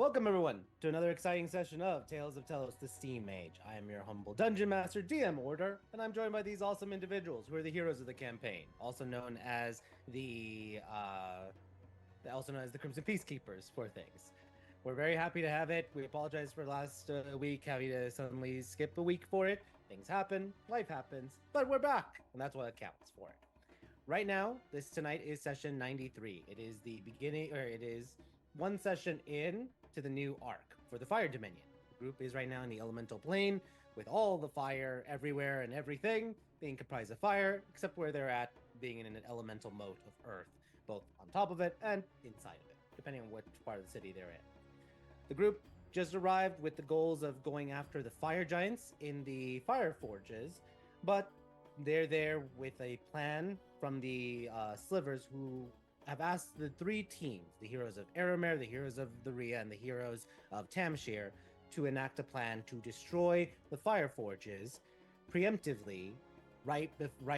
Welcome, everyone, to another exciting session of Tales of Tellos, the Steam Mage. I am your humble Dungeon Master, DM Order, and I'm joined by these awesome individuals who are the heroes of the campaign, also known as the Crimson Peacekeepers for things. We're very happy to have it. We apologize for last week having to suddenly skip a week for it. Things happen, life happens, but we're back, and that's what counts for it. Right now, tonight is session 93. It is the beginning, or it is one session in to the new arc for the Fire Dominion. The group is right now in the elemental plane with all the fire everywhere and everything being comprised of fire, except where they're at being in an elemental moat of earth, both on top of it and inside of it, depending on which part of the city they're in. The group just arrived with the goals of going after the fire giants in the fire forges, but they're there with a plan from the Slivers, who have asked the three teams, the heroes of Aramir, the heroes of the Rhea, and the heroes of Tamshir, to enact a plan to destroy the fire forges preemptively, right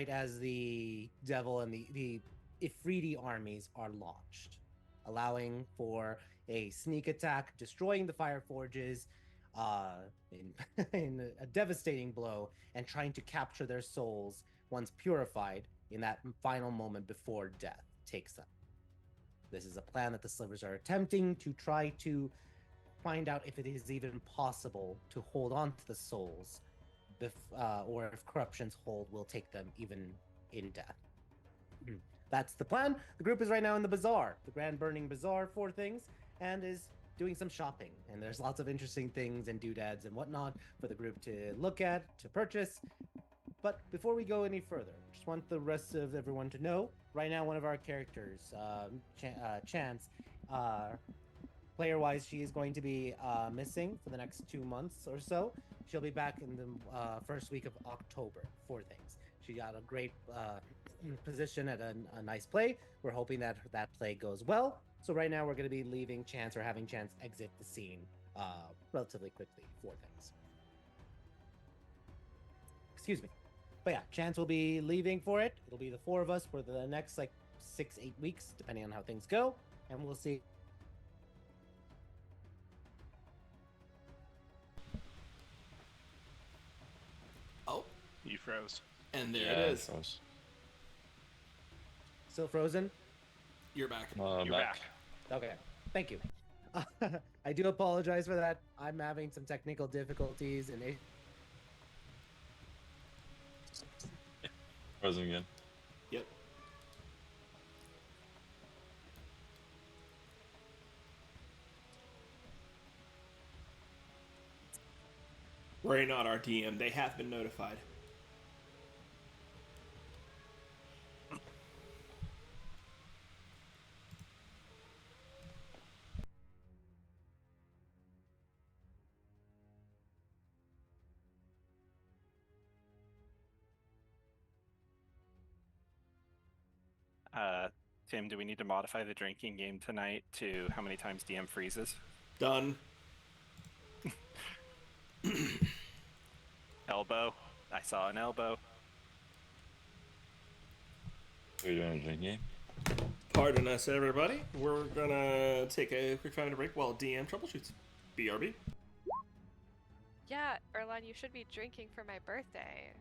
as the devil and the Ifriti armies are launched, allowing for a sneak attack, destroying the fire forges in, in a devastating blow, and trying to capture their souls once purified in that final moment before death takes them. This is a plan that the Slivers are attempting to try to find out if it is even possible to hold on to the souls, or if corruption's hold will take them even in death. That's the plan. The group is right now in the bazaar, the Grand Burning Bazaar for things, and is doing some shopping. And there's lots of interesting things and doodads and whatnot for the group to look at, to purchase. But before we go any further, just want the rest of everyone to know, right now one of our characters, Chance, player-wise, she is going to be missing for the next 2 months or so. She'll be back in the first week of October for things. She got a great position at a nice play. We're hoping that that play goes well. So right now we're going to be leaving Chance, or having Chance exit the scene relatively quickly for things. Excuse me. But yeah, Chance will be leaving for it. It'll be the four of us for the next 6-8 weeks, depending on how things go. And we'll see. Oh, You froze. and there Yeah, it is. froze. Still frozen? You're back. You're back. Okay, thank you. I do apologize for that. I'm having some technical difficulties and Frozen again. Yep. Worry not, our DM. They have been notified. Tim, do we need to modify the drinking game tonight to how many times DM freezes? Done. Elbow. I saw an elbow. We're doing a drink game. Pardon us, everybody. We're gonna take a quick 5-minute break while DM troubleshoots. BRB. Yeah, Erlon, you should be drinking for my birthday.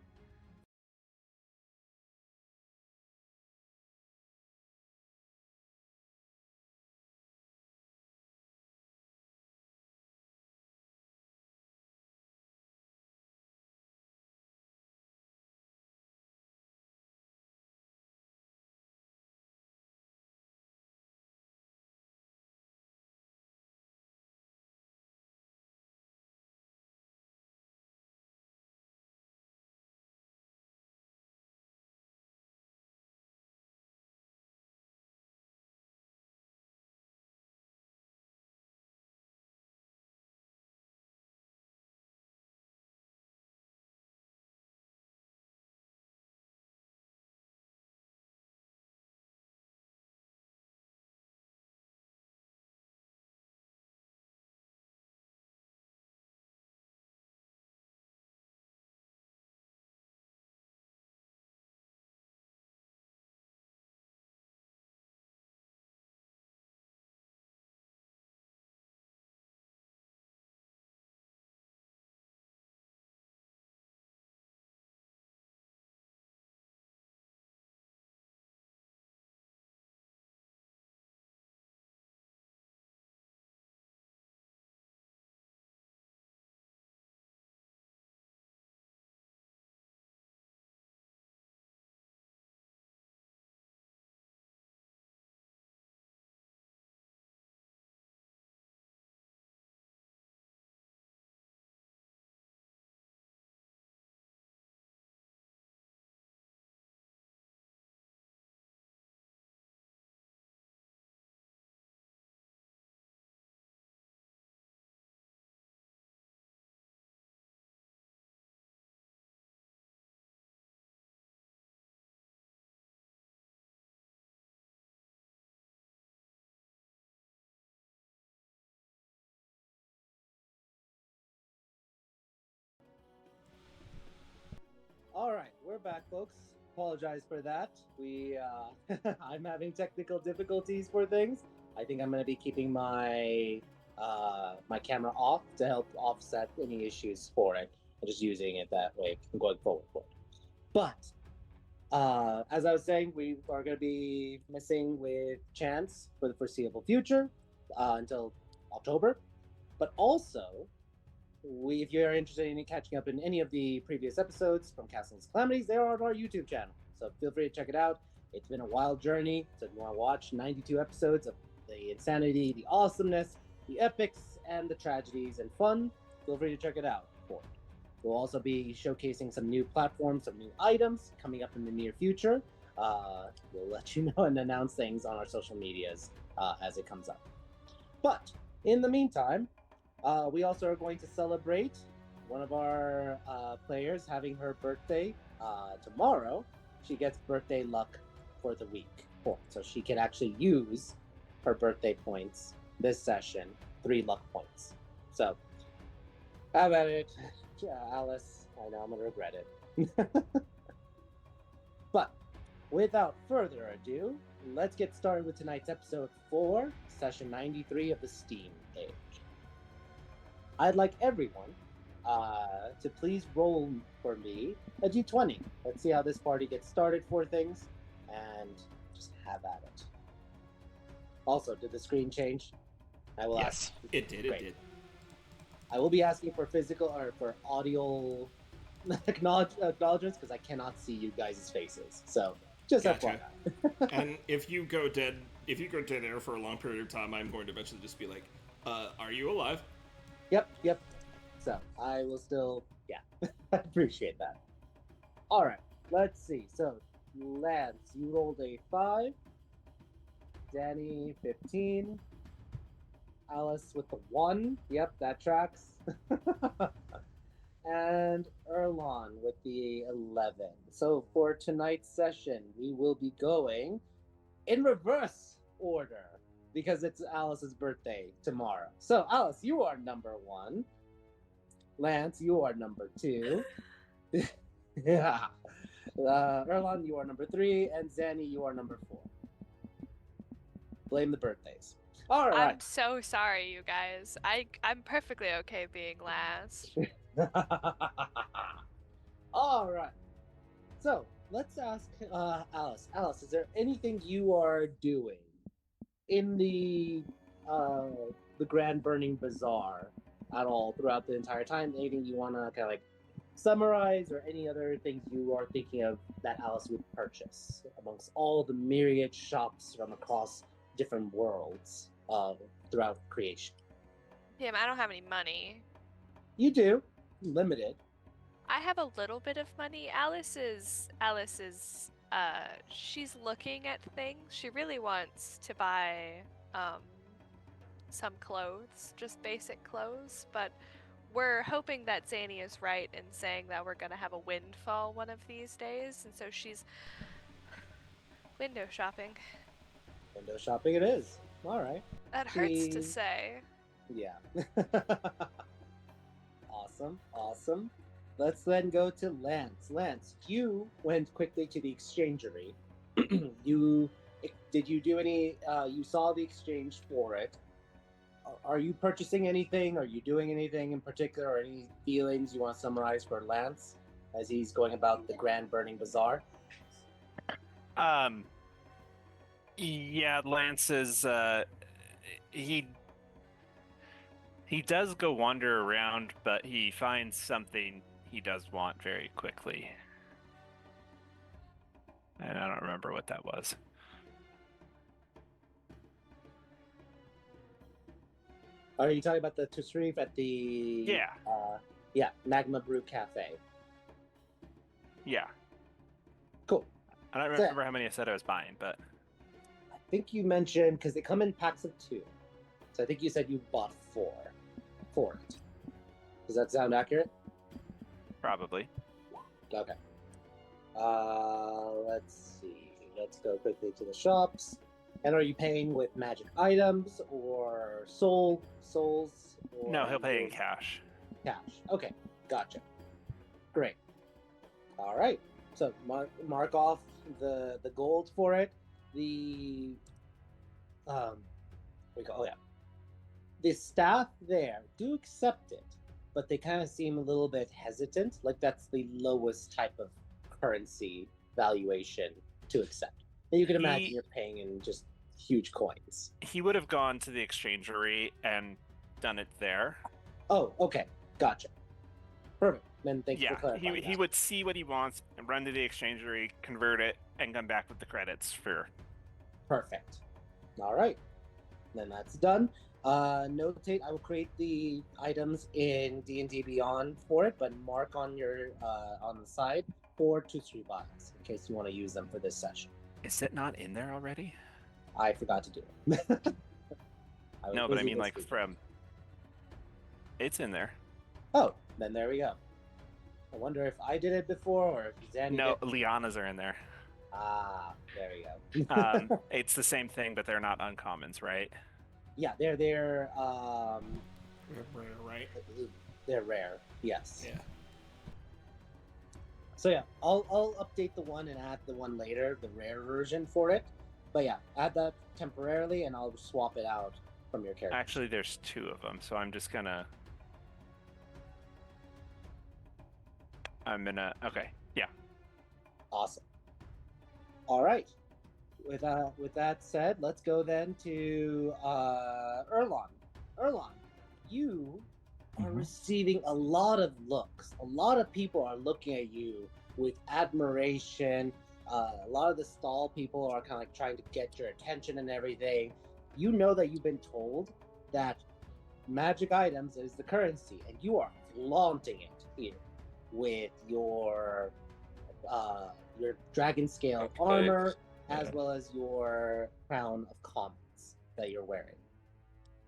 back, folks. Apologize for that. I'm having technical difficulties for things. I think I'm going to be keeping my my camera off to help offset any issues for it. I'm just using it that way going forward. But as I was saying, we are going to be messing with Chance for the foreseeable future until October. But also, if you're interested in catching up in any of the previous episodes from Castles Calamities, they are on our YouTube channel. So feel free to check it out. It's been a wild journey. So if you want to watch 92 episodes of the insanity, the awesomeness, the epics, and the tragedies and fun, feel free to check it out. We'll also be showcasing some new platforms, some new items coming up in the near future. We'll let you know and announce things on our social medias as it comes up. But in the meantime, we also are going to celebrate one of our players having her birthday tomorrow. She gets birthday luck for the week. So she can actually use her birthday points this session, 3 luck points. So, how about it, Alice? I know I'm going to regret it. But without further ado, let's get started with tonight's episode 4, session 93 of the Steam Age. I'd like everyone to please roll for me a d20. Let's see how this party gets started for things, and just have at it. Also, did the screen change? I will Yes, ask. It did. Great. It did. I will be asking for physical or for audio acknowledgements because I cannot see you guys' faces. So just Gotcha. FYI. And if you go dead air for a long period of time, I'm going to eventually just be like, "Are you alive?" Yep. So I will still, yeah, I appreciate that. All right, let's see. So Lance, you rolled a 5. Danny, 15. Alice with the 1. Yep, that tracks. And Erlon with the 11. So for tonight's session, we will be going in reverse order because it's Alice's birthday tomorrow. So Alice, you are number 1. Lance, you are number 2. Yeah. Erlon, you are number 3, and Zanny, you are number 4. Blame the birthdays. All right. I'm so sorry, you guys. I'm perfectly okay being last. All right. So let's ask Alice. Alice, is there anything you are doing in the Grand Burning Bazaar at all throughout the entire time? Anything you want to kind of like summarize, or any other things you are thinking of that Alice would purchase amongst all the myriad shops from across different worlds throughout creation? Damn, I don't have any money. You do. Limited. I have a little bit of money. Alice is she's looking at things. She really wants to buy some clothes, just basic clothes, but we're hoping that Zanny is right in saying that we're gonna have a windfall one of these days, and so she's window shopping. Window shopping it is. All right. That hurts to say. Yeah. Awesome. Let's then go to Lance. Lance, you went quickly to the exchangery. Did you do any? You saw the exchange for it. Are you purchasing anything? Are you doing anything in particular, or any feelings you want to summarize for Lance as he's going about the Grand Burning Bazaar? Yeah, Lance is he does go wander around, but he finds something he does want very quickly. And I don't remember what that was. Are you talking about the Tusrif at the Magma Brew Cafe? Yeah. Cool. I don't remember how many I said I was buying, but I think you mentioned, because they come in packs of 2. So I think you said you bought 4 for it. Does that sound accurate? probably. Okay. Let's see. Let's go quickly to the shops. And are you paying with magic items or souls? Or No, he'll pay in cash. Cash. Okay, gotcha. Great. All right. So mark off the gold for it. The we go. Oh yeah, the staff there do accept it, but they kind of seem a little bit hesitant. Like that's the lowest type of currency valuation to accept. And you can imagine you're paying in just huge coins. He would have gone to the exchangery and done it there. Oh, okay, gotcha. Perfect. Then thank you for Yeah, clarifying. he would see what he wants and run to the exchangery, convert it, and come back with the credits for. Perfect. All right. Then that's done. Notate. I will create the items in D&D Beyond for it, but mark on your on the side 4 to 3 bucks in case you want to use them for this session. Is it not in there already? I forgot to do it. No, but I mean like from. It's in there. Oh, then there we go. I wonder if I did it before or if Zanny No, did. Liana's are in there. Ah, there we go. It's the same thing, but they're not uncommons, right? Yeah, they're Right. they're rare. Yes. Yeah. So yeah, I'll update the one and add the one later, the rare version for it. But yeah, add that temporarily, and I'll swap it out from your character. Actually, there's 2 of them, so I'm gonna. Okay, yeah. Awesome. All right. With that said, let's go then to Erlon. Erlon, you are receiving a lot of looks. A lot of people are looking at you with admiration. A lot of the stall people are kind of like trying to get your attention and everything. You know that you've been told that magic items is the currency, and you are flaunting it here with your dragon scale armor, as well as your crown of commons that you're wearing.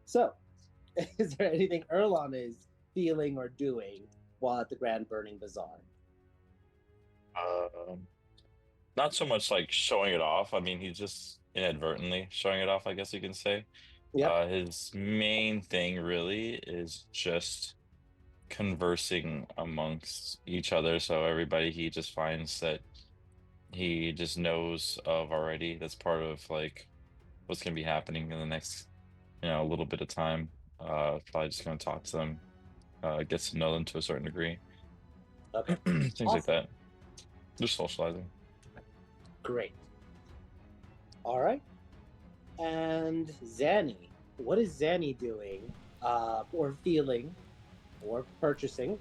So, is there anything Erlon is feeling or doing while at the Grand Burning Bazaar? Not so much like showing it off. I mean, he's just inadvertently showing it off, I guess you can say. Yep. His main thing really is just conversing amongst each other. So everybody he just finds that he just knows of already. That's part of like what's gonna be happening in the next, little bit of time. Probably just gonna talk to them, gets to know them to a certain degree. Okay. Things Awesome. like that. Just socializing. Great. All right. And Zanny, what is Zanny doing, or feeling, or purchasing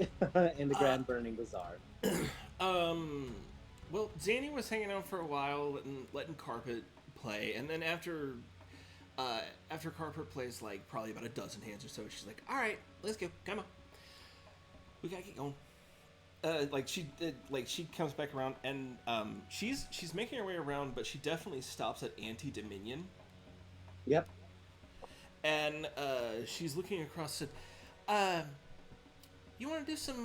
in the Grand Burning Bazaar? Well, Zanny was hanging out for a while, letting Carpet play, and then after Carpet plays like probably about a dozen hands or so, she's like, "All right, let's go. Come on, we gotta get going." She comes back around, and she's making her way around, but she definitely stops at Anti-Dominion. Yep. And she's looking across and you want to do some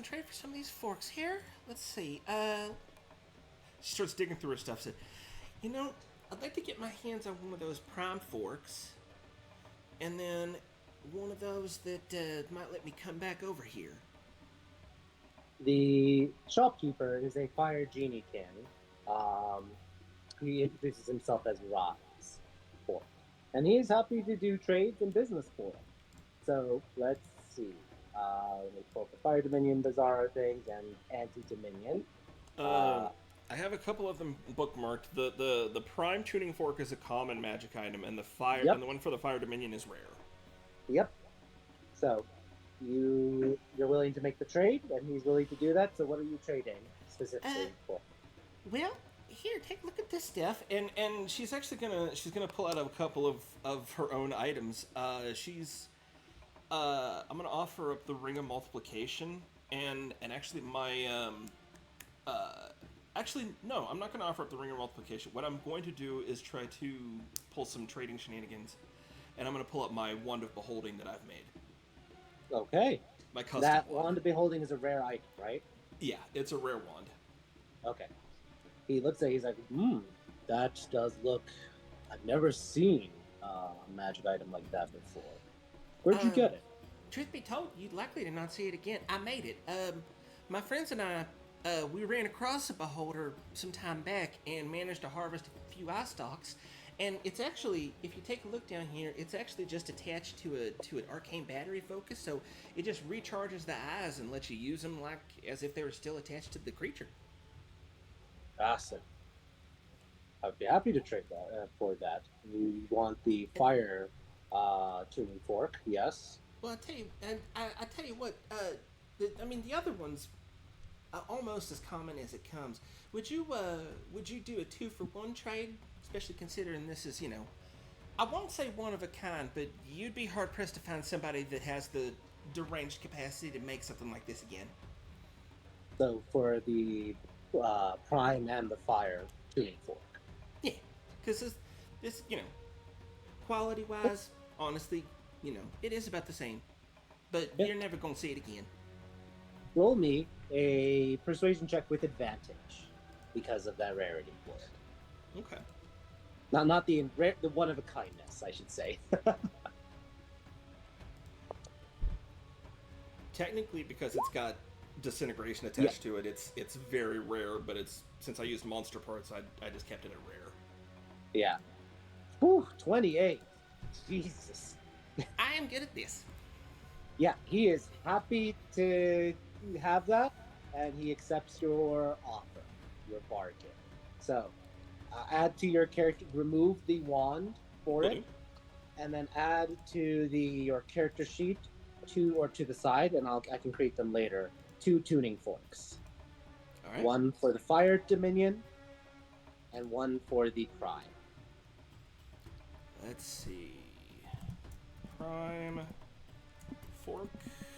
trade for some of these forks here? Let's see. She starts digging through her stuff. Said, I'd like to get my hands on one of those prime forks, and then one of those that might let me come back over here. The shopkeeper is a fire genie king. He introduces himself as Rise, and he is happy to do trades and business for him. So let's see. Let me pull up the Fire Dominion Bazaar things and Anti-Dominion. I have a couple of them bookmarked. The prime tuning fork is a common magic item, and and the one for the Fire Dominion is rare. Yep. So you're willing to make the trade, and he's willing to do that. So what are you trading specifically for? Well, here, take a look at this stuff, and she's actually gonna pull out a couple of her own items. I'm gonna offer up the Ring of Multiplication, and actually my actually no, I'm not gonna offer up the Ring of Multiplication. What I'm going to do is try to pull some trading shenanigans, and I'm gonna pull up my Wand of Beholding that I've made. Okay. My custom that wand of beholding is a rare item, right? Yeah, it's a rare wand. Okay. He looks at it, he's like, that does look... I've never seen a magic item like that before. Where'd you get it? Truth be told, you'd likely to not see it again. I made it. My friends and I we ran across a beholder some time back and managed to harvest a few eye stalks. And it's actually, if you take a look down here, it's actually just attached to an arcane battery focus, so it just recharges the eyes and lets you use them like as if they were still attached to the creature. Awesome. I'd be happy to trade that for that. You want the fire tuning fork? Yes. Well, I tell you what. The other ones almost as common as it comes. Would you do a 2-for-1 trade, especially considering this is I won't say one of a kind, but you'd be hard pressed to find somebody that has the deranged capacity to make something like this again. So for the prime and the fire tuning fork. Yeah, because this quality wise, honestly, it is about the same, but you're never gonna see it again. Roll me a persuasion check with advantage because of that rarity for it. Okay. Not the one of a kindness, I should say. Technically, because it's got disintegration attached to it, it's very rare. But since I used monster parts, I just kept it at rare. Yeah. Whew, 28. Jesus. I am good at this. Yeah, he is happy to have that, and he accepts your offer, your bargain. So, add to your character, remove the wand for it, and then add to your character sheet to the side, and I can create them later. 2 tuning forks. All right. 1 for the fire dominion, and 1 for the prime. Let's see. Prime fork.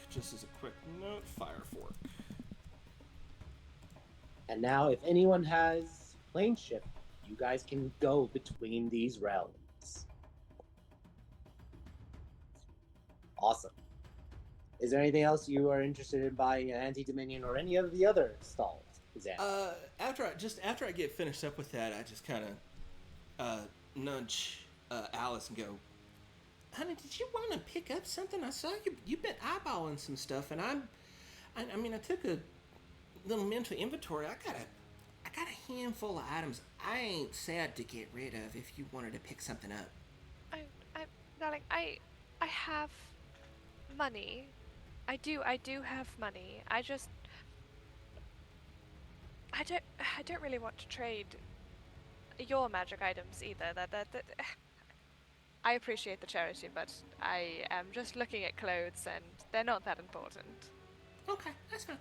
Just as a quick note, fire fork. And now, if anyone has plane shift, you guys can go between these realms. Awesome. Is there anything else you are interested in buying an Anti-Dominion or any of the other stalls? After I get finished up with that, I just kind of nudge Alice and go, "Honey, did you want to pick up something? I saw you've been eyeballing some stuff, and I took a little mental inventory. I got a handful of items I ain't sad to get rid of if you wanted to pick something up." Darling, I have money. I do have money. I don't really want to trade your magic items either. That I appreciate the charity, but I am just looking at clothes and they're not that important. Okay, that's fine.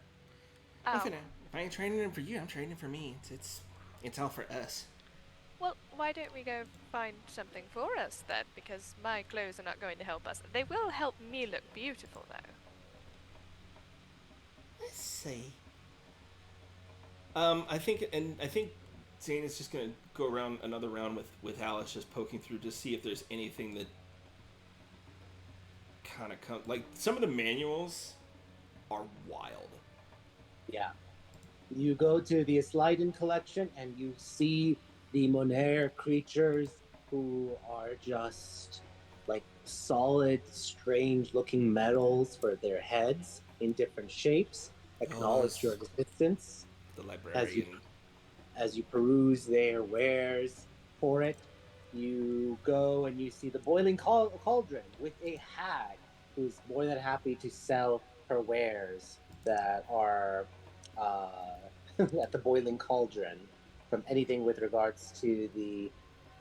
Oh. If I ain't trading them for you, I'm trading them for me. It's all for us. Well, why don't we go find something for us then? Because my clothes are not going to help us. They will help me look beautiful, though. Let's see. I think Zane is just gonna go around another round with Alice, just poking through to see if there's anything that kind of comes. Like some of the manuals are wild. Yeah. You go to the Aslyden collection and you see the Monair creatures who are just like solid, strange looking metals for their heads in different shapes. Acknowledge your existence. The librarian. As you peruse their wares for it, you go and you see the boiling cauldron with a hag who's more than happy to sell her wares that are at the boiling cauldron, from anything with regards to the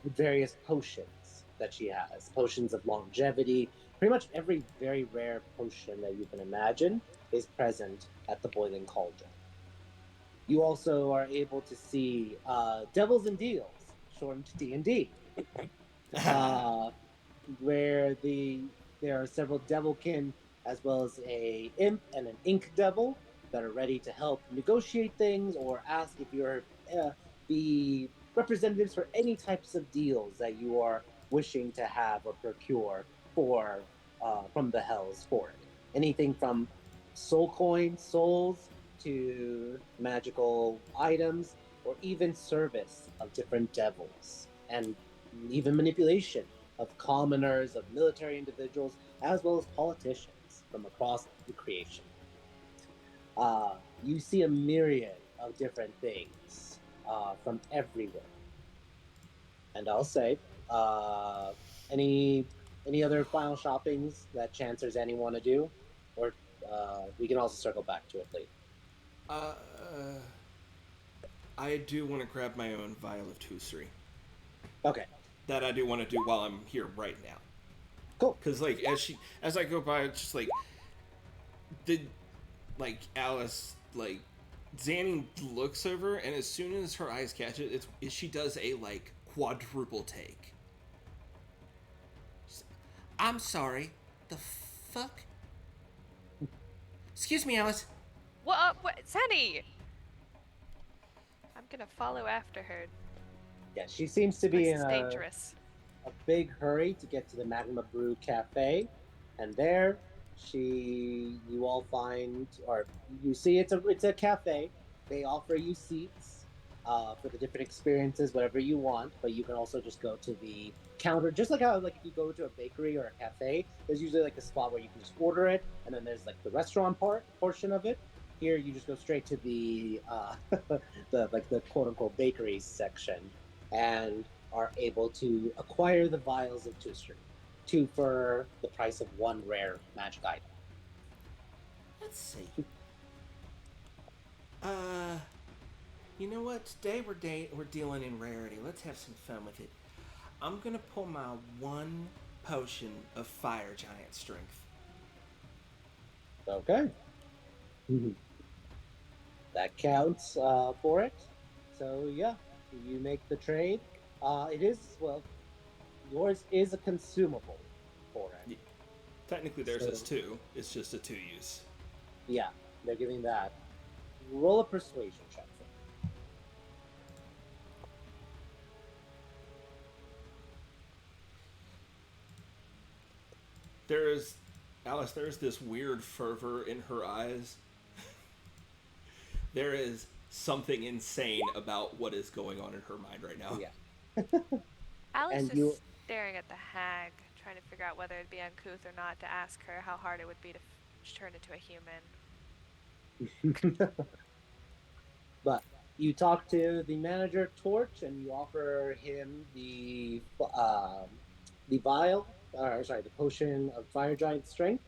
various potions that she has. Potions of longevity. Pretty much every very rare potion that you can imagine is present at the boiling cauldron. You also are able to see Devils and Deals, shortened to D&D, where there are several devilkin as well as a imp and an ink devil that are ready to help negotiate things or ask if you're the representatives for any types of deals that you are wishing to have or procure for from the Hells for it. Anything from soul coins, souls, to magical items, or even service of different devils, and even manipulation of commoners, of military individuals, as well as politicians from across the creation. You see a myriad of different things from everywhere. And I'll say, any other final shoppings that Chancers any want to do, or we can also circle back to it later. I do want to grab my own vial of Tusri. Okay. That I do want to do while I'm here right now. Cool. Because like as I go by, it's just like Alice like Zanny looks over, and as soon as her eyes catch it, she does a like quadruple take. I'm sorry. The fuck? Excuse me, Alice. What? Zanny! I'm gonna follow after her. Yeah, she seems to be in dangerous. A big hurry to get to the Magma Brew Cafe, and there you all find, or you see, it's a cafe. They offer you seats for the different experiences, whatever you want, but you can also just go to the counter, just like how like if you go to a bakery or a cafe, there's usually like a spot where you can just order it, and then there's like the restaurant portion of it. Here you just go straight to the the quote unquote bakery section, and are able to acquire the vials of Tusri, 2 for the price of 1 rare magic item. Let's see. You know what? Today we're dealing in rarity. Let's have some fun with it. I'm gonna pull my 1 potion of fire giant strength. Okay. That counts for it. So yeah, you make the trade. It is, well, yours is a consumable for it. Yeah. Technically theirs is 2. It's just a 2 use. Yeah, they're giving that. Roll a persuasion check for me. There's this weird fervor in her eyes. There is something insane about what is going on in her mind right now. Yeah. Alice is staring at the hag, trying to figure out whether it'd be uncouth or not to ask her how hard it would be to turn into a human. But you talk to the manager, Torch, and you offer him the vial, the potion of fire giant strength,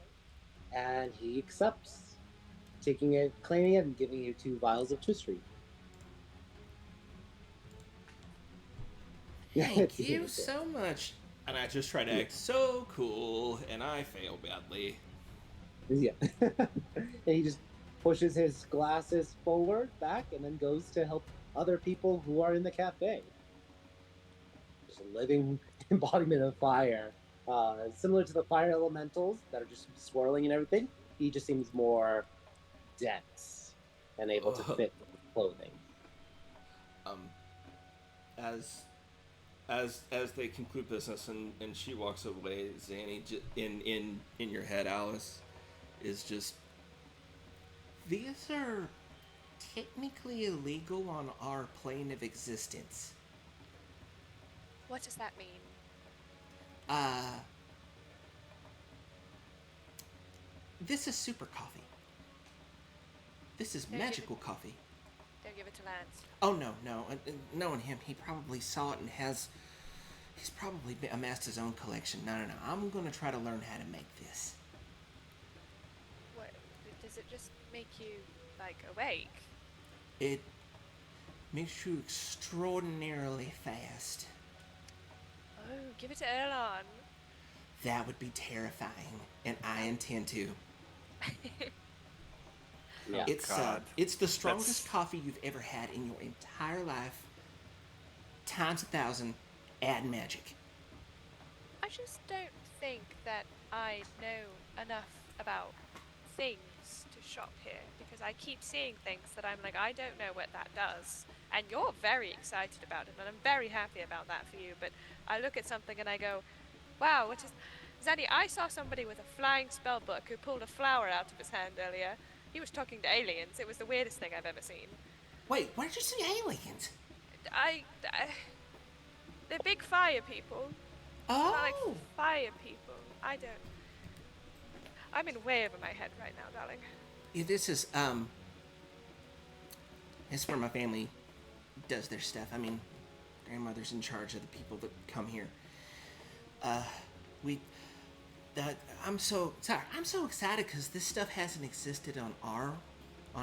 and he accepts, taking it, claiming it, and giving you 2 vials of Tusri. Thank you so much. And I just try to act so cool, and I fail badly. Yeah. And he just pushes his glasses back, and then goes to help other people who are in the cafe. Just a living embodiment of fire. Similar to the fire elementals that are just swirling and everything, he just seems more dense and able to fit with clothing. As they conclude business and she walks away, Zanny, in your head, Alice, is just, these are technically illegal on our plane of existence. What does that mean? This is super coffee. This is magical coffee. Don't give it to Lance. Oh, no. Knowing him, he probably saw it and he's probably amassed his own collection. No. I'm going to try to learn how to make this. What? Does it just make you, like, awake? It makes you extraordinarily fast. Oh, give it to Erlon. That would be terrifying, and I intend to. Yeah. It's the strongest coffee you've ever had in your entire life. Times 1,000, add magic. I just don't think that I know enough about things to shop here, because I keep seeing things that I'm like, I don't know what that does. And you're very excited about it, and I'm very happy about that for you, but I look at something and I go, wow, what is... Zaddy, I saw somebody with a flying spell book who pulled a flower out of his hand earlier. He was talking to aliens. It was the weirdest thing I've ever seen. Wait, where did you see aliens? They're big fire people. Oh! Not like fire people. I'm in way over my head right now, darling. Yeah, this is, It's where my family does their stuff. I mean, grandmother's in charge of the people that come here. We, I'm so sorry. I'm so excited because this stuff hasn't existed on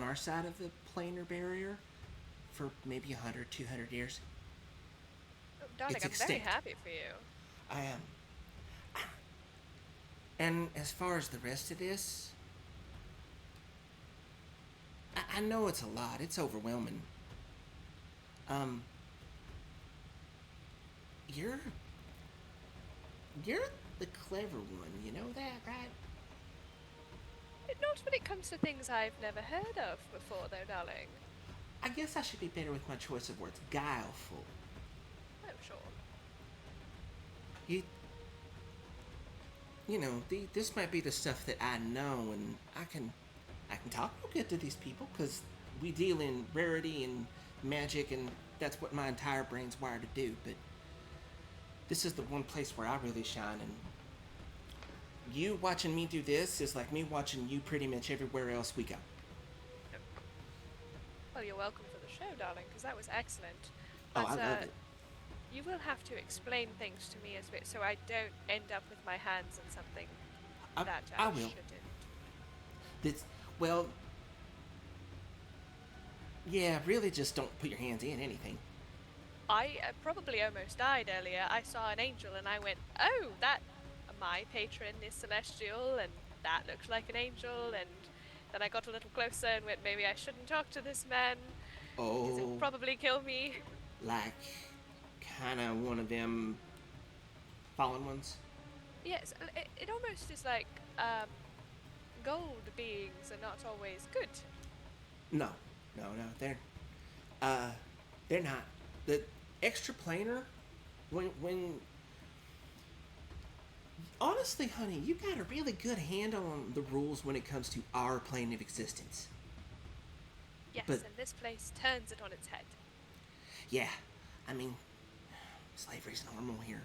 our side of the planar barrier for maybe 100, 200 years. Oh, darling, It's I'm very extinct. happy for you. I am. And as far as the rest of this, I know it's a lot. It's overwhelming. You're the clever one. You know that, right? Not when it comes to things I've never heard of before, though, darling. I guess I should be better with my choice of words. Guileful. Oh, sure. You know, this might be the stuff that I know, and I can talk real good to these people because we deal in rarity and magic, and that's what my entire brain's wired to do. But this is the one place where I really shine, and you watching me do this is like me watching you pretty much everywhere else we go. Well, you're welcome for the show, darling, because that was excellent. Oh, But, I love it. you will have to explain things to me so I don't end up with my hands in something that I I will. shouldn't. Well, yeah, really just don't put your hands in anything. I probably almost died earlier. I saw an angel and I went, oh, my patron is celestial and that looks like an angel. And then I got a little closer and went, maybe I shouldn't talk to this man because he'll Oh, probably kill me. like kind of one of them fallen ones. Yes, it almost is like gold beings are not always good. No, they're not. The extraplanar, when honestly, honey, you got a really good handle on the rules when it comes to our plane of existence. Yes, But- and this place turns it on its head. Yeah, I mean, slavery's normal here.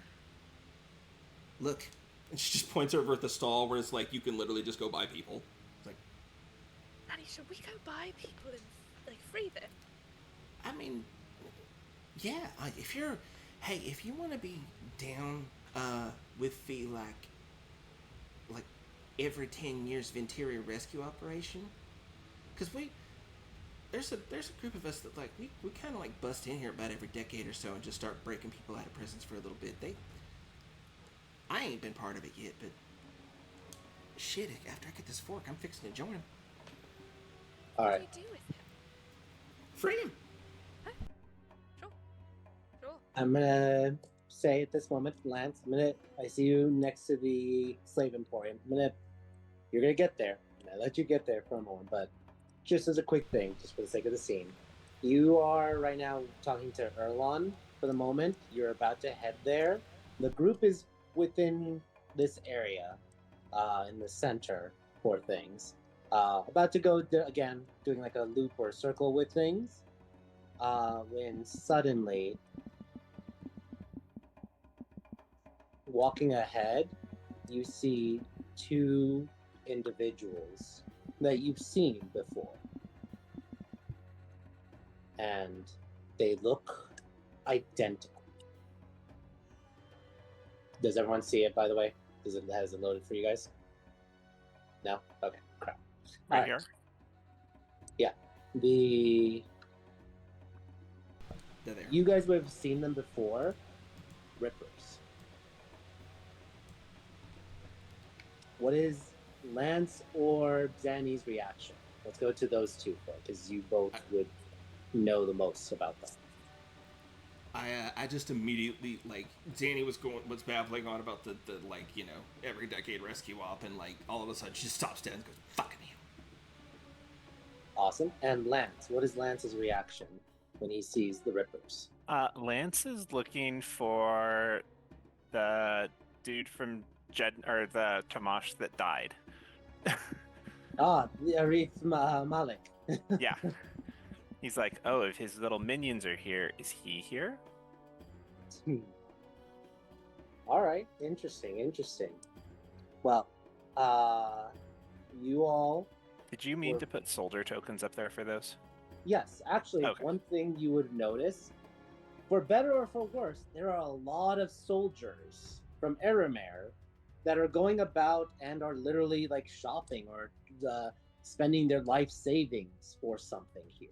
Look, and she just points over at the stall where it's like you can literally just go buy people. It's like, Nanny, should we go buy people and like free them? I mean, yeah. If you want to be down with the like every 10 years of interior rescue operation, because there's a group of us that like we kind of like bust in here about every decade or so and just start breaking people out of prisons for a little bit. I ain't been part of it yet, but shit, after I get this fork, I'm fixing to join him. All What right. do you do with him? Free him. Sure. I'm gonna say at this moment, Lance, I see you next to the slave emporium. You're gonna get there. And I let you get there for a moment, but just as a quick thing, just for the sake of the scene, you are right now talking to Erlon for the moment. You're about to head there. The group is within this area, in the center for things. About to go again, doing like a loop or a circle with things. When suddenly, walking ahead, you see two individuals that you've seen before. And they look identical. Does everyone see it, by the way? Has it loaded for you guys? No? Okay, crap. Right All here. Yeah. They're there. You guys would have seen them before. Rippers. What is Lance or Zanny's reaction? Let's go to those two because you both would know the most about them. I just immediately like Danny was babbling on about the like every decade rescue op, and like all of a sudden she just stops dead and goes fucking hell. Awesome. And Lance, what is Lance's reaction when he sees the Rippers? Lance is looking for the dude from the Tamash that died. The Arif Malik. Yeah. He's like, oh, if his little minions are here, is he here? All right. Interesting. Well, you all... Did you mean to put soldier tokens up there for those? Yes, actually, Okay. one thing you would notice, for better or for worse, there are a lot of soldiers from Eremer that are going about and are literally like shopping or spending their life savings for something here.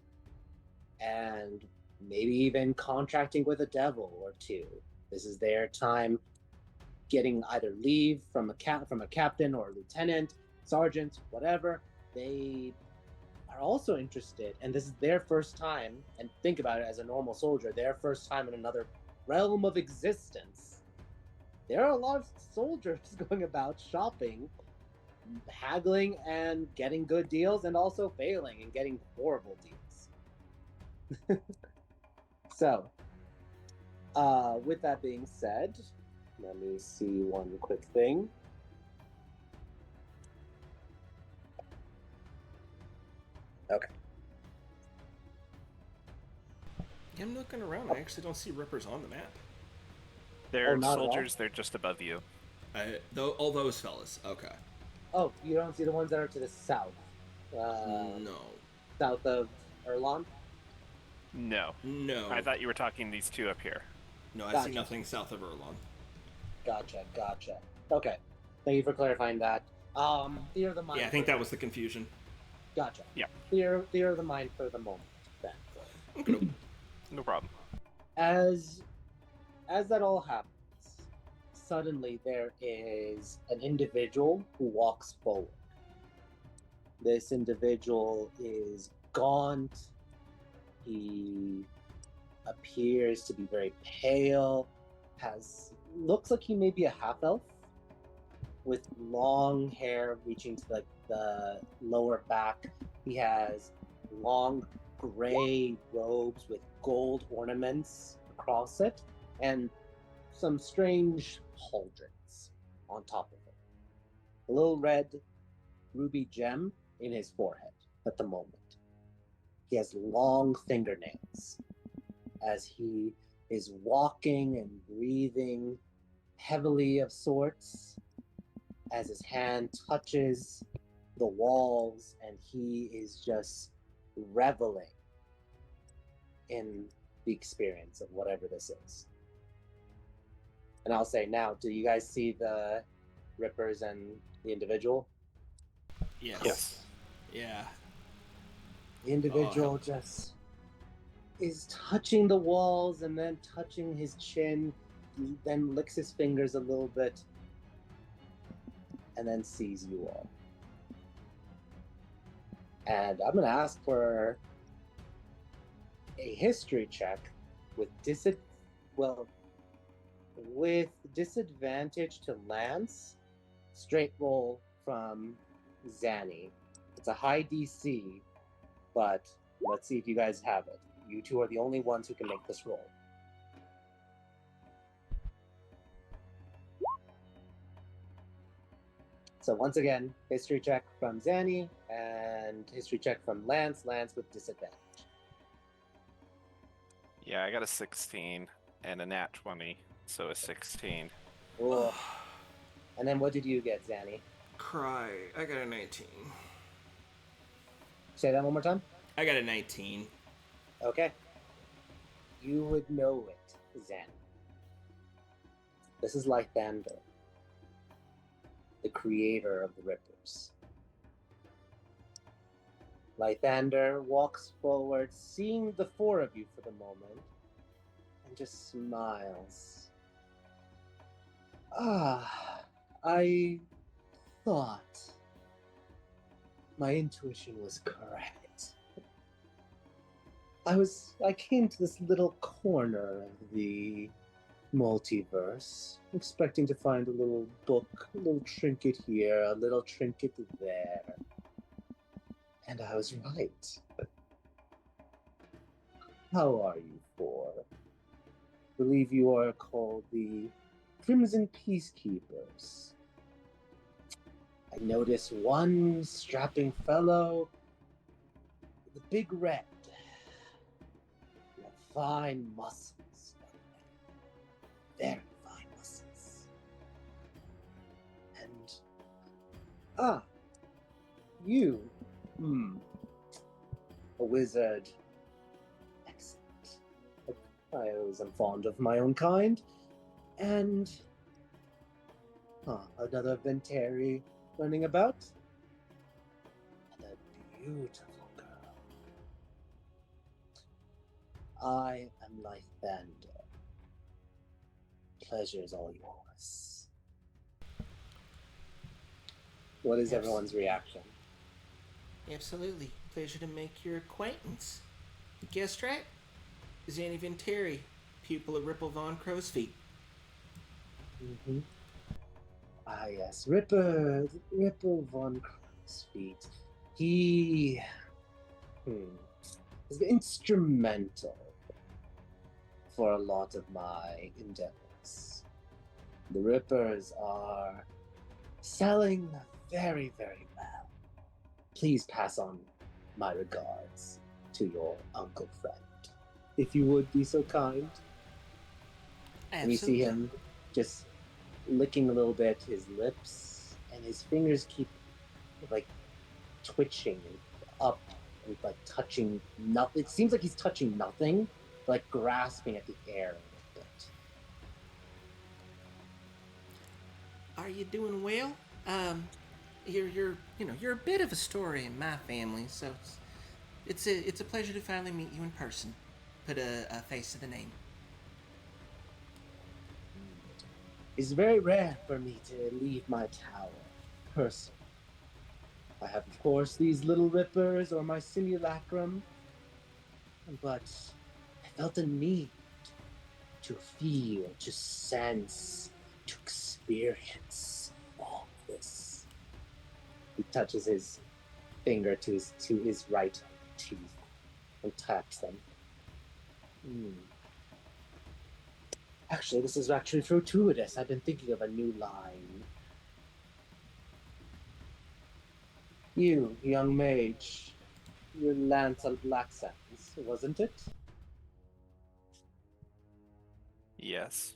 And maybe even contracting with a devil or two. This is their time getting either leave from a captain or a lieutenant, sergeant, whatever. They are also interested, and this is their first time, and think about it as a normal soldier, their first time in another realm of existence. There are a lot of soldiers going about shopping, haggling, and getting good deals, and also failing and getting horrible deals. So, with that being said, let me see one quick thing. Okay. Yeah, I'm looking around. I actually don't see rippers on the map. They're not at all? soldiers. They're just above you. All those fellas. Okay. Oh, you don't see the ones that are to the south? No. South of Erlon? No. No. I thought you were talking these two up here. No, I Gotcha. see nothing south of Erlon. Gotcha. Okay. Thank you for clarifying that. Theater of the mind. Yeah, I think that was the confusion. Gotcha. Yeah. Theater of the mind for the moment, then. Okay. No problem. As that all happens, suddenly there is an individual who walks forward. This individual is gaunt. He appears to be very pale. Looks like he may be a half elf, with long hair reaching to like the lower back. He has long gray robes with gold ornaments across it, and some strange pauldrons on top of it. A little red ruby gem in his forehead at the moment. He has long fingernails as he is walking and breathing heavily of sorts, as his hand touches the walls and he is just reveling in the experience of whatever this is. And I'll say now, do you guys see the rippers and the individual? Yes. Yeah. The individual just is touching the walls and then touching his chin, then licks his fingers a little bit, and then sees you all. And I'm going to ask for a history check with disadvantage to Lance. Straight roll from Zanny. It's a high DC, but let's see if you guys have it. You two are the only ones who can make this roll. So once again, history check from Zanny and history check from Lance. Lance with disadvantage. Yeah, I got a 16 and a nat 20, so a 16. Cool. And then what did you get, Zanny? Cry. I got a 19. Say that one more time. I got a 19. Okay. You would know it, Zanny. This is Lythander, the creator of the Rippers. Lythander walks forward, seeing the four of you for the moment, and just smiles. I thought my intuition was correct. I came to this little corner of the multiverse, expecting to find a little book, a little trinket here, a little trinket there. And I was right. How are you four? I believe you are called the Crimson Peacekeepers. I notice one strapping fellow with a big red. You have fine muscles. Very fine muscles. And you, a wizard I always am fond of my own kind. And another Ventari running about. Another beautiful girl. I am Lythander. Pleasure is all yours. What is Yes. everyone's reaction? Absolutely. Pleasure to make your acquaintance. You guessed right. Zanny Ventari, pupil at Ripple Von Crowsfeet. Mm-hmm. Ah, yes, Ripple von Crowsfeet. He is instrumental for a lot of my endeavors. The Rippers are selling very, very well. Please pass on my regards to your uncle friend, if you would be so kind. And we see him just licking a little bit his lips, and his fingers keep like twitching up and like touching nothing. It seems like he's touching nothing, like grasping at the air a little bit. Are you doing well? You're a bit of a story in my family, so it's a pleasure to finally meet you in person. Put a face to the name. It's very rare for me to leave my tower personally. I have, of course, these little rippers or my simulacrum, but I felt a need to feel, to sense, to experience all this. He touches his finger to his right teeth and taps them. Actually, this is actually fortuitous. I've been thinking of a new line. You, young mage, you're Lance on Black Sands, wasn't it? Yes.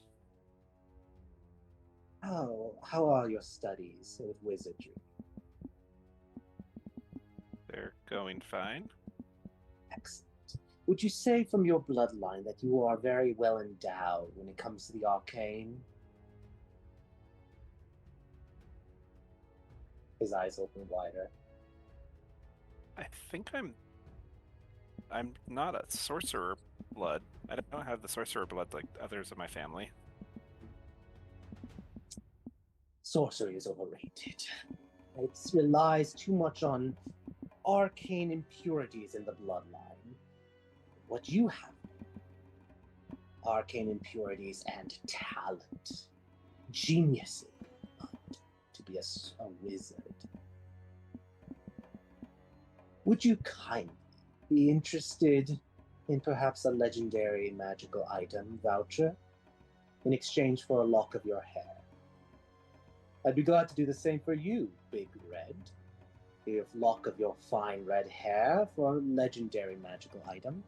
How are your studies with wizardry? They're going fine. Excellent. Would you say from your bloodline that you are very well endowed when it comes to the arcane? His eyes open wider. I think I'm not a sorcerer blood. I don't have the sorcerer blood like others of my family. Sorcery is overrated. It relies too much on arcane impurities in the bloodline. What you have, arcane impurities and talent. Genius to be a wizard. Would you kindly be interested in perhaps a legendary magical item voucher in exchange for a lock of your hair? I'd be glad to do the same for you, Big Red. A lock of your fine red hair for a legendary magical item.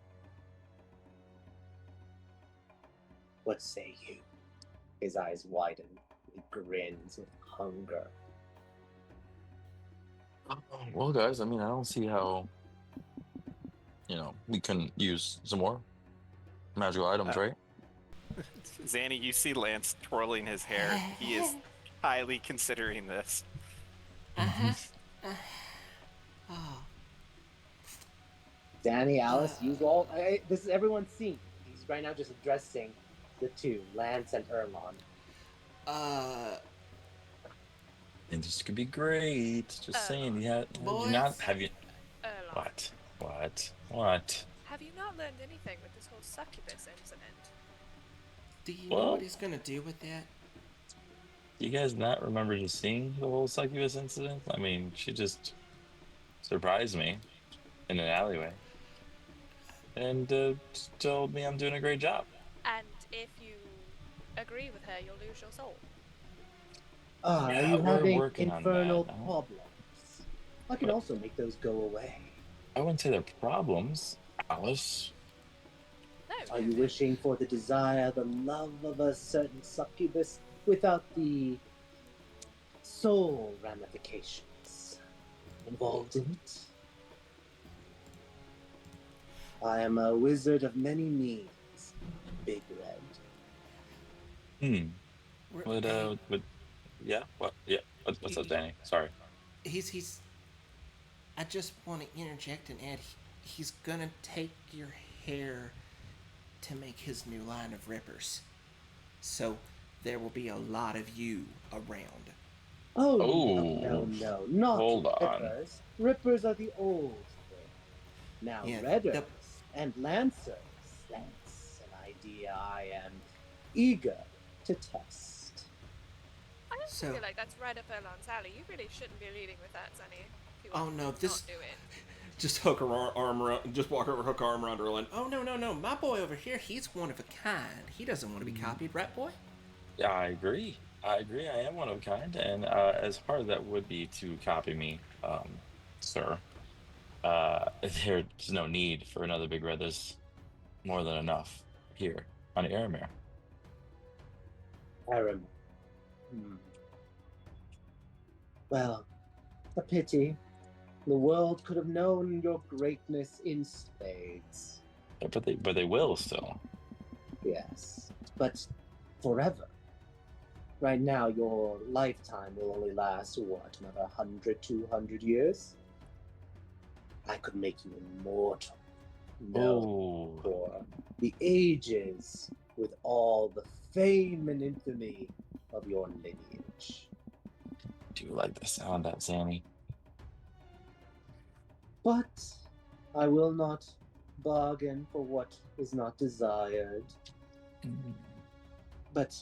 What say you? His eyes widen. He grins with hunger. Well, guys, I mean, I don't see how, we can use some more magical items, right? Zanny, you see Lance twirling his hair. He is highly considering this. Oh. Danny, Alice, you all. This is everyone's scene. He's right now just addressing the two, Lance and Erlon. And this could be great. Just saying, have you not? Have you? What? Have you not learned anything with this whole succubus incident? Do you know what he's gonna do with that? Do you guys not remember just seeing the whole succubus incident? I mean, she just surprised me in an alleyway and told me I'm doing a great job. And if you agree with her, you'll lose your soul. Are Yeah, you we're having working on infernal that. problems? I can also make those go away. I wouldn't say they're problems, Alice. No. Are you wishing for the desire, the love of a certain succubus without the soul ramifications involved in it? I am a wizard of many means. Big Red. Hmm. We're- hey, Yeah. What? Yeah. What's up, Danny? Sorry. he's. I just want to interject and add. He's gonna take your hair to make his new line of rippers. So there will be a lot of you around. Oh, Oh, no, not hold on. Rippers. Rippers are the old thing. Now, Yeah, Redders and Lancers, that's an idea I am eager to test. I just So- feel like that's right up Erlon's alley. You really shouldn't be leading with that, Sunny. If you Oh, want no, to this- not do it. Just hook her arm around, just walk over, hook her arm around her line. Oh no, my boy over here, he's one of a kind. He doesn't want to be copied, right, boy? Yeah, I agree. I am one of a kind, and as hard as that would be to copy me, sir, there's no need for another Big Red. There's more than enough here on Aramir. Aram. Well, a pity. The world could have known your greatness in spades. But they will still. Yes, but forever. Right now, your lifetime will only last, what, another 100, 200 years? I could make you immortal. No, Oh, for the ages, with all the fame and infamy of your lineage. do you like the sound of that, Zanny? But I will not bargain for what is not desired. But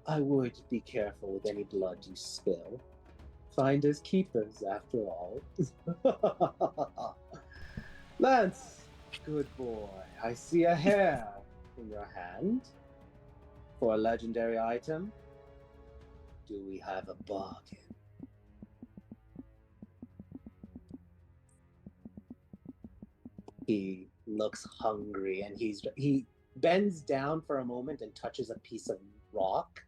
I would be careful with any blood you spill. Finders keepers, after all. Lance, good boy. I see a hair in your hand. For a legendary item, do we have a bargain? He looks hungry and he bends down for a moment and touches a piece of rock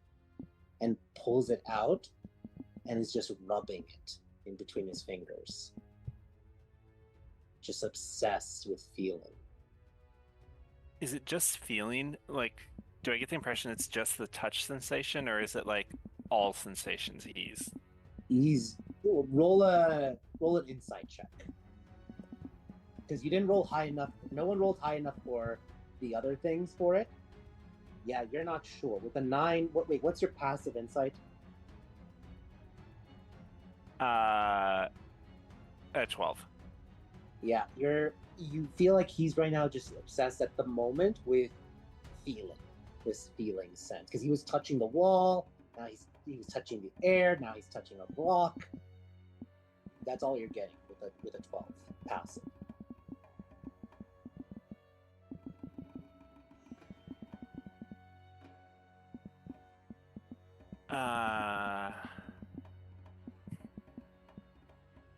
and pulls it out and is just rubbing it in between his fingers. Just obsessed with feeling. Is it just feeling? Like, do I get the impression it's just the touch sensation, or is it like all sensations he's Roll an insight check. Because you didn't roll high enough. No one rolled high enough for the other things for it. Yeah, you're not sure. With a 9, what's your passive insight? at 12? Yeah, you feel like he's right now just obsessed at the moment with feeling, this feeling sense. Because he was touching the wall, now he was touching the air, now he's touching a rock. That's all you're getting with a 12 passive.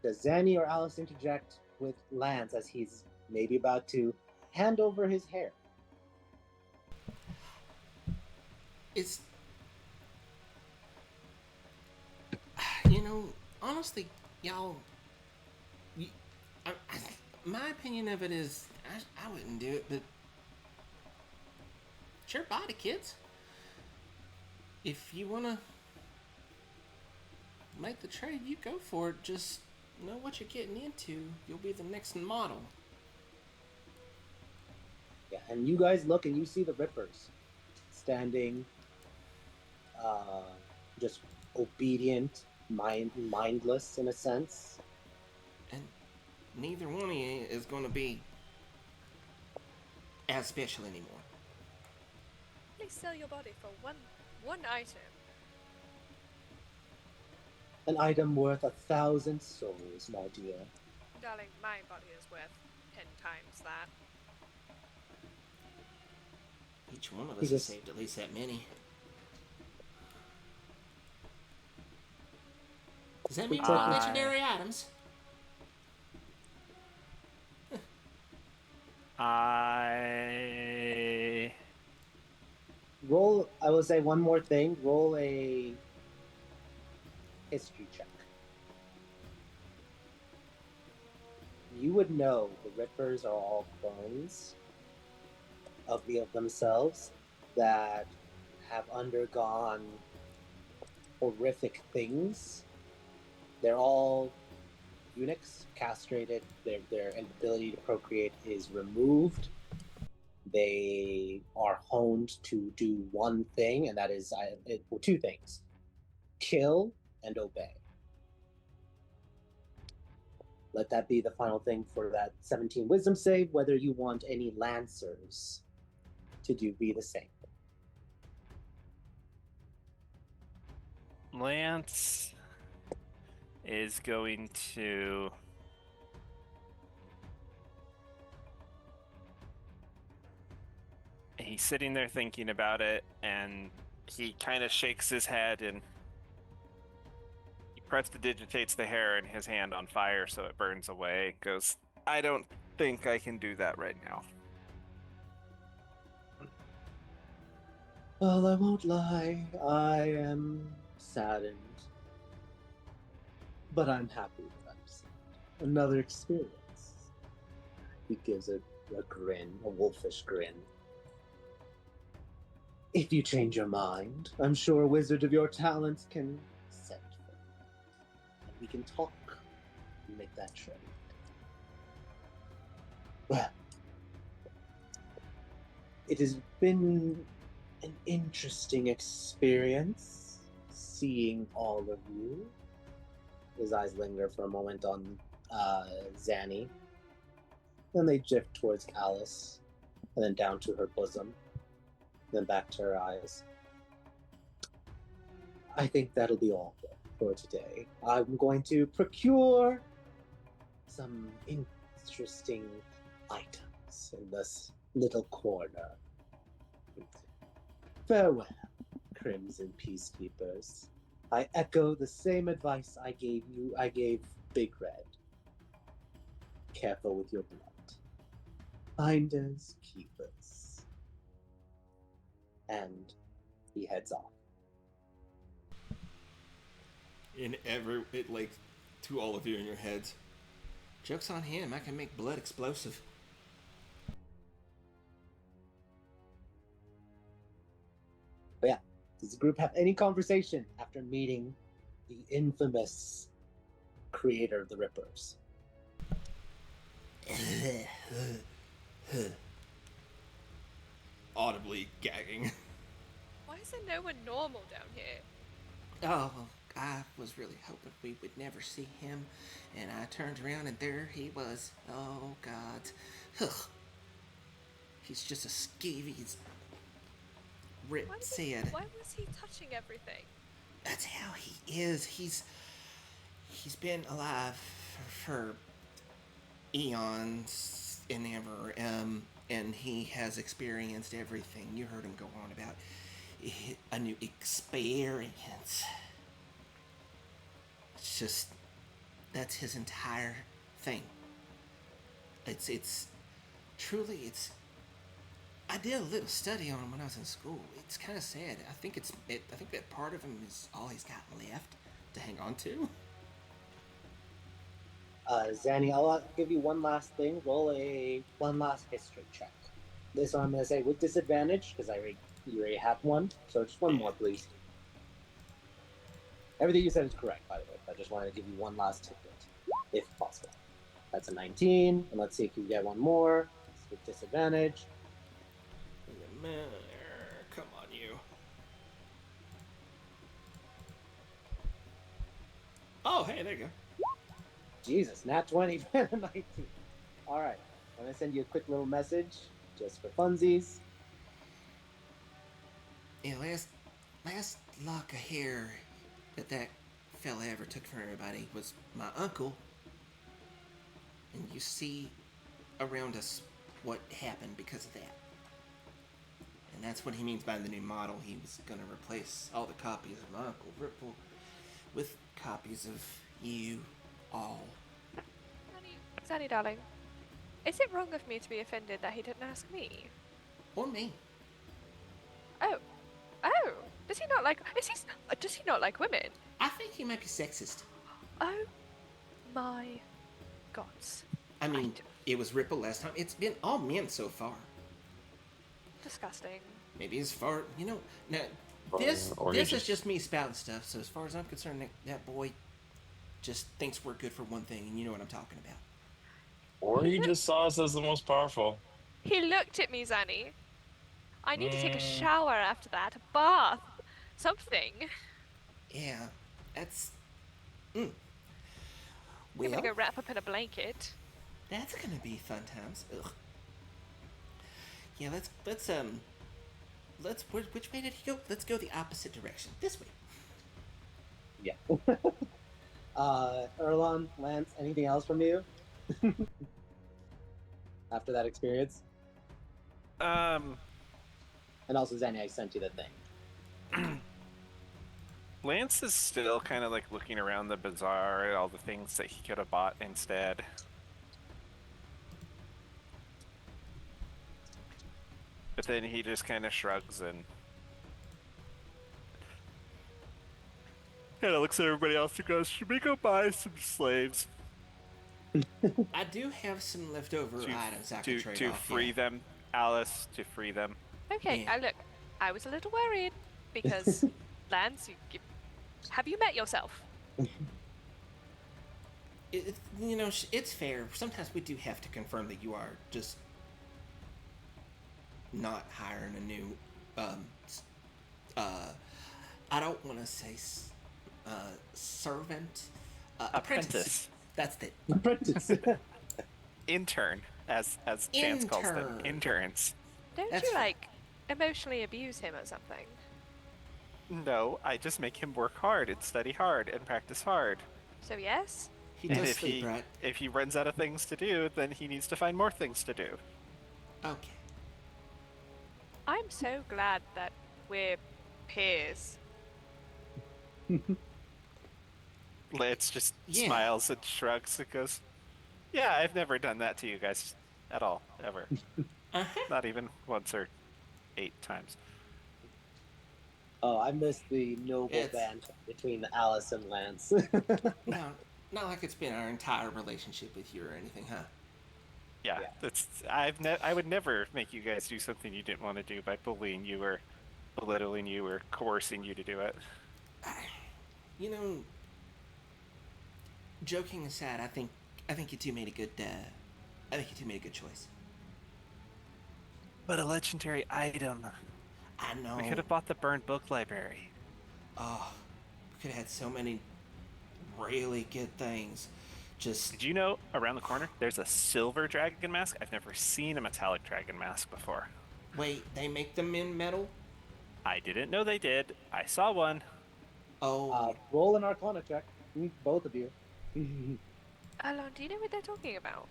Does Zanny or Alice interject with Lance as he's maybe about to hand over his hair? It's. Honestly, y'all. My opinion of it is, I wouldn't do it, but. It's your body, kids. If you want to make the trade, you go for it. Just know what you're getting into. You'll be the next model. Yeah, and you guys look and you see the Rippers standing, just obedient, mindless in a sense. And neither one of you is going to be as special anymore. Please sell your body for one item. An item worth 1,000 souls, my dear. Darling, my body is worth 10 times that. Each one of us He has just- saved at least that many. Does that mean you want legendary items? I I will say one more thing. Roll a history check. You would know the Rippers are all clones of themselves, that have undergone horrific things. They're all eunuchs, castrated. Their ability to procreate is removed. They are honed to do one thing, and that is two things: kill and obey. Let that be the final thing for that 17 wisdom save, whether you want any lancers to be the same. Lance is going to he's sitting there thinking about it, and he kind of shakes his head and he prestidigitates the hair in his hand on fire so it burns away. Goes, I don't think I can do that right now. Well, I won't lie, I am saddened. But I'm happy that I'm sad. Another experience. He gives a grin, a wolfish grin. If you change your mind, I'm sure a wizard of your talents can send for you. And we can talk and make that trade. Well, it has been an interesting experience seeing all of you. His eyes linger for a moment on Zanny. Then they drift towards Alice, and then down to her bosom, then back to her eyes. I think that'll be all for today. I'm going to procure some interesting items in this little corner. Farewell, Crimson Peacekeepers. I echo the same advice I gave Big Red. Careful with your blood. Finders, keepers. And he heads off. To all of you in your heads, joke's on him, I can make blood explosive. But yeah, does the group have any conversation after meeting the infamous creator of the Rippers? Audibly gagging. Why is there no one normal down here? Oh, I was really hoping we would never see him, and I turned around and there he was. Oh, God. Ugh. He's just a scabies. Rip said. Why was he touching everything? That's how he is. He's been alive for eons and ever, and he has experienced everything. You heard him go on about a new experience. It's just, that's his entire thing. It's truly, I did a little study on him when I was in school. It's kind of sad. I think that part of him is all he's got left to hang on to. Zanny, I'll give you one last thing. Roll one last history check. This one I'm going to say with disadvantage, because you already have one. So just one more, please. Everything you said is correct, by the way. I just wanted to give you one last tidbit, if possible. That's a 19, and let's see if you get one more. It's with disadvantage. Come on, you. Oh, hey, there you go. Jesus, nat 20, 19. All right, I'm going to send you a quick little message, just for funsies. Yeah, last lock of hair that fella ever took from everybody was my uncle. And you see around us what happened because of that. And that's what he means by the new model. He was going to replace all the copies of my Uncle Ripple with copies of you all. Zanny, darling, is it wrong of me to be offended that he didn't ask me? Or me. Oh, does he not like women? I think he might be sexist. Oh my gods. I mean, it was Ripple last time. It's been all men so far. disgusting. Maybe as far, now Or- this or this he is just- just me spouting stuff. So as far as I'm concerned, that boy just thinks we're good for one thing, and you know what I'm talking about. Or he just saw us as the most powerful. He looked at me, Zanny. I need to take a Mm. shower after that, a bath, something. Yeah, that's. I'm Well, gonna go wrap up in a blanket. that's gonna be fun times. Ugh. Yeah, let's which way did he go? Let's go the opposite direction. This way. Yeah. Erlon, Lance, anything else from you? After that experience? And also, Zanny, I sent you the thing. Lance is still kind of like looking around the bazaar at all the things that he could have bought instead. But then he just kind of shrugs and kind of looks at everybody else and goes, "Should we go buy some slaves I do have some leftover to, items I could trade to off. free yeah. them, Alice? To free them." Okay, Yeah. look, I was a little worried because, Lance, have you met yourself? It's fair. Sometimes we do have to confirm that you are just not hiring a new, I don't want to say servant, apprentice. That's it. Apprentice. Intern, as Chance calls them, Intern. interns. Don't That's you, fair. like, emotionally abuse him or something? No, I just make him work hard and study hard and practice hard. So, yes? He And does sleep, right? if he runs out of things to do, then he needs to find more things to do. Okay. I'm so glad that we're peers. Lance just Yeah. smiles and shrugs and goes, "Yeah, I've never done that to you guys at all, ever. Uh-huh. Not even once or 8 times." Oh, I missed the noble It's- banter between Alice and Lance. No, not like it's been our entire relationship with you or anything, huh? Yeah, Yeah. I would never make you guys do something you didn't want to do by bullying you or belittling you or coercing you to do it. You know, joking aside, I think you two made a good. I think you two made a good choice. But a legendary item. I know. We could have bought the burned book library. Oh, we could have had so many really good things. Just Did you know around the corner there's a silver dragon mask? I've never seen a metallic dragon mask before. wait, they make them in metal? I didn't know they did. I saw one. Oh, Roll an Arcana check, both of you. Alon, do you know what they're talking about?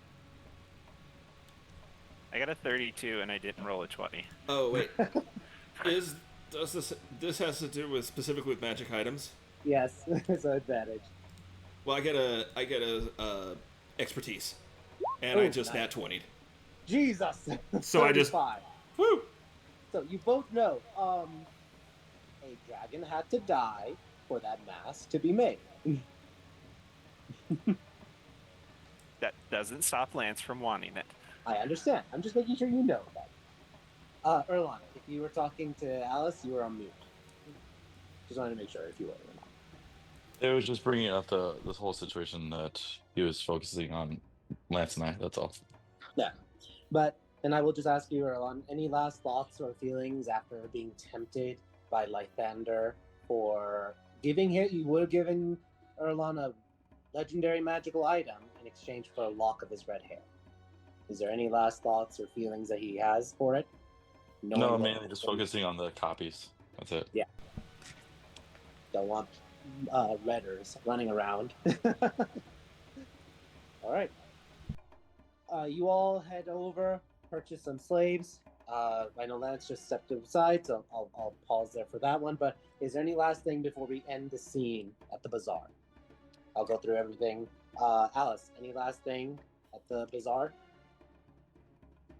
I got a 32 and I didn't roll a 20. Oh wait, does this has to do with specifically with magic items? Yes, it's an advantage. Well, I get a expertise, and I Oh, just nice. nat 20'd. Jesus. So I just- 35. Woo! So you both know, a dragon had to die for that mask to be made. That doesn't stop Lance from wanting it. I understand. I'm just making sure you know that. Erlon, if you were talking to Alice, you were on mute. Just wanted to make sure if you were or not. It was just bringing up this whole situation that he was focusing on Lance and I. That's all. Yeah. But, and I will just ask you, Erlon, any last thoughts or feelings after being tempted by Lythander for giving him, you would have given Erlon a legendary magical item in exchange for a lock of his red hair. Is there any last thoughts or feelings that he has for it? Knowing No, what- mainly just focusing on the copies. That's it. Don't want redders running around. All right. You all head over, purchase some slaves. I know Lance just stepped aside, so I'll pause there for that one. But is there any last thing before we end the scene at the bazaar? I'll go through everything. Alice, any last thing at the bazaar?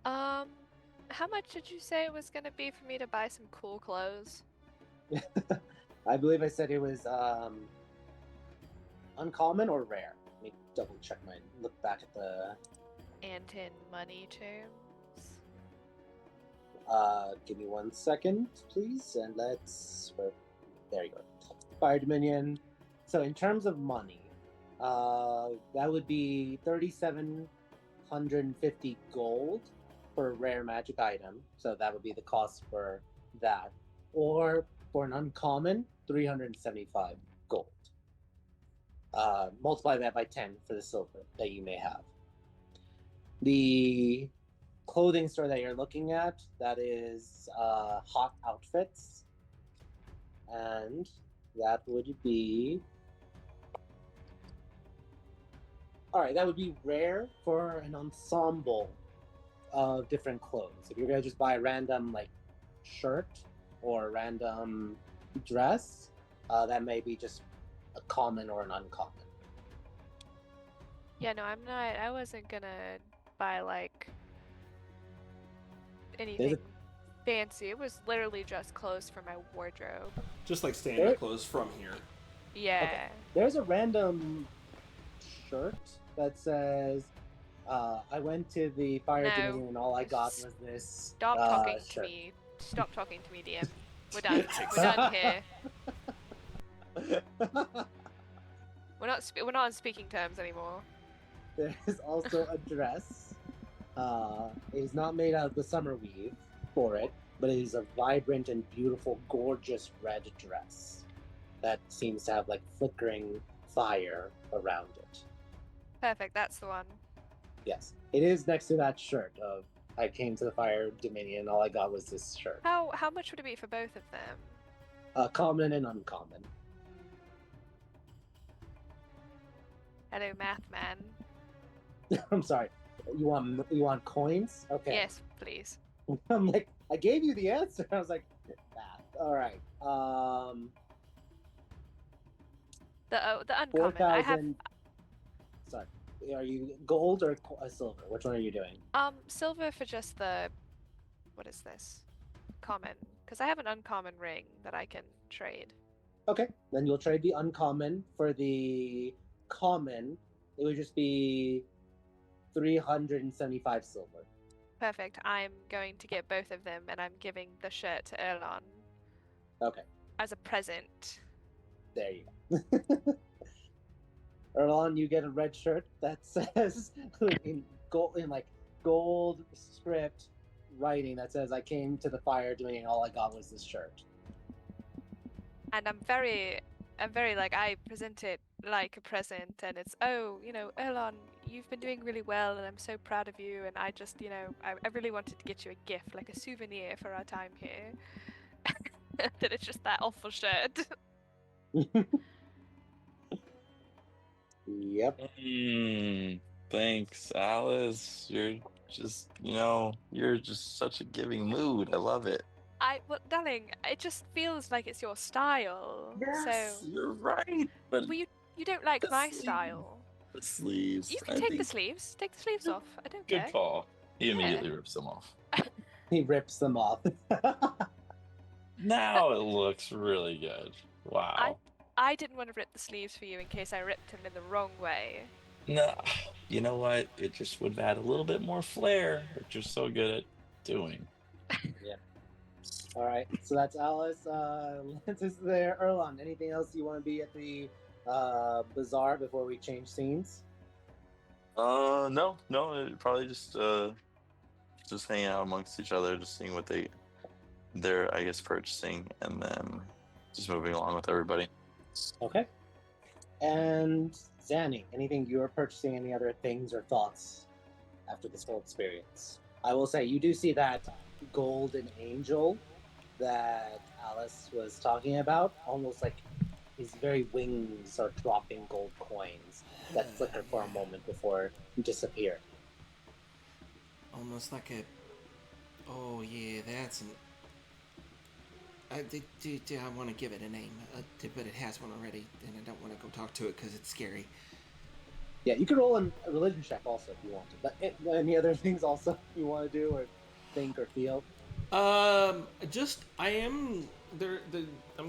How much did you say it was gonna be for me to buy some cool clothes? I believe I said it was uncommon or rare. Let me double check look back at the. And in money terms? Give me 1 second, please, and let's. There you go. Fire Dominion. So in terms of money, that would be 3,750 gold for a rare magic item. So that would be the cost for that. Or for an uncommon, 375 gold. Multiply that by 10 for the silver that you may have. The clothing store that you're looking at, that is Hot Outfits. And that would be... Alright, that would be rare for an ensemble of different clothes. If you're going to just buy a random like shirt or a random dress, that may be just a common or an uncommon. Yeah, no, I'm not. I wasn't gonna buy like anything fancy. It was literally just clothes for my wardrobe. Just like standard clothes from here. Yeah. Okay. There's a random shirt that says, I went to the fire Dominion and all I got was this Stop talking to shirt. me. Stop talking to me, DM. We're done. We're done here. We're not on speaking terms anymore. There is also a dress. It is not made out of the summer weave for it, but it is a vibrant and beautiful, gorgeous red dress that seems to have like flickering fire around it. Perfect, that's the one. Yes, it is next to that shirt of I came to the Fire Dominion and all I got was this shirt. How much would it be for both of them? Common and uncommon. Hello, math man. I'm sorry. You want coins? Okay. Yes, please. I'm like, I gave you the answer. I was like, math. All right. The uncommon. 4,000. I have Sorry. Are you gold or silver? Which one are you doing? silver for just the what is this? Common, because I have an uncommon ring that I can trade. Okay, then you'll trade the uncommon for the common. It would just be 375 silver. Perfect. I'm going to get both of them, and I'm giving the shirt to Erlon. Okay. As a present. There you go. Erlon, you get a red shirt that says in gold script writing that says, "I came to the fire doing all I got was this shirt." And I'm very like, I present it like a present, and it's, oh, Erlon, you've been doing really well, and I'm so proud of you, and I just, I really wanted to get you a gift, like a souvenir for our time here. That it's just that awful shirt. Yep. Thanks, Alice. You're just such a giving mood. I love it. Well, darling, it just feels like it's your style. Yes, So you're right. But you don't like the my sleeves- style. The sleeves. You can take the sleeves. Take the sleeves off. I don't care. Good call. He immediately rips them off. He rips them off. Now it looks really good. Wow. I didn't want to rip the sleeves for you in case I ripped them in the wrong way. No, you know what? It just would add a little bit more flair, which you're so good at doing. Yeah. All right. So that's Alice. Lance is there. Erlon, anything else you want to be at the bazaar before we change scenes? No, it probably just hanging out amongst each other, just seeing what they're I guess purchasing, and then just moving along with everybody. Okay. And Zanny, anything you're purchasing? Any other things or thoughts after this whole experience? I will say you do see that golden angel that Alice was talking about, almost like his very wings are dropping gold coins that flicker for a moment before disappear. Almost like a... Oh, yeah, that's an... I want to give it a name, but it has one already, and I don't want to go talk to it because it's scary. Yeah, you can roll a religion check also if you want to. But any other things also you want to do or think or feel? I'm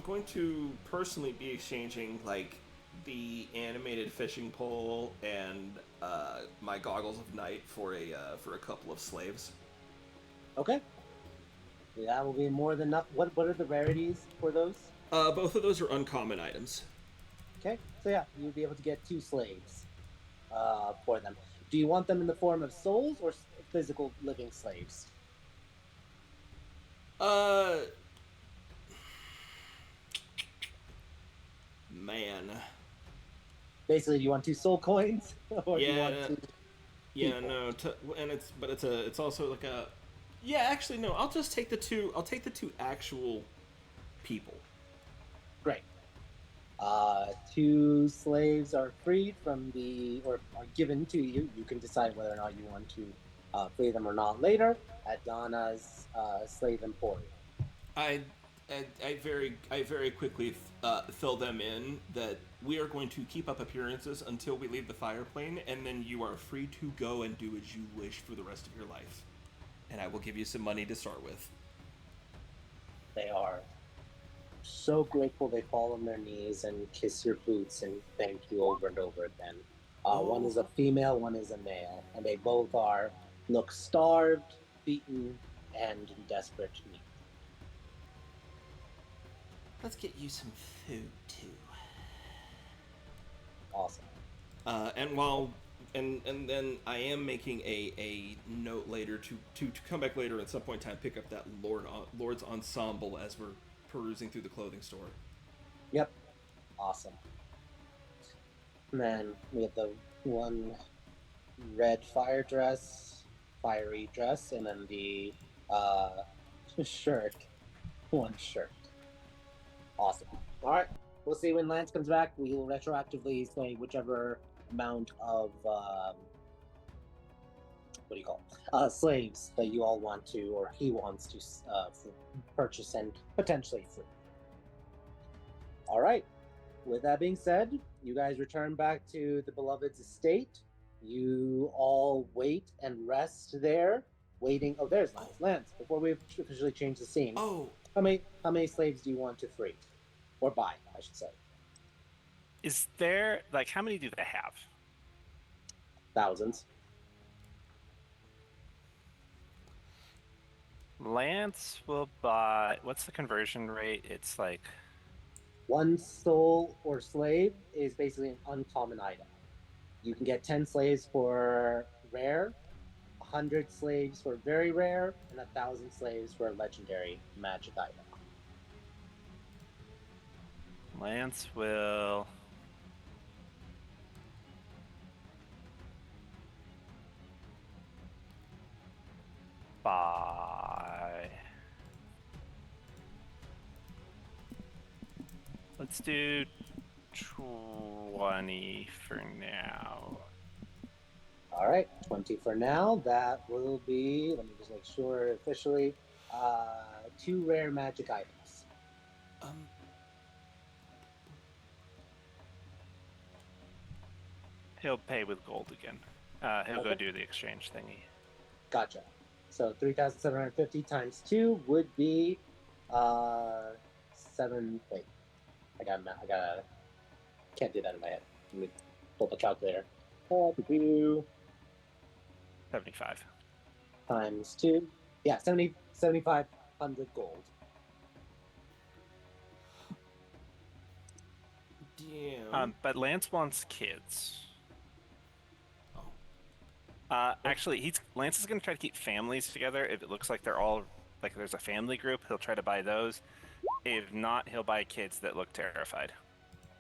going to personally be exchanging like the animated fishing pole and my goggles of night for a couple of slaves. Okay. That will be more than enough. What are the rarities for those? Both of those are uncommon items. Okay, so yeah, you'll be able to get 2 slaves for them. Do you want them in the form of souls or physical living slaves? Uh, man. Basically, do you want 2 soul coins, or do you want Yeah, 2 yeah, people? no, and it's also like a, yeah. Actually, no. I'll just take the two. I'll take the 2 actual people. Great. 2 slaves are freed from or are given to you. You can decide whether or not you want to free them or not later at Donna's slave emporium. I, I very quickly fill them in that we are going to keep up appearances until we leave the fire plane, and then you are free to go and do as you wish for the rest of your life. And I will give you some money to start with. They are so grateful. They fall on their knees and kiss your boots and thank you over and over again. One is a female, one is a male, and they both look starved, beaten, and in desperate need. Let's get you some food too. Awesome. And while and then I am making a note later to come back later at some point in time, pick up that Lord's ensemble as we're perusing through the clothing store. Yep. Awesome. And then we have the one red fiery dress, and then the shirt. One shirt. Awesome. All right. We'll see when Lance comes back. We will retroactively say whichever amount of slaves that you all want to, or he wants to purchase and potentially free. All right. With that being said, you guys return back to the Beloved's estate. You all wait and rest there, waiting. Oh, there's Lance. Lance, before we officially change the scene, Oh, how many slaves do you want to free? Or buy, I should say. Is there, like, how many do they have? Thousands. Lance will buy, what's the conversion rate? It's like, 1 soul or slave is basically an uncommon item. You can get 10 slaves for rare, 100 slaves for very rare, and 1,000 slaves for a legendary magic item. Lance will buy. Let's do 20 for now. All right, 20 for now. That will be, let me just make sure officially, 2 rare magic items. He'll pay with gold again. He'll go do the exchange thingy. Gotcha. So 3,750 times 2 would be 7. Wait, I gotta. Can't do that in my head. Let me pull the calculator. 75. Times 2. Yeah, 7,500 gold. Damn. But Lance wants kids. Actually, Lance is going to try to keep families together. If it looks like they're all, like there's a family group, he'll try to buy those. If not, he'll buy kids that look terrified.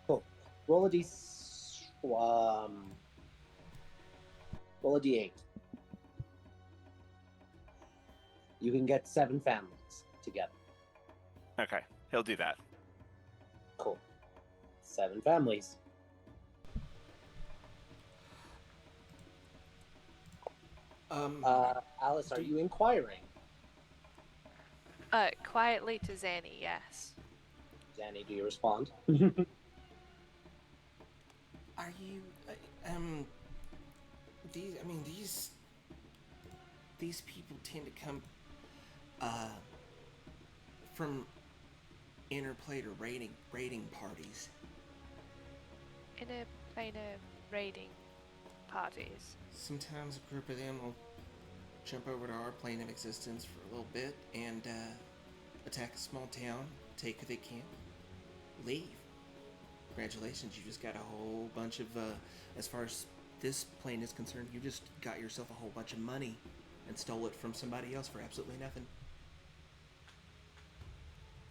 Cool. Roll a d8. You can get 7 families together. Okay, he'll do that. Cool. 7 families. Alice, are you inquiring? Quietly to Zanny, yes. Danny, do you respond? are you, these people tend to come, from interplay to raiding parties. Interplanar raiding parties. Sometimes a group of them will jump over to our plane of existence for a little bit and attack a small town, take what they can, leave. Congratulations, you just got a whole bunch of, as far as this plane is concerned, you just got yourself a whole bunch of money and stole it from somebody else for absolutely nothing.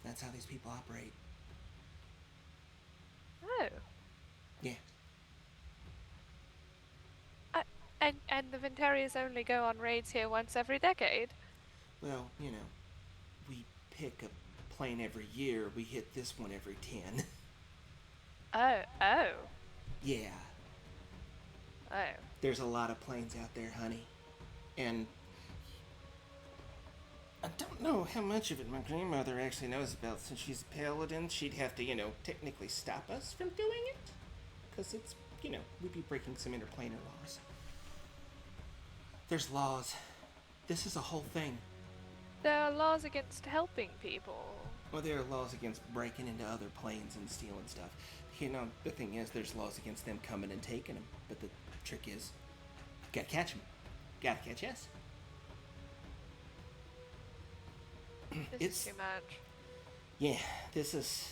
That's how these people operate. Oh. Yeah. And the Ventarias only go on raids here once every decade? Well, you know, we pick a plane every year. We hit this one every 10. Oh. Yeah. Oh. There's a lot of planes out there, honey. And I don't know how much of it my grandmother actually knows about. Since she's a paladin, she'd have to, technically stop us from doing it. Because it's, we'd be breaking some interplanar laws. There's laws. This is a whole thing. There are laws against helping people. Well, there are laws against breaking into other planes and stealing stuff. The thing is, there's laws against them coming and taking them. But the trick is, gotta catch them. Gotta catch us. This is too much. Yeah, this is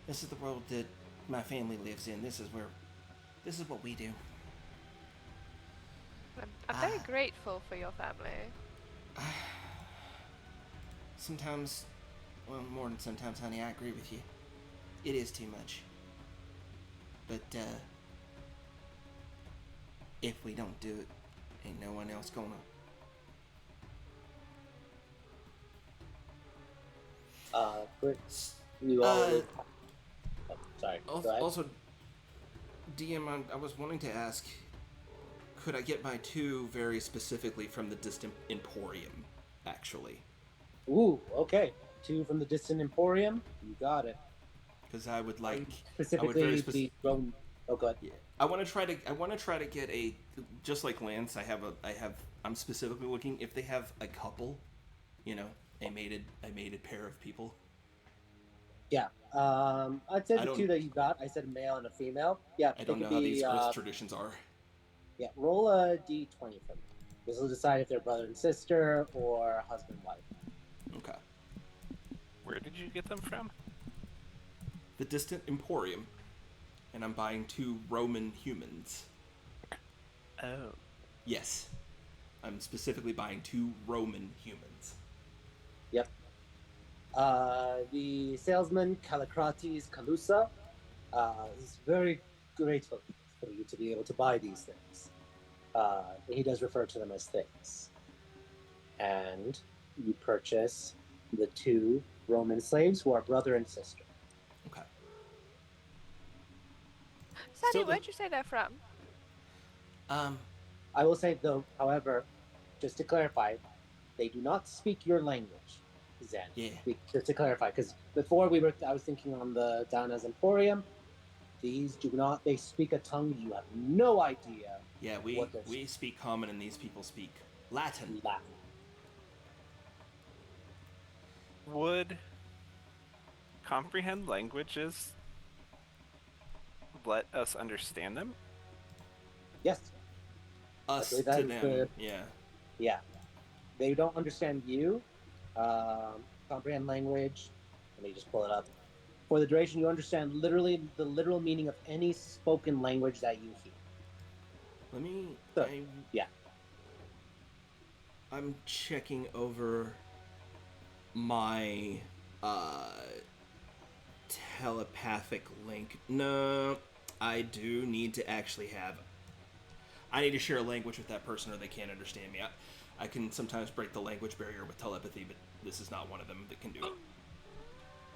the world that my family lives in. This is what we do. I'm very grateful for your family. Sometimes, well, more than sometimes, honey, I agree with you. It is too much. But, if we don't do it, ain't no one else gonna. You all. Oh, sorry. Go ahead. Also, DM, I was wanting to ask, could I get my 2 very specifically from the Distant Emporium, actually? Ooh, okay. 2 from the Distant Emporium. You got it. Because I would like specifically the drone. Oh, go ahead. Yeah, I want to try to get a, just like Lance. I'm specifically looking if they have a couple, a mated pair of people. Yeah. I'd say the 2 that you got. I said a male and a female. Yeah. I don't know how these Earth traditions are. Yeah. Roll a d20 for me. This will decide if they're brother and sister or husband and wife. Okay. Where did you get them from? The Distant Emporium. And I'm buying 2 Roman humans. Oh. Yes. I'm specifically buying 2 Roman humans. Yep. The salesman, Callicrates Calusa, is very grateful for you to be able to buy these things. He does refer to them as things. And you purchase the 2 Roman slaves who are brother and sister. Okay. Sandy, where'd you say they're from? I will say, though, however, just to clarify, they do not speak your language, Zen. Yeah. Just to clarify, because before I was thinking on the Dana's Emporium, these do not, they speak a tongue you have no idea. Yeah, we speak common and these people speak Latin. Would comprehend languages let us understand them? Yes. Us to them, yeah. Yeah. They don't understand you. Comprehend language. Let me just pull it up. For the duration, you understand literally the literal meaning of any spoken language that you hear. Let me... So, yeah. I'm checking over my telepathic link. No, I do need to actually have... I need to share a language with that person or they can't understand me. I can sometimes break the language barrier with telepathy, but this is not one of them that can do it.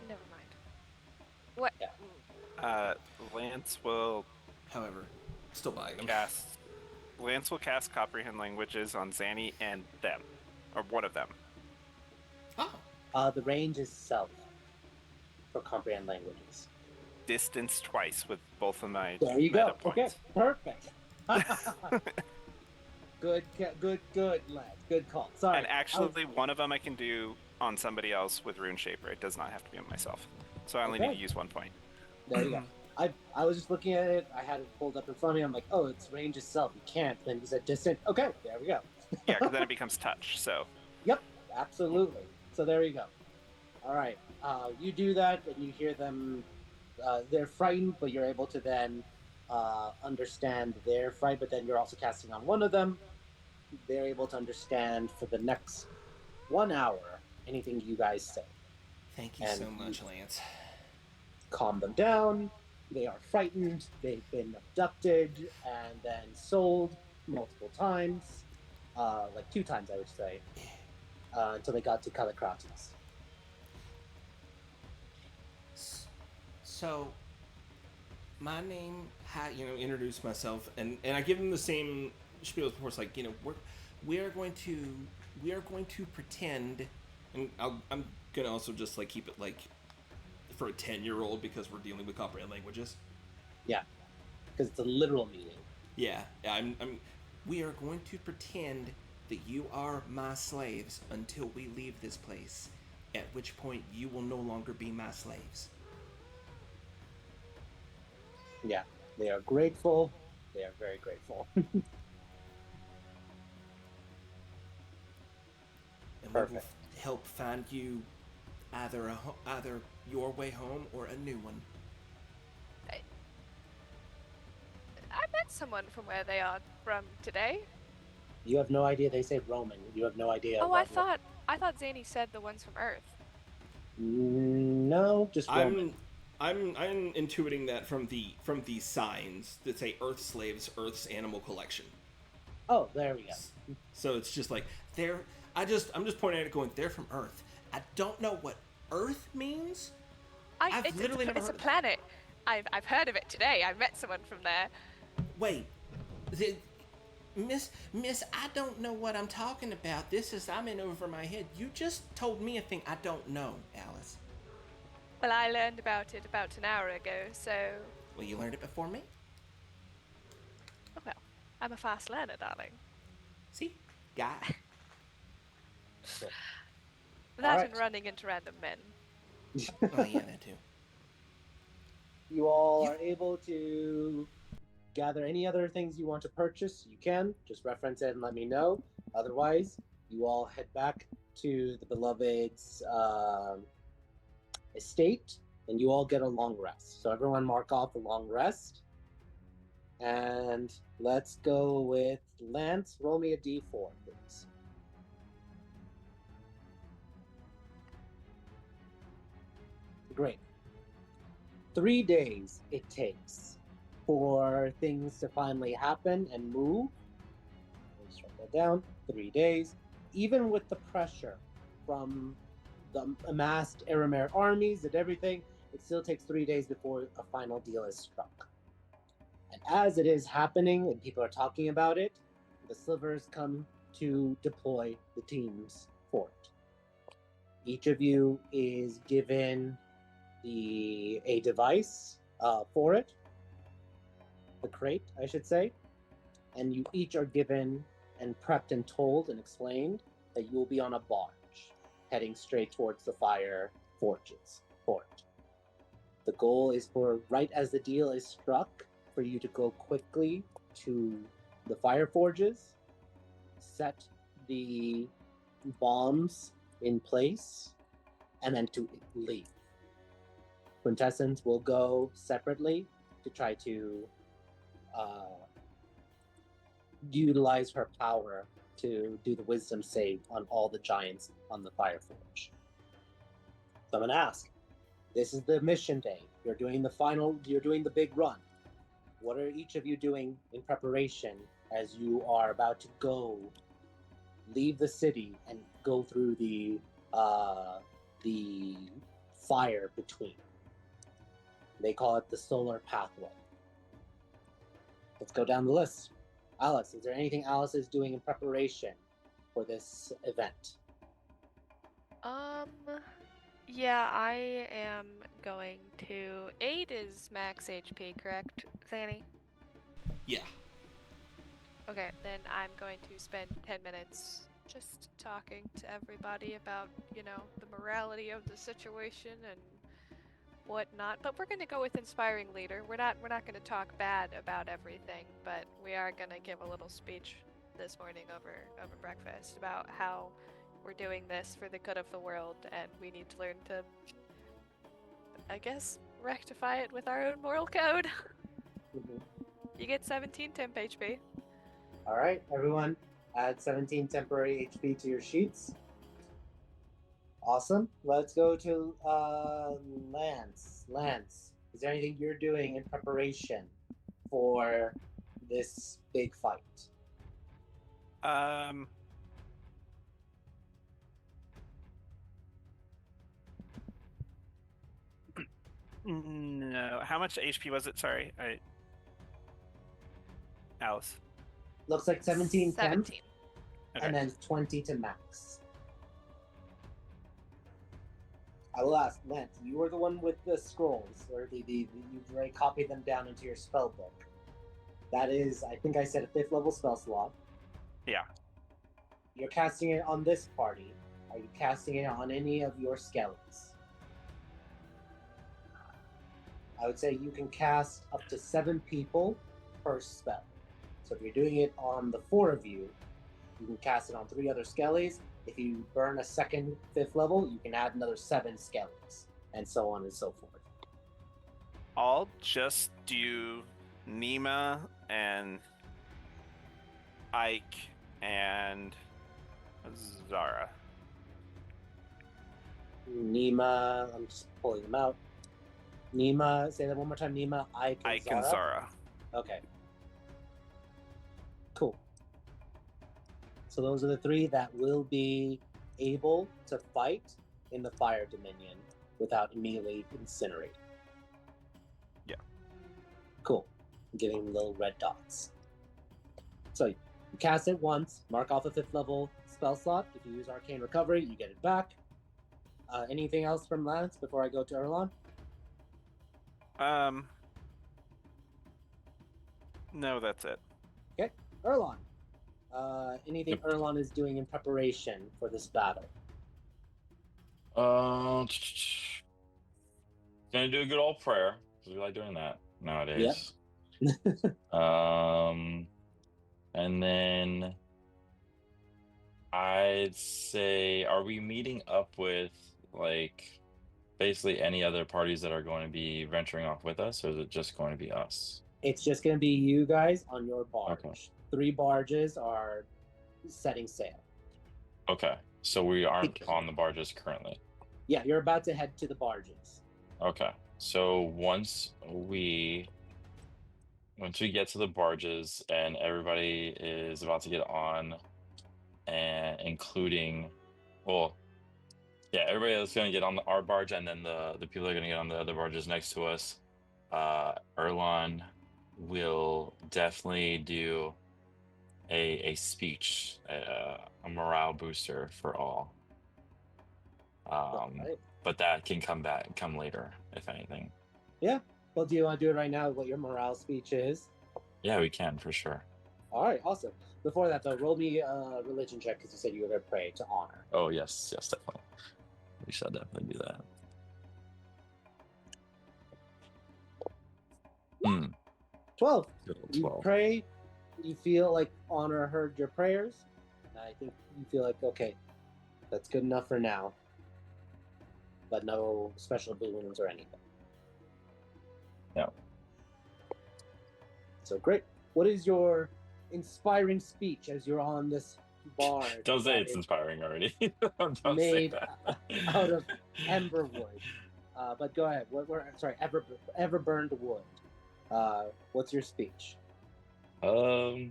Never mind. What? Yeah. Lance will... However, still buying them. Lance will cast Comprehend Languages on Zanny and them. Or one of them. Oh. The range is self for Comprehend Languages. Distance twice with both of my There you go. points. Okay, perfect. Good, lad. Good call. Sorry. And actually, one of them I can do on somebody else with Rune Shaper. It does not have to be on myself. So I only need to use 1 point. There you go. I was just looking at it. I had it pulled up in front of me. I'm like, oh, it's range itself. You can't. Then you said distant. Okay, there we go. Yeah, because then it becomes touch. So Yep, absolutely. So there you go. All right. You do that, and you hear them. They're frightened, but you're able to then understand their fright. But then you're also casting on one of them. They're able to understand for the next 1 hour anything you guys say. Thank you And so much, Lance. calm them down. They are frightened. They've been abducted and then sold multiple times, like 2 times, I would say, until they got to Callicrates. So, my name, introduce myself, and I give them the same spiel as before. It's like, we are going to pretend, and I'm gonna also just like keep it like for a 10-year-old because we're dealing with comprehend languages. Yeah, because it's a literal meaning. Yeah, we are going to pretend that you are my slaves until we leave this place, at which point you will no longer be my slaves. Yeah, they are grateful. They are very grateful. And Perfect. we will help find you either either your way home or a new one. I met someone from where they are from today. You have no idea. They say Roman. You have no idea. Oh, I thought Zanny said the ones from Earth. No, just Roman. I'm intuiting that from the signs that say Earth Slaves, Earth's Animal Collection. Oh, there we go. So it's just like I'm just pointing at it, going, they're from Earth. I don't know what Earth means. It's a planet. I've heard of it today. I met someone from there. Wait, Miss, I don't know what I'm talking about. I'm in over my head. You just told me a thing I don't know, Alice. Well, I learned about it about an hour ago, so... Well, you learned it before me? Oh, well, I'm a fast learner, darling. See? Guy. That and running into random men. Oh, yeah, that too. You all are able to gather any other things you want to purchase. You can just reference it and let me know. Otherwise, you all head back to the beloved's estate, and you all get a long rest. So everyone mark off a long rest. And let's go with Lance. Roll me a d4, please. Great. 3 days it takes for things to finally happen and move. Let's write that down. 3 days. Even with the pressure from the amassed Aramare armies and everything, it still takes 3 days before a final deal is struck. And as it is happening and people are talking about it, the slivers come to deploy the teams for it. Each of you is given a device for it, the crate, I should say, and you each are given and prepped and told and explained that you will be on a barge heading straight towards the fire forges for it. The goal is for, right as the deal is struck, for you to go quickly to the fire forges, set the bombs in place, and then to leave. Quintessence will go separately to try to utilize her power to do the wisdom save on all the giants on the fire forge. So I'm going to ask, this is the mission day. You're doing the big run. What are each of you doing in preparation as you are about to leave the city and go through the fire between? They call it the solar pathway. Let's go down the list. Alice, is there anything Alice is doing in preparation for this event? Yeah, I am going to... 8 is max HP, correct, Zanny? Yeah. Okay, then I'm going to spend 10 minutes just talking to everybody about, the morality of the situation and whatnot. But we're gonna go with inspiring leader. We're not gonna talk bad about everything, but we are gonna give a little speech. this morning over breakfast about how we're doing this for the good of the world, and we need to learn to, I guess, rectify it with our own moral code. Mhm. You get 17 temp HP. All right, everyone, add 17 temporary HP to your sheets. Awesome. Let's go to Lance. Lance, is there anything you're doing in preparation for this big fight? No. How much HP was it? Sorry, Alice. Looks like 17 temp 17. Okay. and then 20 to max. I will ask, Lance, you are the one with the scrolls, or you've already copied them down into your spell book. That is, I think I said a 5th level spell slot. Yeah. You're casting it on this party. Are you casting it on any of your skellies? I would say you can cast up to 7 people per spell. So if you're doing it on the 4 of you, you can cast it on 3 other skellies. If you burn a second 5th level, you can add another 7 skellies, and so on and so forth. I'll just do Nima and Ike and Zara. Nima, I'm just pulling them out. Nima, say that one more time. Nima, Ike, and Ike Zara. and Zara. Okay. Cool. So those are the 3 that will be able to fight in the Fire Dominion without immediately incinerating. Yeah. Cool. I'm giving them little red dots. So you cast it once, mark off a 5th level spell slot. If you use Arcane Recovery, you get it back. Anything else from Lance before I go to Erlon? No, that's it. Okay. Erlon. Anything Erlon is doing in preparation for this battle? Gonna do a good old prayer because we like doing that nowadays. And then I'd say, are we meeting up with like basically any other parties that are going to be venturing off with us, or is it just going to be us? It's just going to be you guys on your barge. Okay. 3 barges are setting sail. Okay, so we aren't on the barges currently. Yeah, you're about to head to the barges. Okay, so once we get to the barges and everybody is about to get on, and including, everybody that's going to get on our barge, and then the people that are going to get on the other barges next to us, Erlon will definitely do a speech, a morale booster for all. Right. But that can come later, if anything. Yeah. Well, do you want to do it right now, what your morale speech is? Yeah, we can, for sure. All right, awesome. Before that, though, roll me a religion check because you said you were going to pray to honor. Oh, yes, definitely. We should definitely do that. 12. Good old You 12. pray. You feel like honor heard your prayers. I think you feel like, okay, that's good enough for now. But no special balloons or anything. No. So great. What is your inspiring speech as you're on this barge? Don't say that it's is inspiring already. Don't say made that. out of ember wood. But go ahead. Ever burned wood. What's your speech? Or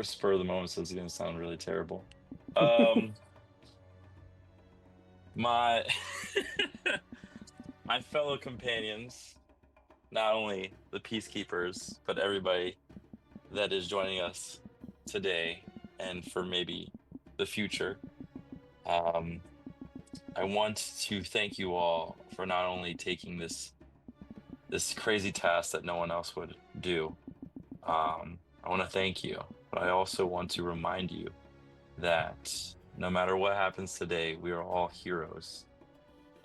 spur of the moment, so it's gonna sound really terrible. My my fellow companions, not only the peacekeepers, but everybody that is joining us today and for maybe the future. I want to thank you all for not only taking this crazy task that no one else would do. I want to thank you, but I also want to remind you that no matter what happens today, we are all heroes.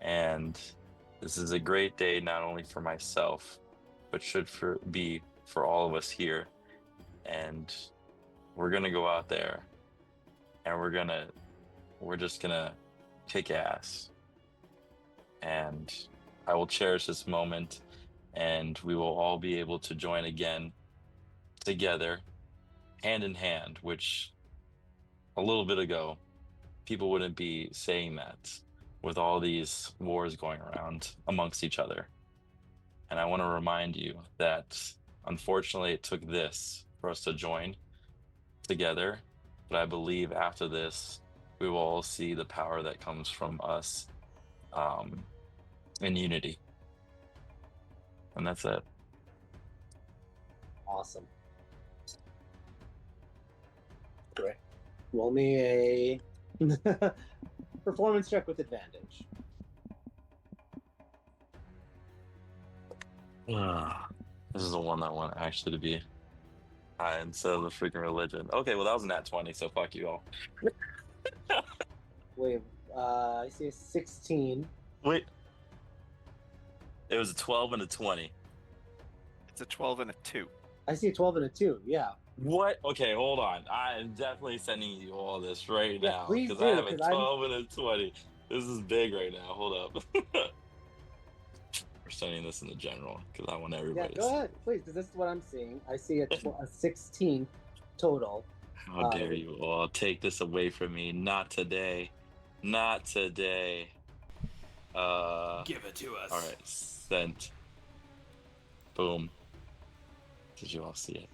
And this is a great day, not only for myself, but should be for all of us here. And we're gonna go out there, and we're just gonna kick ass. And I will cherish this moment, and we will all be able to join again together, hand in hand, which a little bit ago, people wouldn't be saying that with all these wars going around amongst each other. And I want to remind you that unfortunately it took this for us to join together. But I believe after this, we will all see the power that comes from us in unity. And that's it. Awesome. Great. Roll me a performance check with advantage. This is the one that I want actually to be high instead of the freaking religion. Okay, well that was a nat 20, so fuck you all. Wait, I see a 16. Wait. It was a 12 and a 20. It's a 12 and a 2. I see a 12 and a 2, yeah. What? Okay, hold on. I am definitely sending you all this right Yeah, now. please Because I do, have a 'cause I'm- 12 and a 20. This is big right now. Hold up. We're sending this in the general because I want Yeah, everybody go to see. ahead, please, because this is what I'm seeing. I see a 16 total. How dare you all take this away from me? Not today. Not today. Give it to us. All right, sent. Boom. Did you all see it?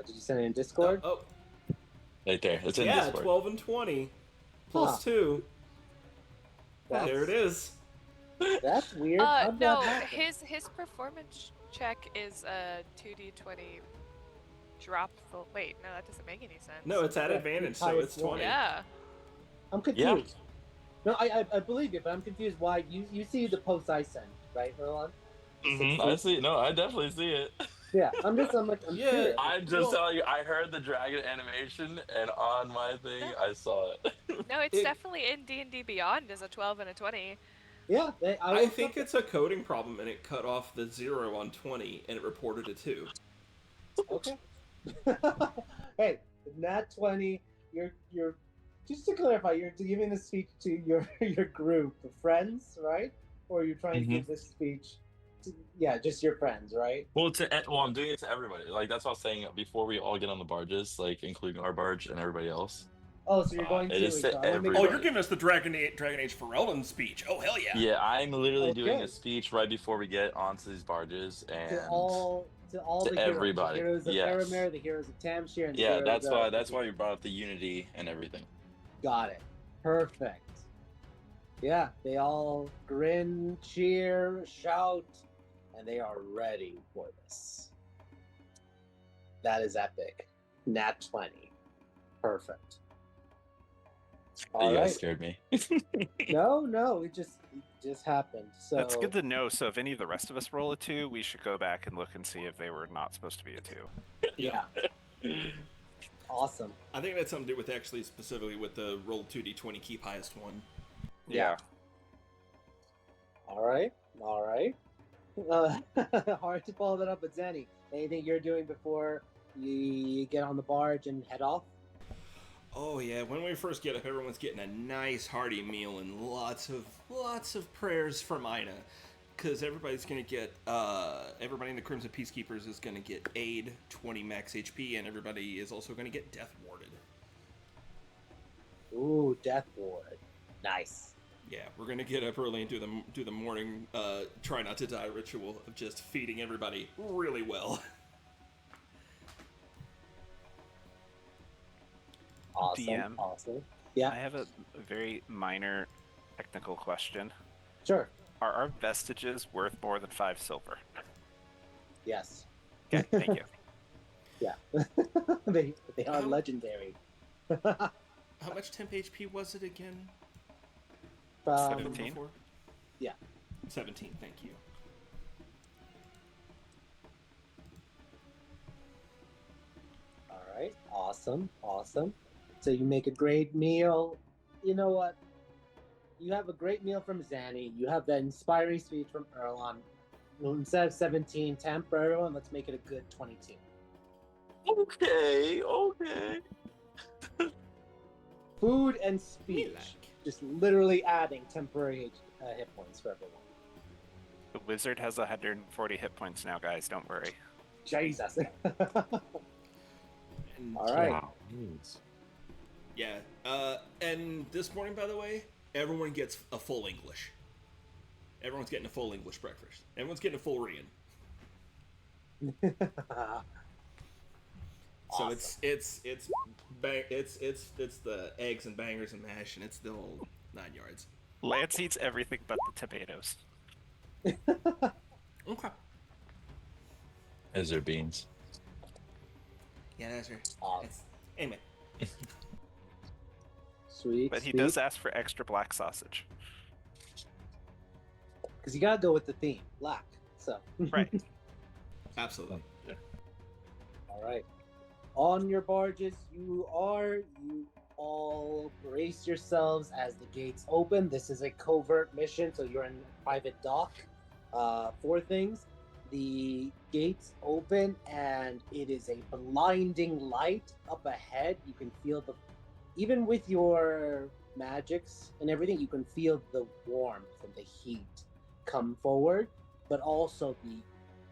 Did you send it in Discord? Oh, Right there. It's in yeah, Discord. 12 and 20 plus Huh. 2. That's- There it is. That's weird. How'd No, that happen? his performance check is a 2d20 drop full. Wait, no, that doesn't make any sense. No, it's at Yeah, advantage, it's so highest it's 20. Yeah. I'm confused. No, I believe you, but I'm confused why you see the post I sent, right, Erlon? I see it. No, I definitely see it. Yeah, I'm Yeah. curious. I'm just telling you, I heard the dragon animation, and on my thing, I saw it. No, it's It- definitely in D&D Beyond as a 12 and a 20. Yeah, I think it's a coding problem, and it cut off the 0 on 20, and it reported a 2. Okay. Hey, Nat 20. You're just to clarify, you're giving this speech to your group of friends, right? Or you're trying to give this speech to just your friends, right? Well, I'm doing it to everybody. Like that's what I was saying before we all get on the barges, like including our barge and everybody else. Oh, so you're going it to. is to I wanna make everybody. Oh, sure- you're giving us the Dragon Age Ferelden speech. Oh, hell yeah. Yeah, I'm literally doing Okay. a speech right before we get onto these barges, and to all to the everybody. heroes. The heroes of Yes. Eremer, the heroes of Tamshir, and the yeah, heroes that's of why we brought up the unity and everything. Got it. Perfect. Yeah, they all grin, cheer, shout, and they are ready for this. That is epic. Nat 20. Perfect. All You right. guys scared me. No, it just happened. So That's good to know. So if any of the rest of us roll a 2, we should go back and look and see if they were not supposed to be a 2. yeah. Awesome. I think that's something to do with actually specifically with the roll 2d20 keep highest one. Yeah. All right. Hard to follow that up, but Zanny, anything you're doing before you get on the barge and head off? Oh yeah, when we first get up, everyone's getting a nice hearty meal and lots of prayers from Ina, because everybody's gonna get everybody in the Crimson Peacekeepers is gonna get aid 20 max HP, and everybody is also gonna get death warded. Ooh, Death Ward. Nice. Yeah, we're gonna get up early and do the morning try not to die ritual of just feeding everybody really well. Awesome. DM. Awesome. Yeah, I have a very minor technical question. sure. Are our vestiges worth more than 5 silver? Yes. Okay, thank you. Yeah. they are How- legendary. How much temp HP was it again? 17? Before? Yeah. 17, thank you. All right. Awesome. So you make a great meal. You know what? You have a great meal from Zanny. You have that inspiring speech from Erlon. Well, instead of 17 temp for everyone, let's make it a good 22. Okay, okay. Food and speech. like. Just literally adding temporary hit points for everyone. The wizard has 140 hit points now, guys. Don't worry. Jesus. And All right. Wow. Jeez. yeah, and this morning, by the way, everyone gets a full English. Everyone's getting a full English breakfast. Everyone's getting a full Rian. So Awesome. it's the eggs and bangers and mash, and it's the whole 9 yards. Lance eats everything but the tomatoes. Okay. Is there beans? Yeah, that's right. Awesome. Anyway. Sweet. But he does ask for extra black sausage. Because you gotta go with the theme, black. So. Right. Absolutely. All right. On your barges, you all brace yourselves as the gates open. This is a covert mission, so you're in a private dock. 4 things. The gates open, and it is a blinding light up ahead. You can feel even with your magics and everything, you can feel the warmth and the heat come forward, but also the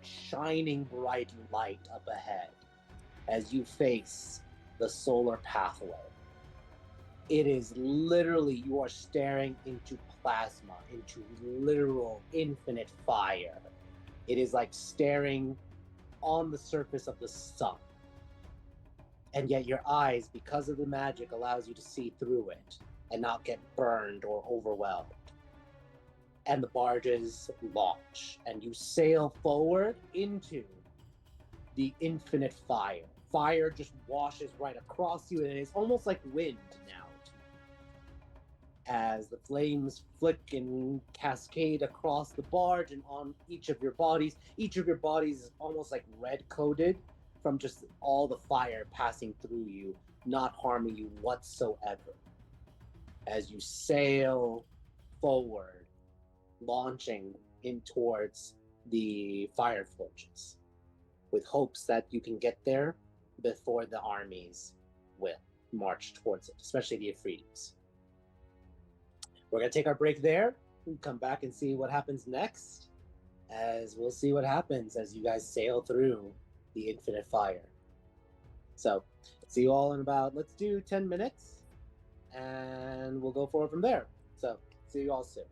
shining bright light up ahead as you face the solar pathway. It is literally, you are staring into plasma, into literal infinite fire. It is like staring on the surface of the sun. And yet your eyes, because of the magic, allows you to see through it and not get burned or overwhelmed. And the barges launch, and you sail forward into the infinite fire. Fire just washes right across you, and it is almost like wind now. As the flames flick and cascade across the barge and on each of your bodies. Each of your bodies is almost like red-coated from just all the fire passing through you, not harming you whatsoever. As you sail forward, launching in towards the fire forges, with hopes that you can get there before the armies will march towards it, especially the Ifritis. We're going to take our break there and come back and see what happens next, as we'll see what happens as you guys sail through the infinite fire. So, see you all in about, let's do 10 minutes, and we'll go forward from there. So, see you all soon.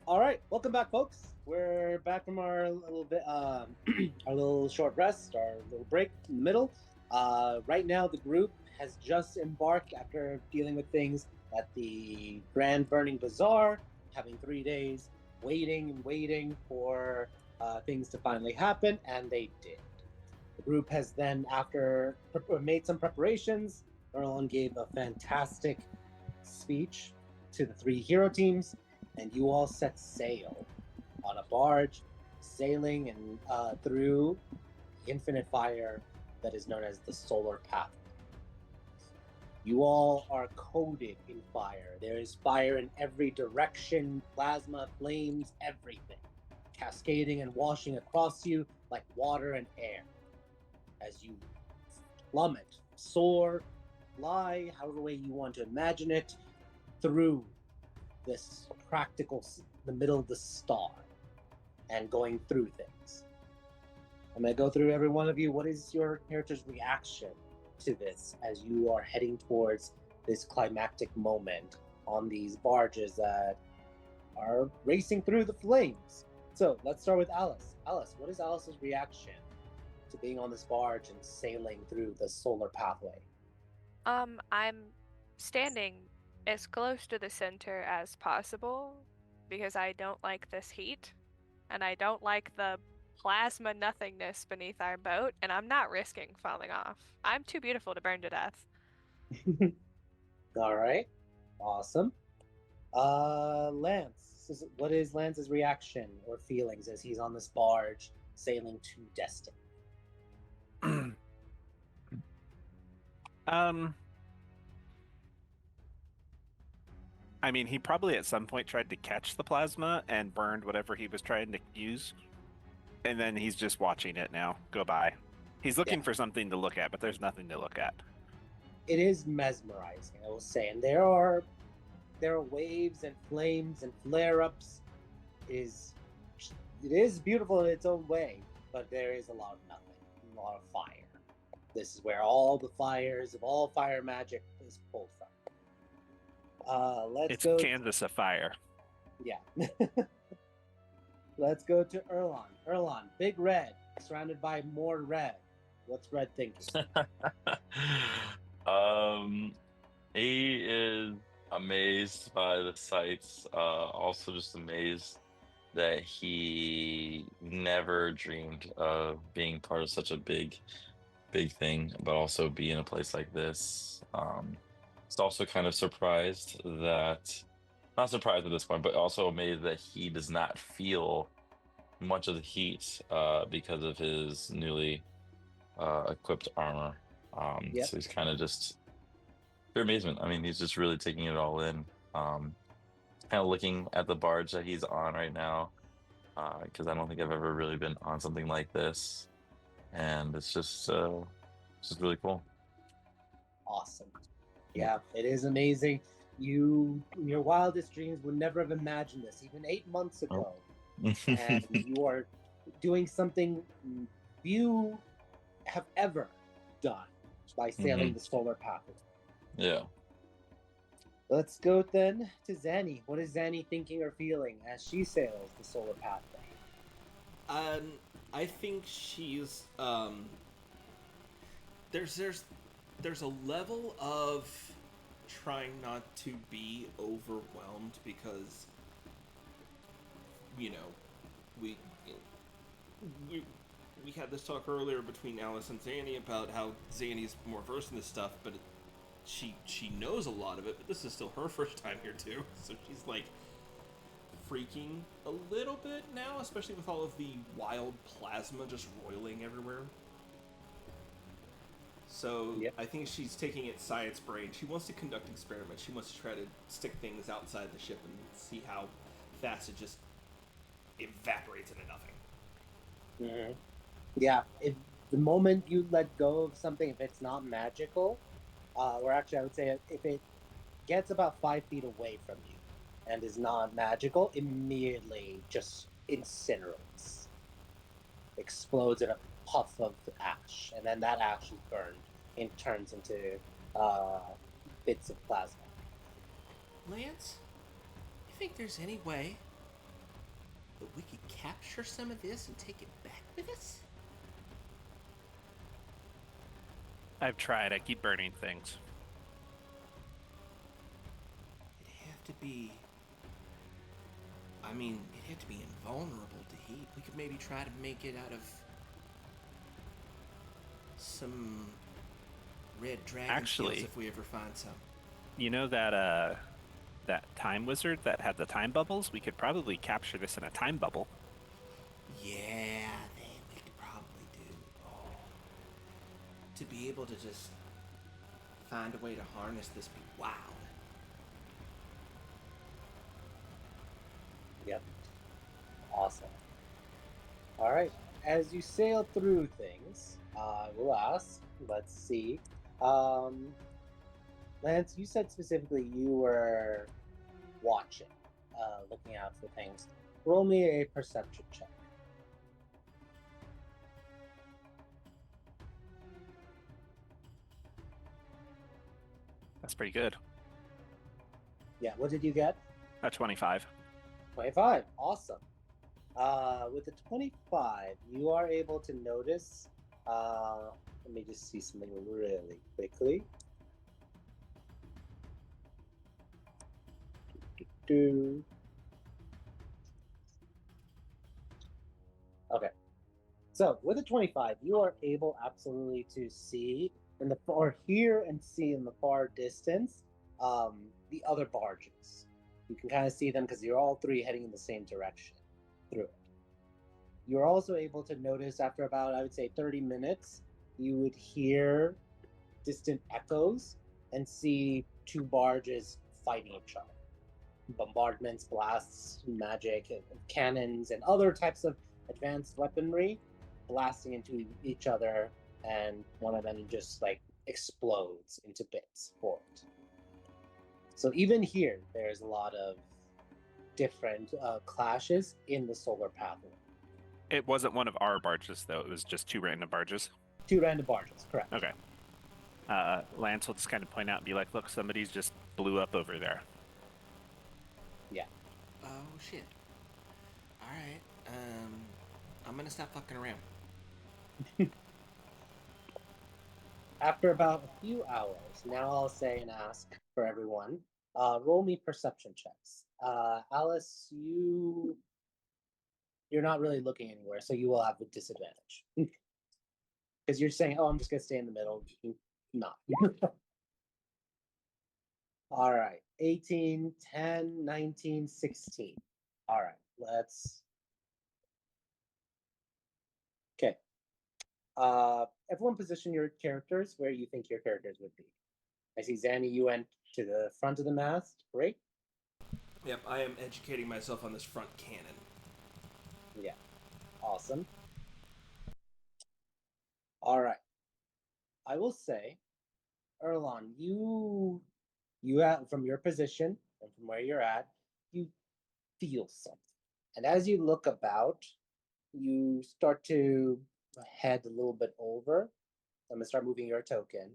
All right, welcome back, folks. We're back from our little bit, our little short rest, our little break in the middle. Right now, the group has just embarked after dealing with things at the Grand Burning Bazaar, having 3 days waiting and waiting for things to finally happen, and they did. The group has then, after made some preparations, Erlon gave a fantastic speech to the 3 hero teams, and you all set sail on a barge, sailing and through infinite fire that is known as the solar path. You all are coated in fire. There is fire in every direction, plasma, flames, everything, cascading and washing across you like water and air. As you plummet, soar, fly, however way you want to imagine it, through this practical, the middle of the star, and going through things. I'm going to go through every one of you. What is your character's reaction to this as you are heading towards this climactic moment on these barges that are racing through the flames? So let's start with Alice. Alice, what is Alice's reaction to being on this barge and sailing through the solar pathway? I'm standing as close to the center as possible because I don't like this heat and I don't like the plasma nothingness beneath our boat, and I'm not risking falling off. I'm too beautiful to burn to death. All right, awesome. Lance, what is Lance's reaction or feelings as he's on this barge sailing to destiny? I mean, he probably at some point tried to catch the plasma and burned whatever he was trying to use. And then he's just watching it now go by. He's looking for something to look at, but there's nothing to look at. It is mesmerizing, I will say. And there are waves and flames and flare-ups. It is beautiful in its own way, but there is a lot of nothing, a lot of fire. This is where all the fires of all fire magic is pulled from. It's a canvas of fire. Yeah. Let's go to Erlon. Erlon, big red, surrounded by more red. What's Red thinking? He is amazed by the sights. Also, just amazed that he never dreamed of being part of such a big thing, but also be in a place like this. He's also kind of surprised that, not surprised at this point, but also amazed that he does not feel much of the heat because of his newly equipped armor. So he's kind of just pure amazement. I mean, he's just really taking it all in. Kind of looking at the barge that he's on right now, because I don't think I've ever really been on something like this, and it's just really cool. Awesome. Yeah, it is amazing. You, in your wildest dreams, would never have imagined this, even 8 months ago. And you are doing something few have ever done by sailing the solar pathway. Yeah. Let's go then to Zanny. What is Zanny thinking or feeling as she sails the solar pathway? I think she's there's a level of trying not to be overwhelmed because we had this talk earlier between Alice and Zanny about how Zanny's more versed in this stuff, but she knows a lot of it, but this is still her first time here too, so she's like freaking a little bit now, especially with all of the wild plasma just roiling everywhere. So I think she's taking it science brain. She wants to conduct experiments. She wants to try to stick things outside the ship and see how fast it just evaporates into nothing. Mm-hmm. Yeah, if the moment you let go of something, if it's not magical, or actually I would say if it gets about 5 feet away from you and is not magical, immediately just incinerates, explodes in a puff of ash, and then that ash is burned and turns into bits of plasma. Lance, you think there's any way that we could capture some of this and take it back with us? I've tried. I keep burning things. It'd have to be. I mean, it'd have to be invulnerable to heat. We could maybe try to make it out of some red dragon Actually- scales if we ever find some. You know that time wizard that had the time bubbles? We could probably capture this in a time bubble. Yeah, we could probably do. Oh. To be able to just find a way to harness this be wild. Yep. Awesome. All right. As you sail through things, I will ask. Let's see. Lance, you said specifically you were watching, looking out for things. Roll me a perception check. That's pretty good. Yeah. What did you get? A 25. 25. Awesome. With the 25, you are able to notice. Let me just see something really quickly. Okay. So with the 25, you are able absolutely to see in the or hear and see in the far distance the other barges. You can kind of see them because you're all three heading in the same direction through it. You're also able to notice after about, I would say, 30 minutes, you would hear distant echoes and see two barges fighting each other. Bombardments, blasts, magic, cannons, and other types of advanced weaponry blasting into each other, and one of them just like explodes into bits for it. So even here, there's a lot of different clashes in the solar pathway. It wasn't one of our barges, though. It was just two random barges. Two random barges, correct. Okay. Lance will just kind of point out and be like, look, somebody's just blew up over there. Yeah. Oh shit. Alright. I'm gonna stop fucking around. After about a few hours, now I'll say and ask for everyone, roll me perception checks. Alice, you're not really looking anywhere, so you will have a disadvantage. Because you're saying, oh, I'm just going to stay in the middle. Not. All right. 18, 10, 19, 16. All right. Let's. Okay. Everyone position your characters where you think your characters would be. I see Zanny, you went to the front of the mast. Great. Yep, I am educating myself on this front cannon. Yeah. Awesome. All right. I will say, Erlon, you have, from your position and from where you're at, you feel something. And as you look about, you start to head a little bit over. I'm gonna start moving your token.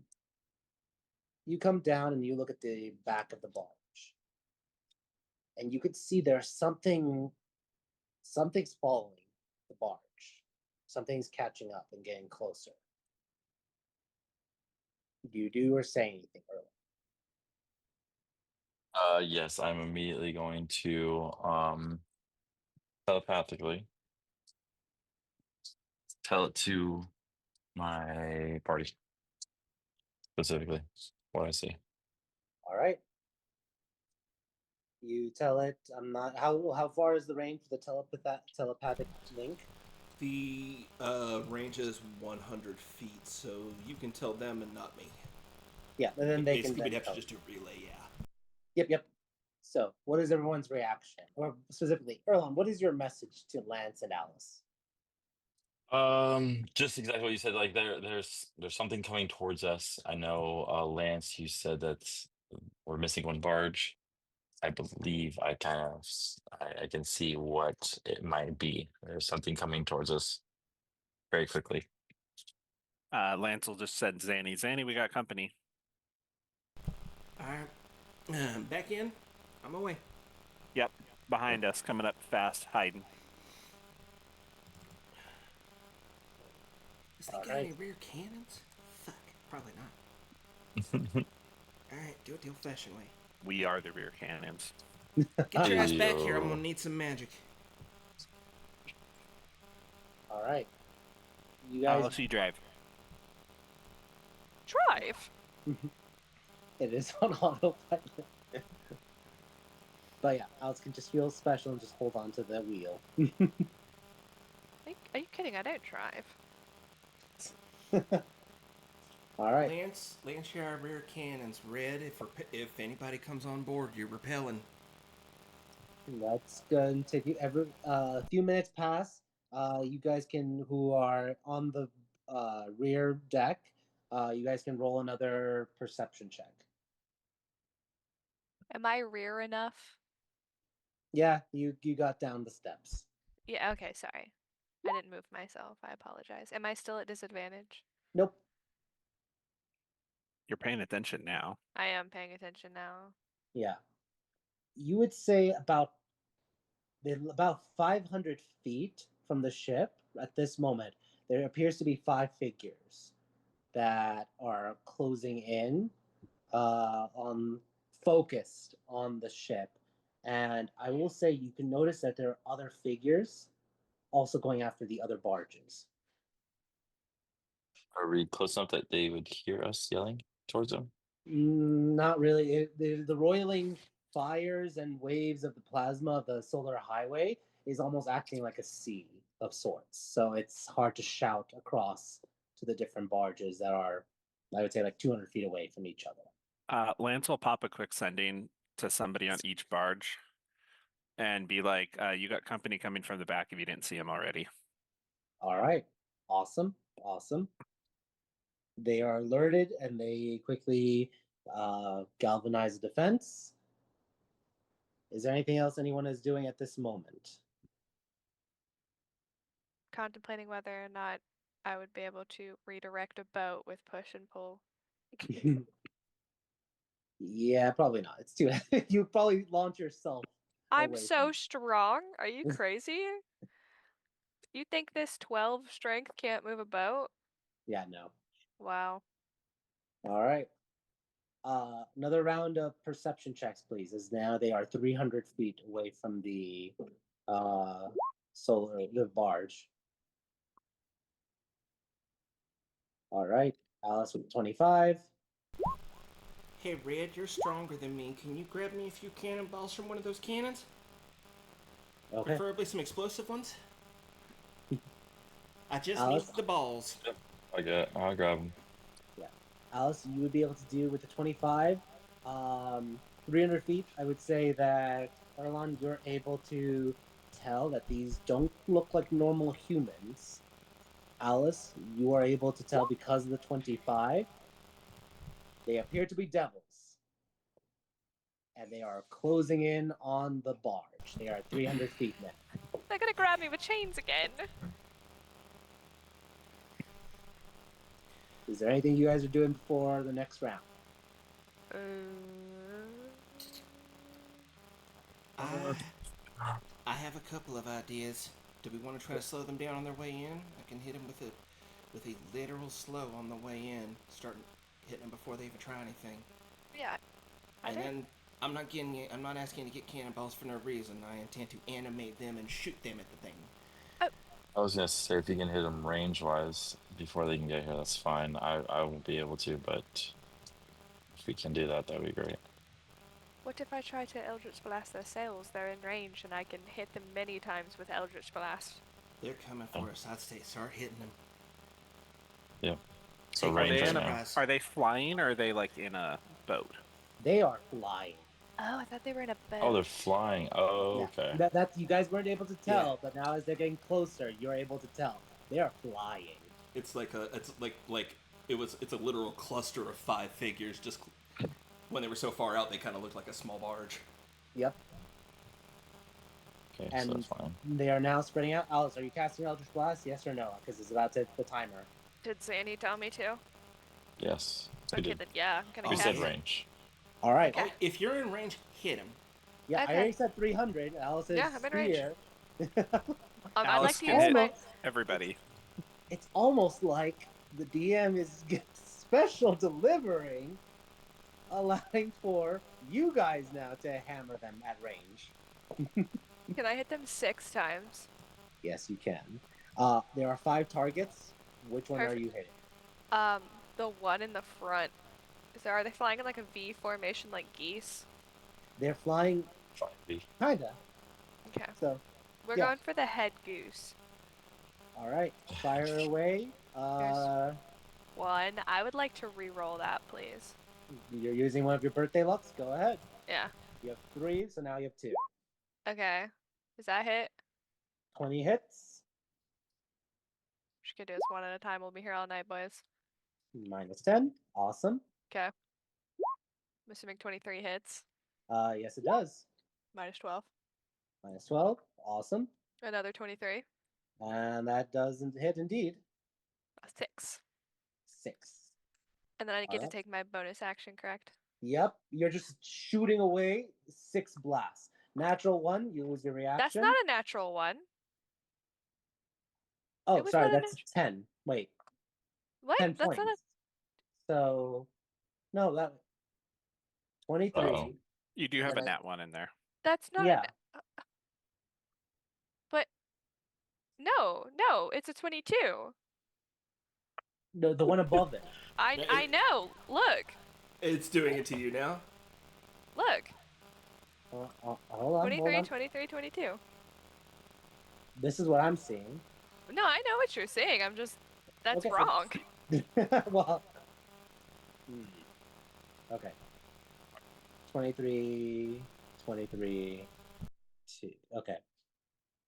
You come down and you look at the back of the barge. And you could see there's something's following the barge. Something's catching up and getting closer. Do you do or say anything early? Yes, I'm immediately going to telepathically tell it to my party, specifically what I see. All right. You tell it. I'm not. How far is the range for the telepathic link? The range is 100 feet, so you can tell them and not me. Yeah, and then they can. Basically, Then we'd have to tell. just do relay, yeah. Yep. So, what is everyone's reaction, or specifically, Erlon? What is your message to Lance and Alice? Just exactly what you said. Like there's something coming towards us. I know, Lance, you said that we're missing one barge. I believe I can see what it might be. There's something coming towards us very quickly. Lance will just said, Zanny, we got company. Alright. Back in. I'm away. Yep, behind us, coming up fast, hiding. Does they All got right. any rear cannons? Fuck, probably not. Alright, do it the old-fashioned way. We are the rear cannons. Get your ass back here, I'm Ayo. gonna need some magic. All right. You guys. Alice, you drive. Drive. It is on autopilot. But yeah, Alex can just feel special and just hold on to the wheel. Are you kidding? I don't drive. All right. Lance, your rear cannons. Red, if anybody comes on board, you're repelling. That's going to take you a few minutes pass. You guys can, who are on the rear deck, you guys can roll another perception check. Am I rear enough? Yeah, you got down the steps. Yeah, okay, sorry. I didn't move myself. I apologize. Am I still at disadvantage? Nope. You're paying attention now. I am paying attention now. Yeah. You would say about 500 feet from the ship at this moment, there appears to be 5 figures that are closing in on focused on the ship. And I will say you can notice that there are other figures also going after the other barges. Are we close enough that they would hear us yelling towards them? Not really. The roiling fires and waves of the plasma of the solar highway is almost acting like a sea of sorts. So it's hard to shout across to the different barges that are, I would say, like 200 feet away from each other. Lance will pop a quick sending to somebody on each barge and be like, you got company coming from the back if you didn't see him already. All right. Awesome. They are alerted and they quickly galvanize the defense. Is there anything else anyone is doing at this moment? Contemplating whether or not I would be able to redirect a boat with push and pull. Yeah, probably not. It's too. You probably launch yourself. I'm away so from- strong. Are you crazy? You think this 12 strength can't move a boat? Yeah, no. Wow. All right. Another round of perception checks, please. As now they are 300 feet away from the the barge. All right, Alice with 25. Hey, Red, you're stronger than me. Can you grab me a few cannonballs from one of those cannons? Okay. Preferably some explosive ones. I just Alice? need the balls. I'll grab them. Alice, you would be able to do with the 25. 300 feet, I would say that, Erlon, you're able to tell that these don't look like normal humans. Alice, you are able to tell because of the 25, they appear to be devils. And they are closing in on the barge. They are 300 feet now. They're gonna grab me with chains again. Is there anything you guys are doing before the next round? I have a couple of ideas. Do we want to try to slow them down on their way in? I can hit them with a literal slow on the way in, start hitting them before they even try anything. Yeah. And then I'm not asking you to get cannonballs for no reason. I intend to animate them and shoot them at the thing. I was gonna say if you can hit them range-wise before they can get here, that's fine. I won't be able to, but if we can do that, that'd be great. What if I try to Eldritch Blast their sails? They're in range and I can hit them many times with Eldritch Blast. They're coming for us. I'd say start hitting them. Yeah. So Take range them right by now. surprise. Are they flying or are they like in a boat? They are flying. Oh, I thought they were in a boat. Oh, they're flying. Oh, Yeah. okay. That you guys weren't able to tell, but now as they're getting closer, you're able to tell. They are flying. It's like it's a literal cluster of 5 figures. Just when they were so far out, they kind of looked like a small barge. Yep. Okay, so And that's fine. they are now spreading out. Alice, are you casting Eldritch Blast? Yes or no? Because it's about to hit the timer. Did Zanny tell me to? Yes. We Okay, did. then yeah, I'm gonna We cast said it. range. All right. Okay. If you're in range, hit him. Yeah, Okay. I already said 300. Alice's Yeah, I'm in range. spear. I'd Alice like to can use hit my. everybody. it's almost like the DM is special delivering, allowing for you guys now to hammer them at range. Can I hit them 6 times? Yes, you can. There are 5 targets. Which one are Perfect. you hitting? The one in the front. Are they flying in like a V formation like geese? They're flying, 5B. kinda. Okay. So, We're yeah. going for the head goose. all right, fire away. One. I would like to re-roll that, please. You're using one of your birthday lucks. Go ahead. Yeah. You have 3, so now you have 2. Okay. Does that hit? 20 hits. Just gonna do this one at a time. We'll be here all night, boys. Minus 10. Awesome. Okay. I'm assuming 23 hits. Yes, it does. Minus 12. Minus 12. Awesome. Another 23. And that doesn't hit indeed. 6. 6. And then I get to Alright. take my bonus action, correct? Yep. You're just shooting away 6 blasts. Natural 1, you lose your reaction. That's not a natural one. Oh, it was sorry, not a that's 10. Wait, What? 10 That's points. not a. So, no, that 23. Uh-oh. You do have a Then nat 1 in there. That's not Yeah. an. But no, it's a 22. No, the one above it. I know. Look. It's doing it to you now. Look. Hold on, 23, 23, 22. This is what I'm seeing. No, I know what you're saying. I'm just. That's Okay, wrong. well, okay. 23, 23, 2. Okay.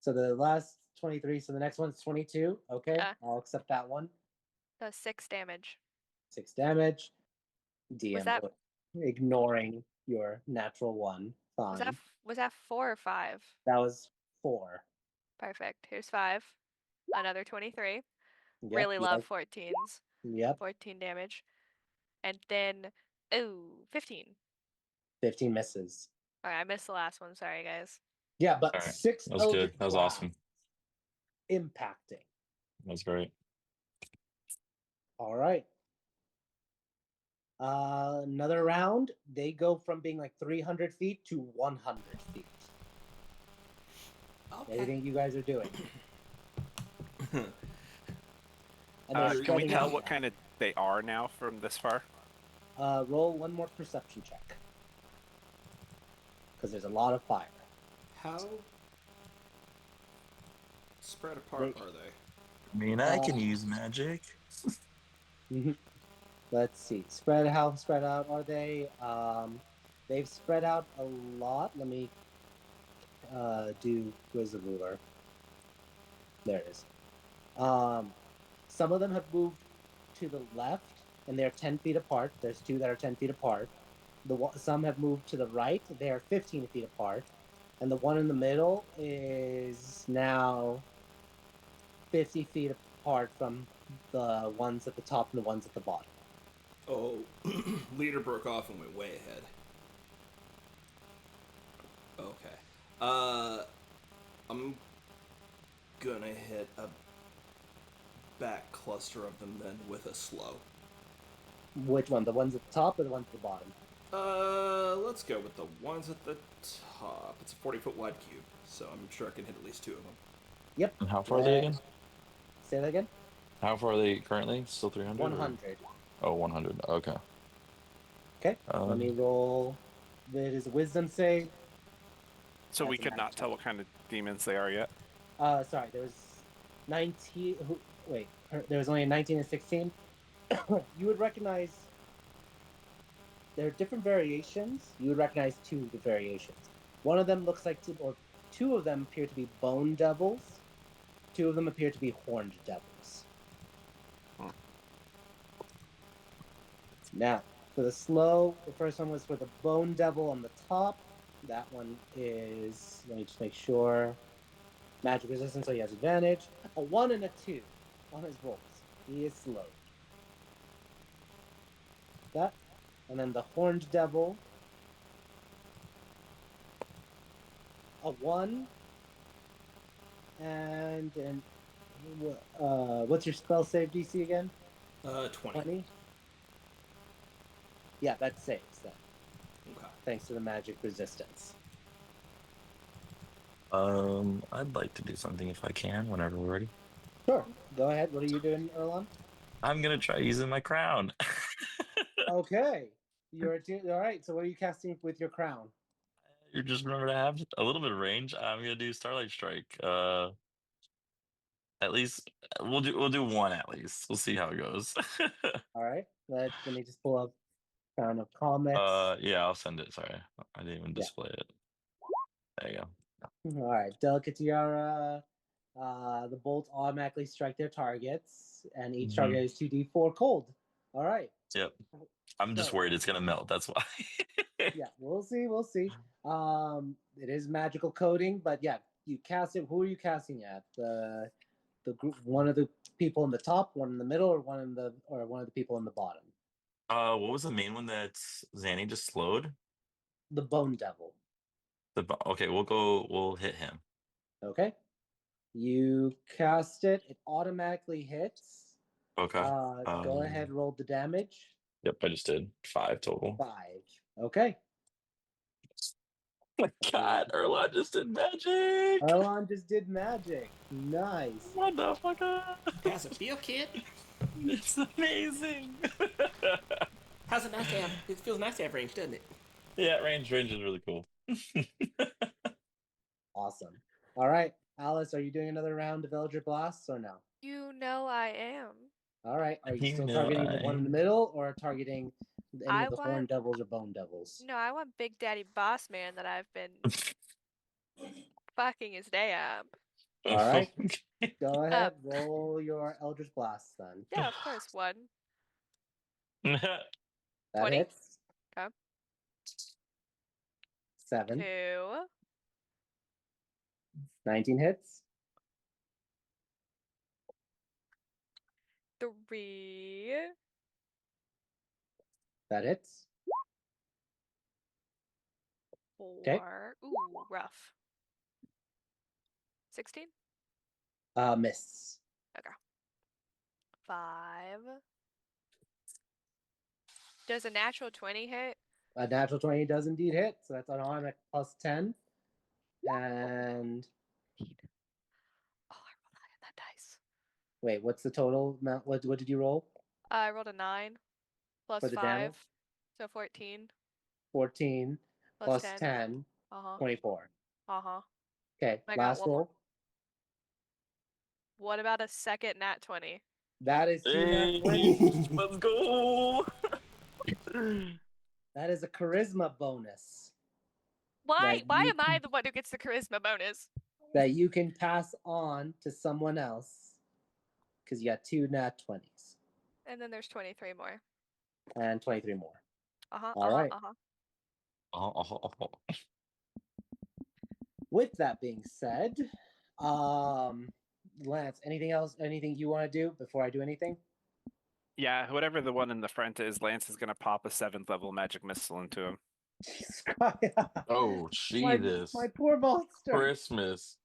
So the last 23, so the next one's 22. Okay, Yeah. I'll accept that one. Does 6 damage. 6 damage. DM that- ignoring your natural 1. Fine. Was that 4 or 5? That was 4. Perfect. Here's 5. Another 23. Yep, Really you love like- 14s. Yep. 14 damage. And then, 15. 15 misses. Alright, I missed the last one. Sorry, guys. Yeah, but All right. 6 That was good. eldritch That was blasts awesome. impacting. That was great. All right. Another round. They go from being like 300 feet to 100 feet. Okay. Anything you guys are doing? And they're Can we spreading tell out what now. kind of they are now from this far? Roll one more perception check. Because there's a lot of fire. How spread apart are they? I mean, I can use magic. Let's see. How spread out are they? They've spread out a lot. Let me where's the ruler? There it is. Some of them have moved to the left, and they're 10 feet apart. There's 2 that are 10 feet apart. Some have moved to the right. They are 15 feet apart. And the one in the middle is now 50 feet apart from the ones at the top and the ones at the bottom. Oh, leader broke off and went way ahead. Okay. I'm gonna hit a back cluster of them then with a slow. Which one? The ones at the top or the ones at the bottom? Let's go with the ones at the top. It's a 40-foot wide cube, so I'm sure I can hit at least 2 of them. Yep. And how far are they again? Say that again? How far are they currently? Still 300? 100. Oh, 100. Okay. Okay. Let me roll. It is a wisdom save. So we That's a could not natural. tell what kind of demons they are yet. Sorry, there was 19. There was only a 19 and 16. You would recognize. There are different variations. You would recognize 2 of the variations. One of them looks like, or 2 of them appear to be bone devils. 2 of them appear to be horned devils. Now, for the slow, the first one was for the bone devil on the top. That one is, let me just make sure, magic resistance, so he has advantage. A 1 and a 2 on his rolls. He is slowed. That, and then the horned devil. A 1 and What's your spell save DC again? 20. 20? Yeah, that saves then, Okay. thanks to the magic resistance. I'd like to do something if I can, whenever we're ready. Sure, go ahead. What are you doing, Erlon? I'm gonna try using my crown. Okay, all right. So what are you casting with your crown? You just remember to have a little bit of range. I'm gonna do Starlight Strike. At least we'll do one at least. We'll see how it goes. All right, let me just pull up Crown of Comets. Yeah, I'll send it. Sorry, I didn't even Yeah. display it. There you go. All right, Delicate Tiara. The bolts automatically strike their targets, and each target is 2d4 cold. All right. Yep. I'm just So- worried it's gonna melt. That's why. Yeah, we'll see. We'll see. It is magical coating, but yeah, you cast it. Who are you casting at? The group, one of the people in the top, one in the middle, or one of the people in the bottom? What was the main one that Zanny just slowed? The Bone Devil. Okay, we'll hit him. Okay. You cast it. It automatically hits. Okay. Go ahead, roll the damage. Yep, I just did 5 total. 5. Okay. Oh my god, Erlon just did magic! Erlon just did magic. Nice. Motherfucker! How's it feel, kid? It's amazing! How's it nice to have? It feels nice to have range, doesn't it? Yeah, range is really cool. Awesome. All right, Alice, are you doing another round of Eldritch Blasts or no? You know I am. All right. Are you You still know targeting the one in the middle, or targeting any I of the Horn want- Devils or Bone Devils? No, I want Big Daddy Boss Man that I've been fucking his day up. All right. Go ahead, roll your Eldritch Blast then. Yeah, of course. 1. That 20? hits. Okay. 7. 2. 19 hits. 3. That hits. 4. Ooh, rough. 16? Miss. 5. Does a natural 20 hit? A natural 20 does indeed hit, so that's an automatic plus 10. And Oh, I rolled high on that dice. wait, what's the total amount? What did you roll? I rolled a 9 plus For the 5, damage? so 14 14 plus 10. 10, Uh-huh. 24. Uh-huh. Okay, I got last one more. roll. What about a second nat 20? That is 2 nat Hey, 20. let's go! That is a charisma bonus Why That you am I the one who gets the charisma bonus? that you can pass on to someone else because you got 2 nat 20s And then there's 23 more. and 23 more. Uh-huh. All right. With that being said, Lance, anything else? Anything you want to do before I do anything? Yeah, whatever the one in the front is, Lance is gonna pop a 7th level magic missile into him. Jesus Christ. Oh, my, Jesus. my poor monster. Christmas.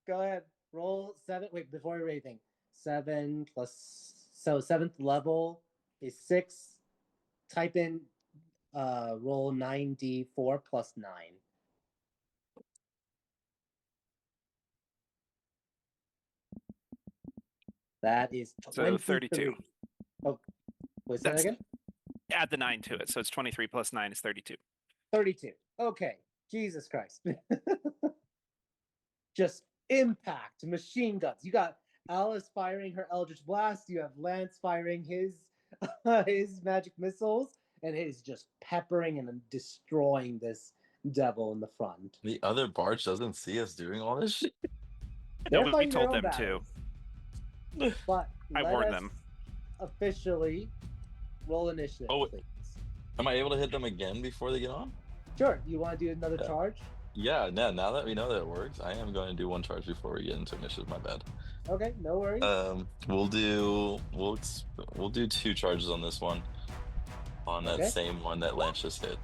Go ahead. Roll 7. Wait, before I do anything. 7 plus. So 7th level is 6. Type in roll 9d4 plus 9. That is 23. So 32. Oh, what's that That's- again? Add the 9 to it, so it's 23 plus 9 is 32. 32. Okay. Jesus Christ. Just impact, machine guns. You got Alice firing her Eldritch Blast. You have Lance firing his his magic missiles, and it is just peppering and destroying this devil in the front. The other barge doesn't see us doing all this shit. No, They're we fighting their told own them to. battles. But I let warned us them. Officially roll initiative, Oh, please. Am I able to hit them again before they get on? Sure. You want to do another Yeah. charge? Yeah, now that we know that it works, I am going to do one charge before we get into initiative. My bad. Okay, no worries. We'll do 2 charges on this one. On that Okay. same one that Lance just hit.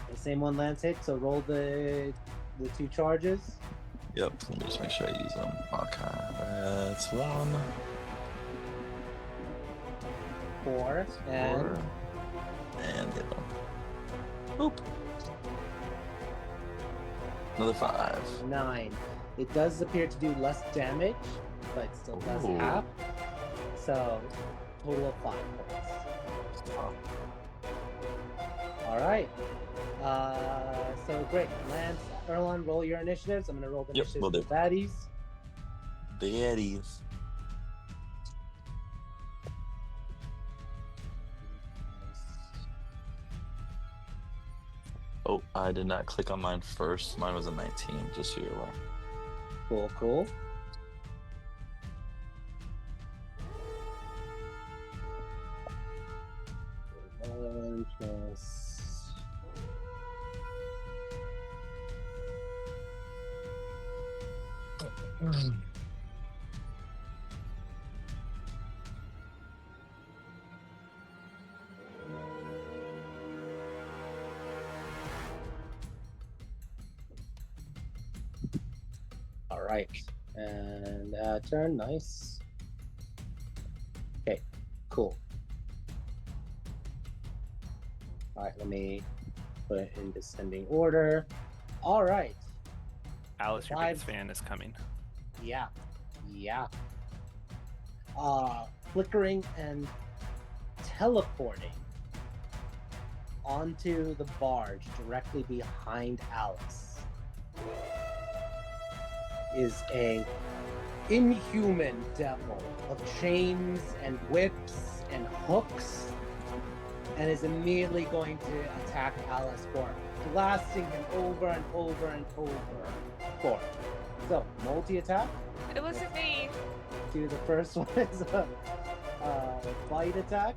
The same one Lance hit. So roll the 2 charges. Yep. Let me just make sure I use them. Okay. That's 1, 4, and 4, and the other one. Boop. Another 5. 9. It does appear to do less damage, but it still does Ooh. half. So, total of 5 points. Oh, All right. So great. Lance, Erlon, roll your initiatives. I'm going to roll the Yep, initiatives will for do. the baddies. baddies. Oh, I did not click on mine first. Mine was a 19, just so you're aware. Cool, cool. One plus. All right, and turn. Nice. Okay, cool. All right, let me put it in descending order. All right. Alice, your biggest Five. fan, is coming. Yeah, yeah. Flickering and teleporting onto the barge directly behind Alice is a inhuman devil of chains and whips and hooks, and is immediately going to attack Alice for blasting him over and over and over. For so multi-attack. It wasn't me. Do the first one is a bite attack.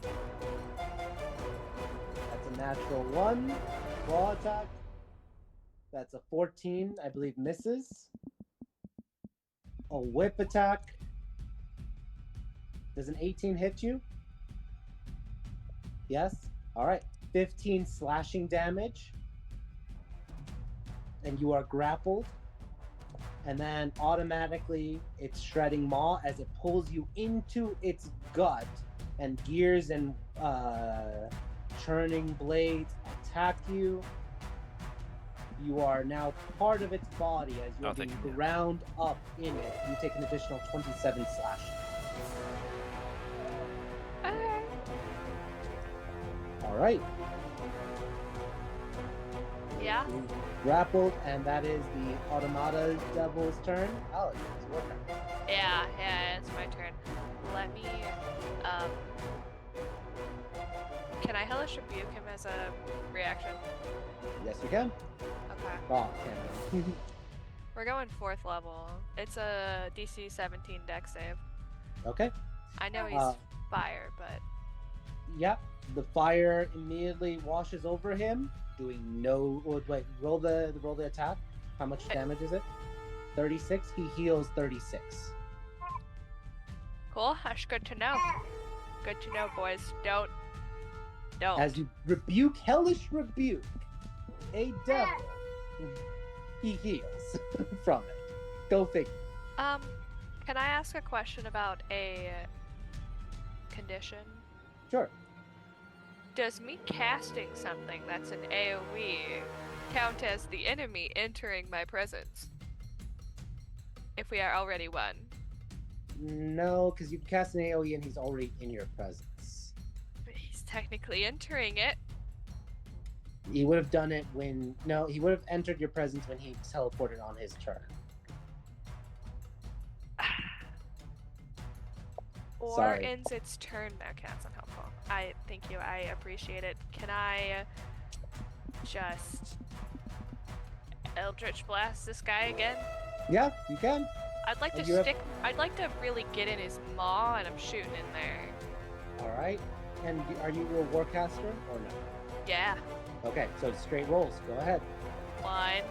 That's a natural 1. Claw attack. That's a 14, I believe, misses. A whip attack. Does an 18 hit you? Yes. All right. 15 slashing damage. And you are grappled. And then automatically it's shredding maw as it pulls you into its gut, and gears and churning blades attack you. You are now part of its body as you're being thank you. ground up in it. You take an additional 27 slashing. Okay. All right. Yeah. Grappled, and that is the Automata Devil's turn. Alex, it's your turn. Yeah, it's my turn. Let me, can I Hellish Rebuke him as a reaction? Yes, you can. Okay. Oh, can We're going 4th level. It's a DC 17 deck save. Okay. I know he's fire, but... Yeah, the fire immediately washes over him, doing no. Wait, roll the attack. How much damage is it? 36. He heals 36. Cool, that's good to know. Good to know, boys. Don't. As you rebuke, hellish rebuke, a devil, he heals from it. Go figure. Can I ask a question about a condition? Sure. Does me casting something that's an AoE count as the enemy entering my presence? If we are already one. No, because you can cast an AoE and he's already in your presence. He's technically entering it. He would have done it when... No, he would have entered your presence when he teleported on his turn. Or Sorry. ends its turn. Okay, that's unhelpful. Thank you, I appreciate it. Can I just Eldritch Blast this guy again? Yeah, you can. I'd like to You have- I'd like to really get in his maw, and I'm shooting in there. All right. And are you a warcaster or no? Yeah. Okay, so straight rolls. Go ahead. 1.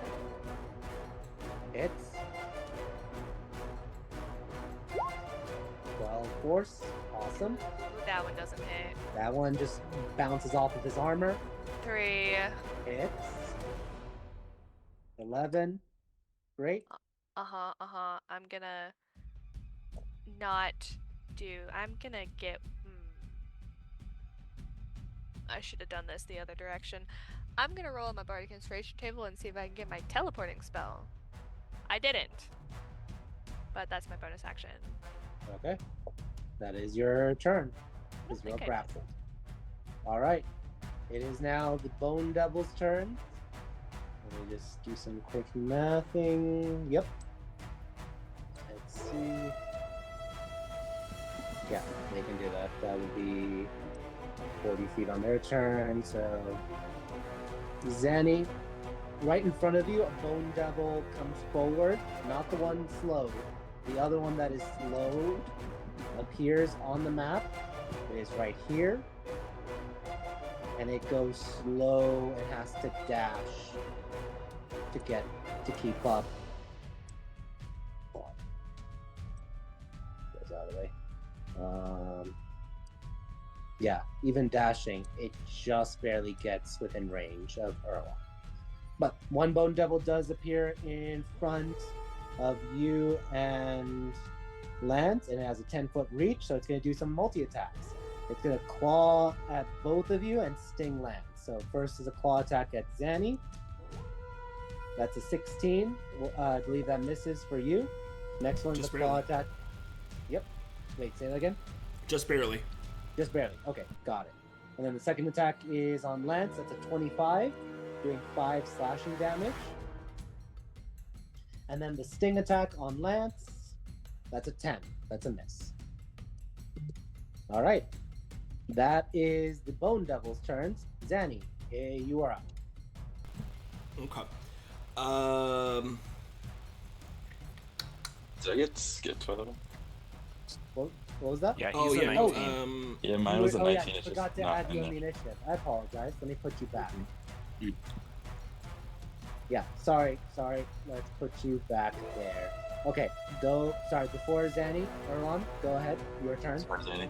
Hits. 12 force. Awesome. Ooh, that one doesn't hit. That one just bounces off of his armor. 3. Hits. 11. Great. I'm gonna not do. I'm gonna get. I should have done this the other direction. I'm gonna roll on my Bardic Inspiration table and see if I can get my teleporting spell. I didn't, but that's my bonus action. Okay. That is your turn. I don't Because you're think I did. grappled. All right. It is now the Bone Devil's turn. Let me just do some quick mathing. Yep. Let's see. Yeah, they can do that. That would be 40 feet on their turn. So, Zanny, right in front of you, a Bone Devil comes forward. Not the one slowed. The other one that is slowed appears on the map. It is right here. And it goes slow and has to dash to keep up. Goes out of the way. Yeah, even dashing, it just barely gets within range of Erla. But one Bone Devil does appear in front of you and Lance, and it has a 10-foot reach, so it's going to do some multi-attacks. It's going to claw at both of you and sting Lance. So first is a claw attack at Zanny. That's a 16. I believe that misses for you. Next one's a Just claw barely. attack. Yep. Wait, say that again? Just barely. Just barely. Okay, got it. And then the second attack is on Lance. That's a 25, doing 5 slashing damage. And then the sting attack on Lance. That's a 10. That's a miss. All right. That is the Bone Devil's turns. Zanny, you are up. Okay. Did I get skipped by the way? What was that? Yeah, he's Oh a yeah. 19. Yeah, mine was a Oh, 19. yeah, I It's forgot just to not add in you on there. the initiative. I apologize. Let me put you back. Mhm. Yeah, sorry. Let's put you back there. Okay, go. Sorry, before Zanny, Erlon, go ahead. Your turn. Sorry, Zanny.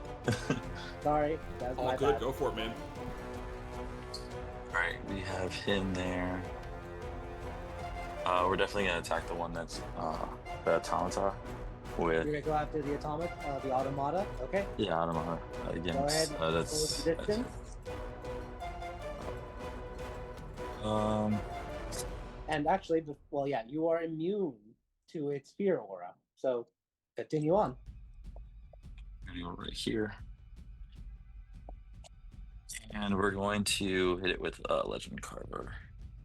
Sorry, that was All my good. bad. Go for it, man. Alright, we have him there. We're definitely gonna attack the one that's the automata with You're gonna go after the the automata. Okay, automata go ahead. against Close the distance. And actually, well, yeah, you are immune to its fear aura. So continue on. Gonna go right here. And we're going to hit it with Legend Carver.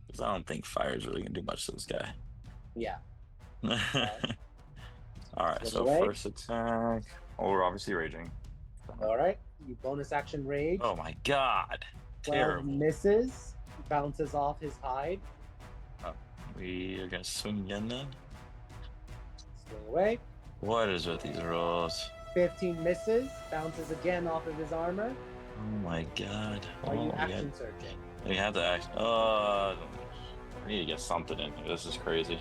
Because I don't think fire is really gonna do much to this guy. Yeah. Alright, Swing so away. first attack. Oh, we're obviously raging. All right. You bonus action rage. Oh my god. 12 Terrible. misses. Bounces off his hide. We are gonna swing again then. Swing away. What is with these rolls? 15 misses. Bounces again off of his armor. Oh my god. Are you Oh, action surging? we have to act. I need to get something in here. This is crazy.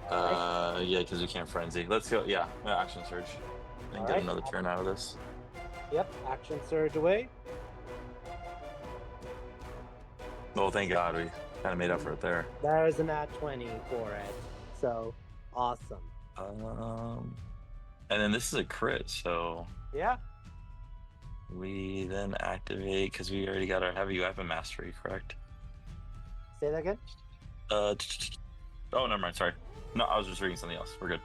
Alright. Yeah, because we can't frenzy. Let's go. Yeah, action surge. And get Alright. another turn out of this. Yep. Action surge away. Oh, thank God, we kind of made up for it there. There's an at 20 for it. So awesome. And then this is a crit, so Yeah. we then activate because we already got our heavy weapon mastery, correct? Say that again. Oh, never mind. Sorry. No, I was just reading something else. We're good.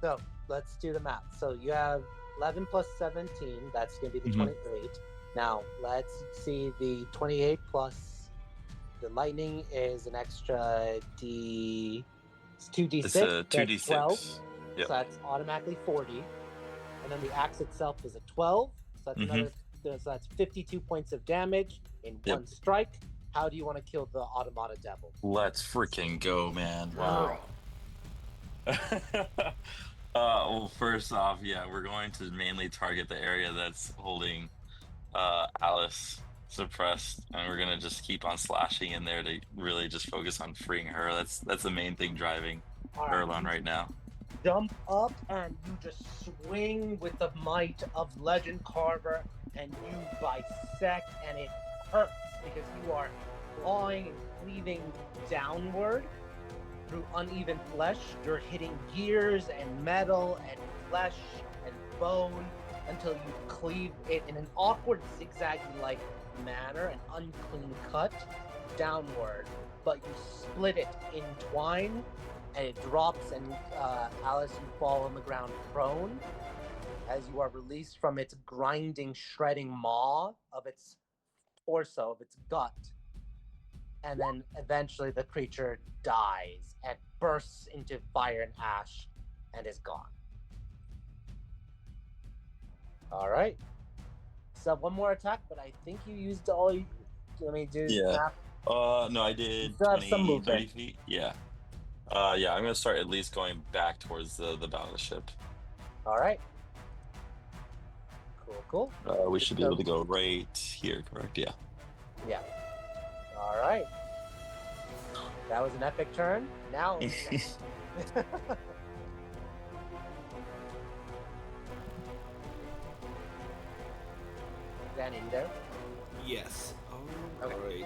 So let's do the math. So you have 11 plus 17. That's going to be the Mhm. 28. Now let's see the 28 plus the lightning is an extra D. It's 2d6. It's a That's 2d6. 12. Yep. So that's automatically 40. And then the axe itself is a 12. So that's Mhm. another. So that's 52 points of damage in Yep. one strike. How do you want to kill the automata devil? Let's freaking go, man. Wow. Well, first off, yeah, we're going to mainly target the area that's holding Alice suppressed, and we're gonna just keep on slashing in there to really just focus on freeing her. That's the main thing driving All right. Erlon right now. Jump up and you just swing with the might of Legend Carver and you bisect, and it hurts because you are clawing and cleaving downward through uneven flesh. You're hitting gears and metal and flesh and bone until you cleave it in an awkward zigzag-like manner, an unclean cut downward, but you split it in twine, and it drops, and Alice, you fall on the ground prone as you are released from its grinding, shredding maw of its torso, of its gut. And then eventually the creature dies and bursts into fire and ash and is gone. All right. So one more attack, but I think you used all you. Let me do Yeah. math. No, I did still have some 20, movement. 30 feet. Yeah. Yeah, I'm gonna start at least going back towards the battleship. All right. Cool. We should be able to go right here, correct? Yeah. Yeah. All right. That was an epic turn. Now. Danny, you there? Yes. All Okay.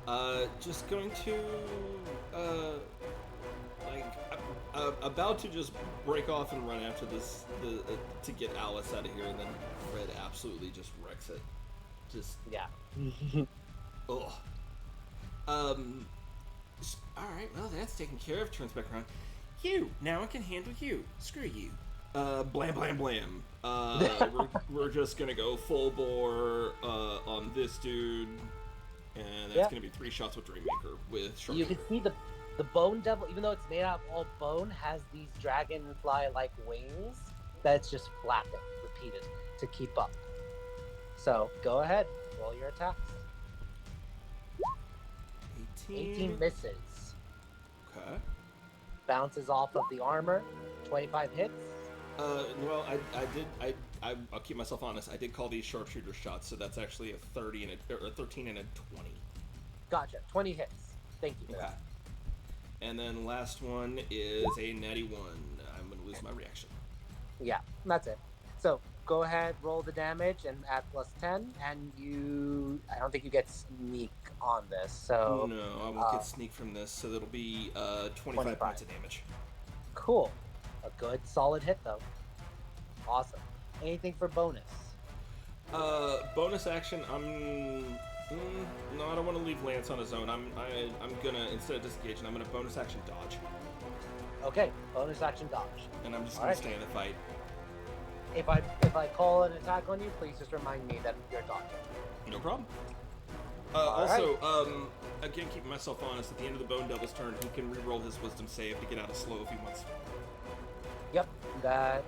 right. Just going to, about to just break off and run after this, to get Alice out of here, and then Fred absolutely just wrecks it. Just, Yeah. ugh. All right. Well, that's taken care of. Turns back around. You. Now I can handle you. Screw you. Blam, blam, blam. We're just gonna go full bore on this dude, and that's gonna be 3 shots with Dreammaker with Shark. You can see the bone devil, even though it's made out of all bone, has these dragonfly-like wings that's just flapping repeatedly to keep up. So go ahead, roll your attacks. 18 misses. Okay. Bounces off of the armor. 25 hits. Well, I'll keep myself honest. I did call these sharpshooter shots, so that's actually a 30 and a 13 and a 20. Gotcha. 20 hits. Thank you for Okay. that. And then last one is a natty 1. I'm gonna lose my reaction. Yeah, that's it. So go ahead, roll the damage, and add +10, and I don't think you get sneak on this. So No, I won't get sneak from this, so that'll be 25 points of damage. Cool. A good, solid hit, though. Awesome. Anything for bonus? Bonus action. No, I don't want to leave Lance on his own. I'm gonna, instead of disengaging, I'm gonna bonus action dodge, Okay, bonus action dodge. and I'm just All gonna right. stay in the fight. If I call an attack on you, please just remind me that you're dodging. No problem. All Also, again, keeping myself honest, at the end of the Bone Devil's turn, he can re-roll his Wisdom save to get out of slow if he wants. Yep, that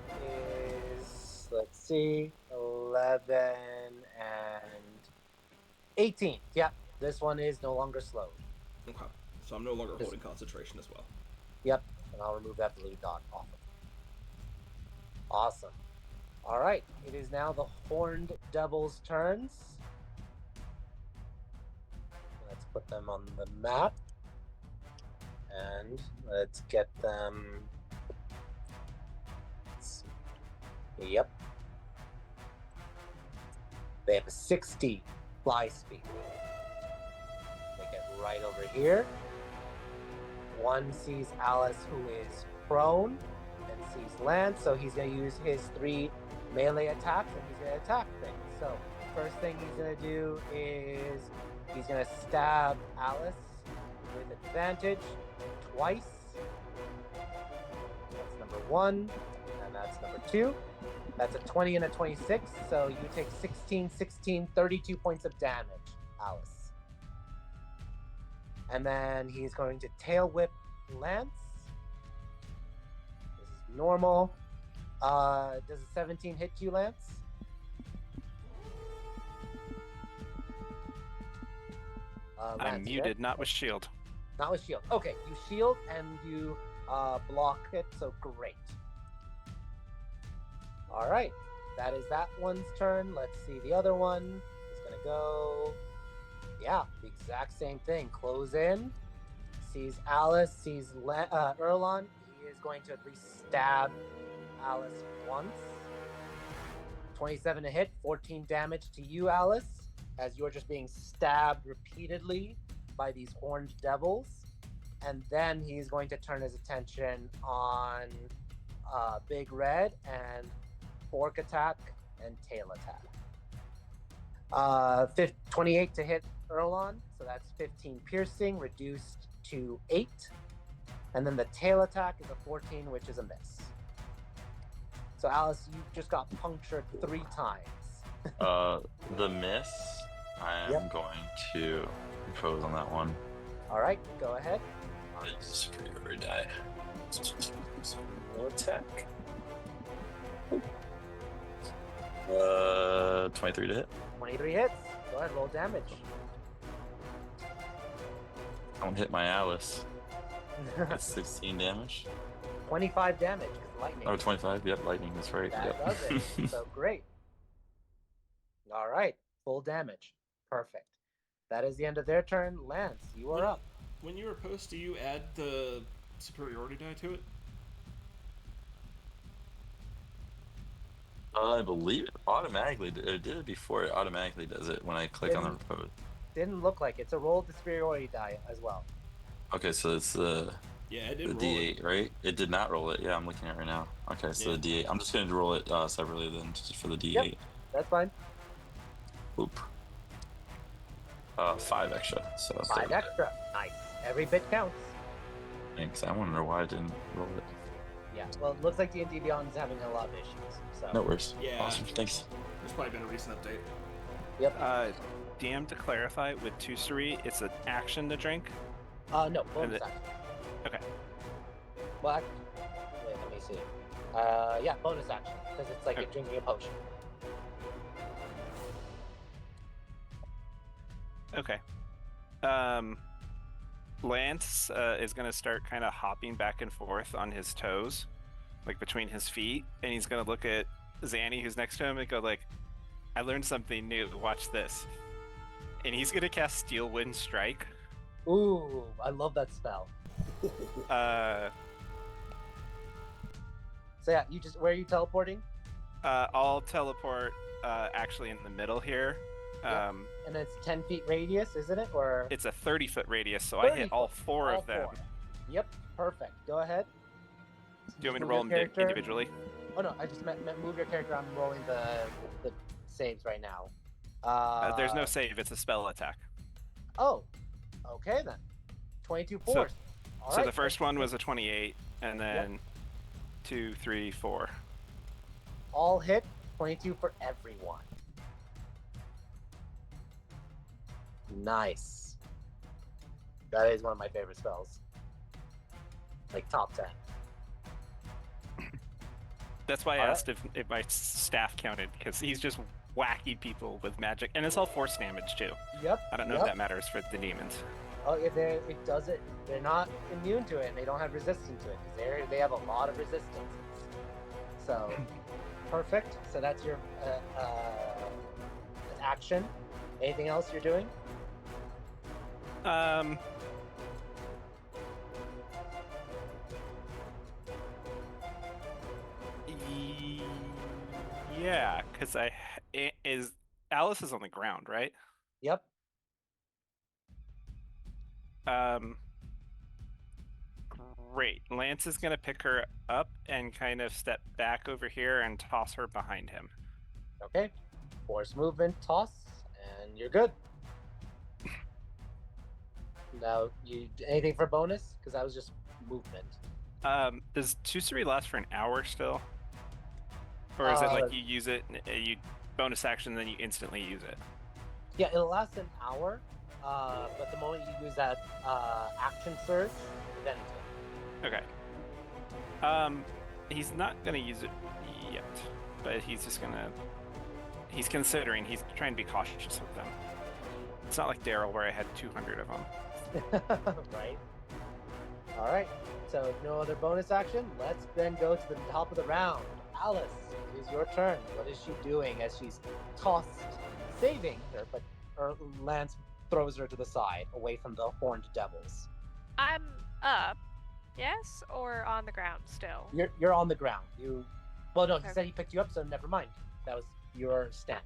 is, let's see, 11 and 18. Yep, this one is no longer slowed. Okay, so I'm no longer holding concentration as well. Yep, and I'll remove that blue dot off of it. Awesome. All right, it is now the Horned Devil's turns. Let's put them on the map. And let's get them. Let's see. Yep. They have a 60 fly speed. They get right over here. One sees Alice, who is prone, and sees Lance, so he's going to use his 3 melee attacks, and he's going to attack things. So, first thing he's going to do is he's going to stab Alice with advantage twice. That's number 1, and that's number 2. That's a 20 and a 26, so you take 16, 32 points of damage, Alice. And then he's going to tail whip Lance. This is normal. Does a 17 hit you, Lance? I'm Lance, you muted, there? not with shield. Not with shield. Okay, you shield and you block it, so great. All right, that is that one's turn. Let's see the other one. Is gonna go. Yeah, the exact same thing. Close in. Sees Alice. Sees Erlon. He is going to at least stab Alice once. 27 to hit, 14 damage to you, Alice, as you're just being stabbed repeatedly by these horned devils. And then he's going to turn his attention on Big Red and fork attack and tail attack. 28 to hit Erlon, so that's 15 piercing, reduced to 8. And then the tail attack is a 14, which is a miss. So Alice, you just got punctured 3 times. The miss, I am going to impose on that one. All right, go ahead. It's superior die. No attack. 23 to hit. 23 hits. Go ahead, roll damage. I don't hit my Alice. That's 16 damage. 25 damage because lightning. Oh, 25. Yep, lightning. That's right. That does it. So great. All right, full damage. Perfect. That is the end of their turn. Lance, you are up. When you riposte, do you add the superiority die to it? I believe it automatically it did it before. It automatically does it when I click on the repose. Didn't look like it. It's a roll the superiority die as well. Okay, so it's the It did roll D8, right? It did not roll it. Yeah, I'm looking at it right now. Okay, so the D8. I'm just going to roll it separately then, just for the D8. Yep, that's fine. Oop. 5 extra. So 5 extra. Nice. Every bit counts. Thanks. I want to know why I didn't roll it. Yeah. Well, it looks like D&D Beyond is having a lot of issues. So. No worries. Yeah. Awesome. Thanks. There's probably been a recent update. Yep. DM, to clarify, with Tusari, it's an action to drink? No, bonus action. Okay. Well, wait, let me see. Yeah, bonus action, because it's like you're drinking a potion. Okay. Lance is going to start kind of hopping back and forth on his toes, like between his feet, and he's going to look at Zanny, who's next to him, and go like, I learned something new. Watch this. And he's going to cast Steel Wind Strike. Ooh, I love that spell. So yeah, where are you teleporting? I'll teleport actually in the middle here. Yep. And it's 10 feet radius, isn't it? Or it's a 30-foot radius, so I hit all 4 of them. 4. Yep, perfect. Go ahead. Do you want me to Move roll your them character. individually? Oh no, I just meant move your character. I'm rolling the saves right now. There's no save, it's a spell attack. Oh, okay then. 22 force. So the first one was a 28, and then 2, 3, 4. All hit, 22 for everyone. Nice. That is one of my favorite spells. Like top 10. That's why I asked if my staff counted, because he's just whacking people with magic, and it's all force damage too. Yep. I don't know if that matters for the demons. Oh, it does it. They're not immune to it, and they don't have resistance to it because they have a lot of resistance. So, perfect. So that's your action. Anything else you're doing? Yeah, because Alice is on the ground, right? Yep. Great. Lance is gonna pick her up and kind of step back over here and toss her behind him. Okay. Force movement, toss, and you're good. Now, anything for bonus? Because that was just movement. Does Tusari last for an hour still? Or is it like you use it, you bonus action, then you instantly use it? Yeah, it'll last an hour, but the moment you use that action surge, then it's Okay. He's not gonna use it yet, but he's just gonna. He's considering. He's trying to be cautious with them. It's not like Daryl where I had 200 of them. Right. All right. So if no other bonus action, let's then go to the top of the round. Alice, it is your turn. What is she doing as she's tossed, saving her, but Lance throws her to the side, away from the horned devils. I'm up, yes, or on the ground still? You're on the ground. Well, no, he Okay. said he picked you up, so never mind. That was you're standing.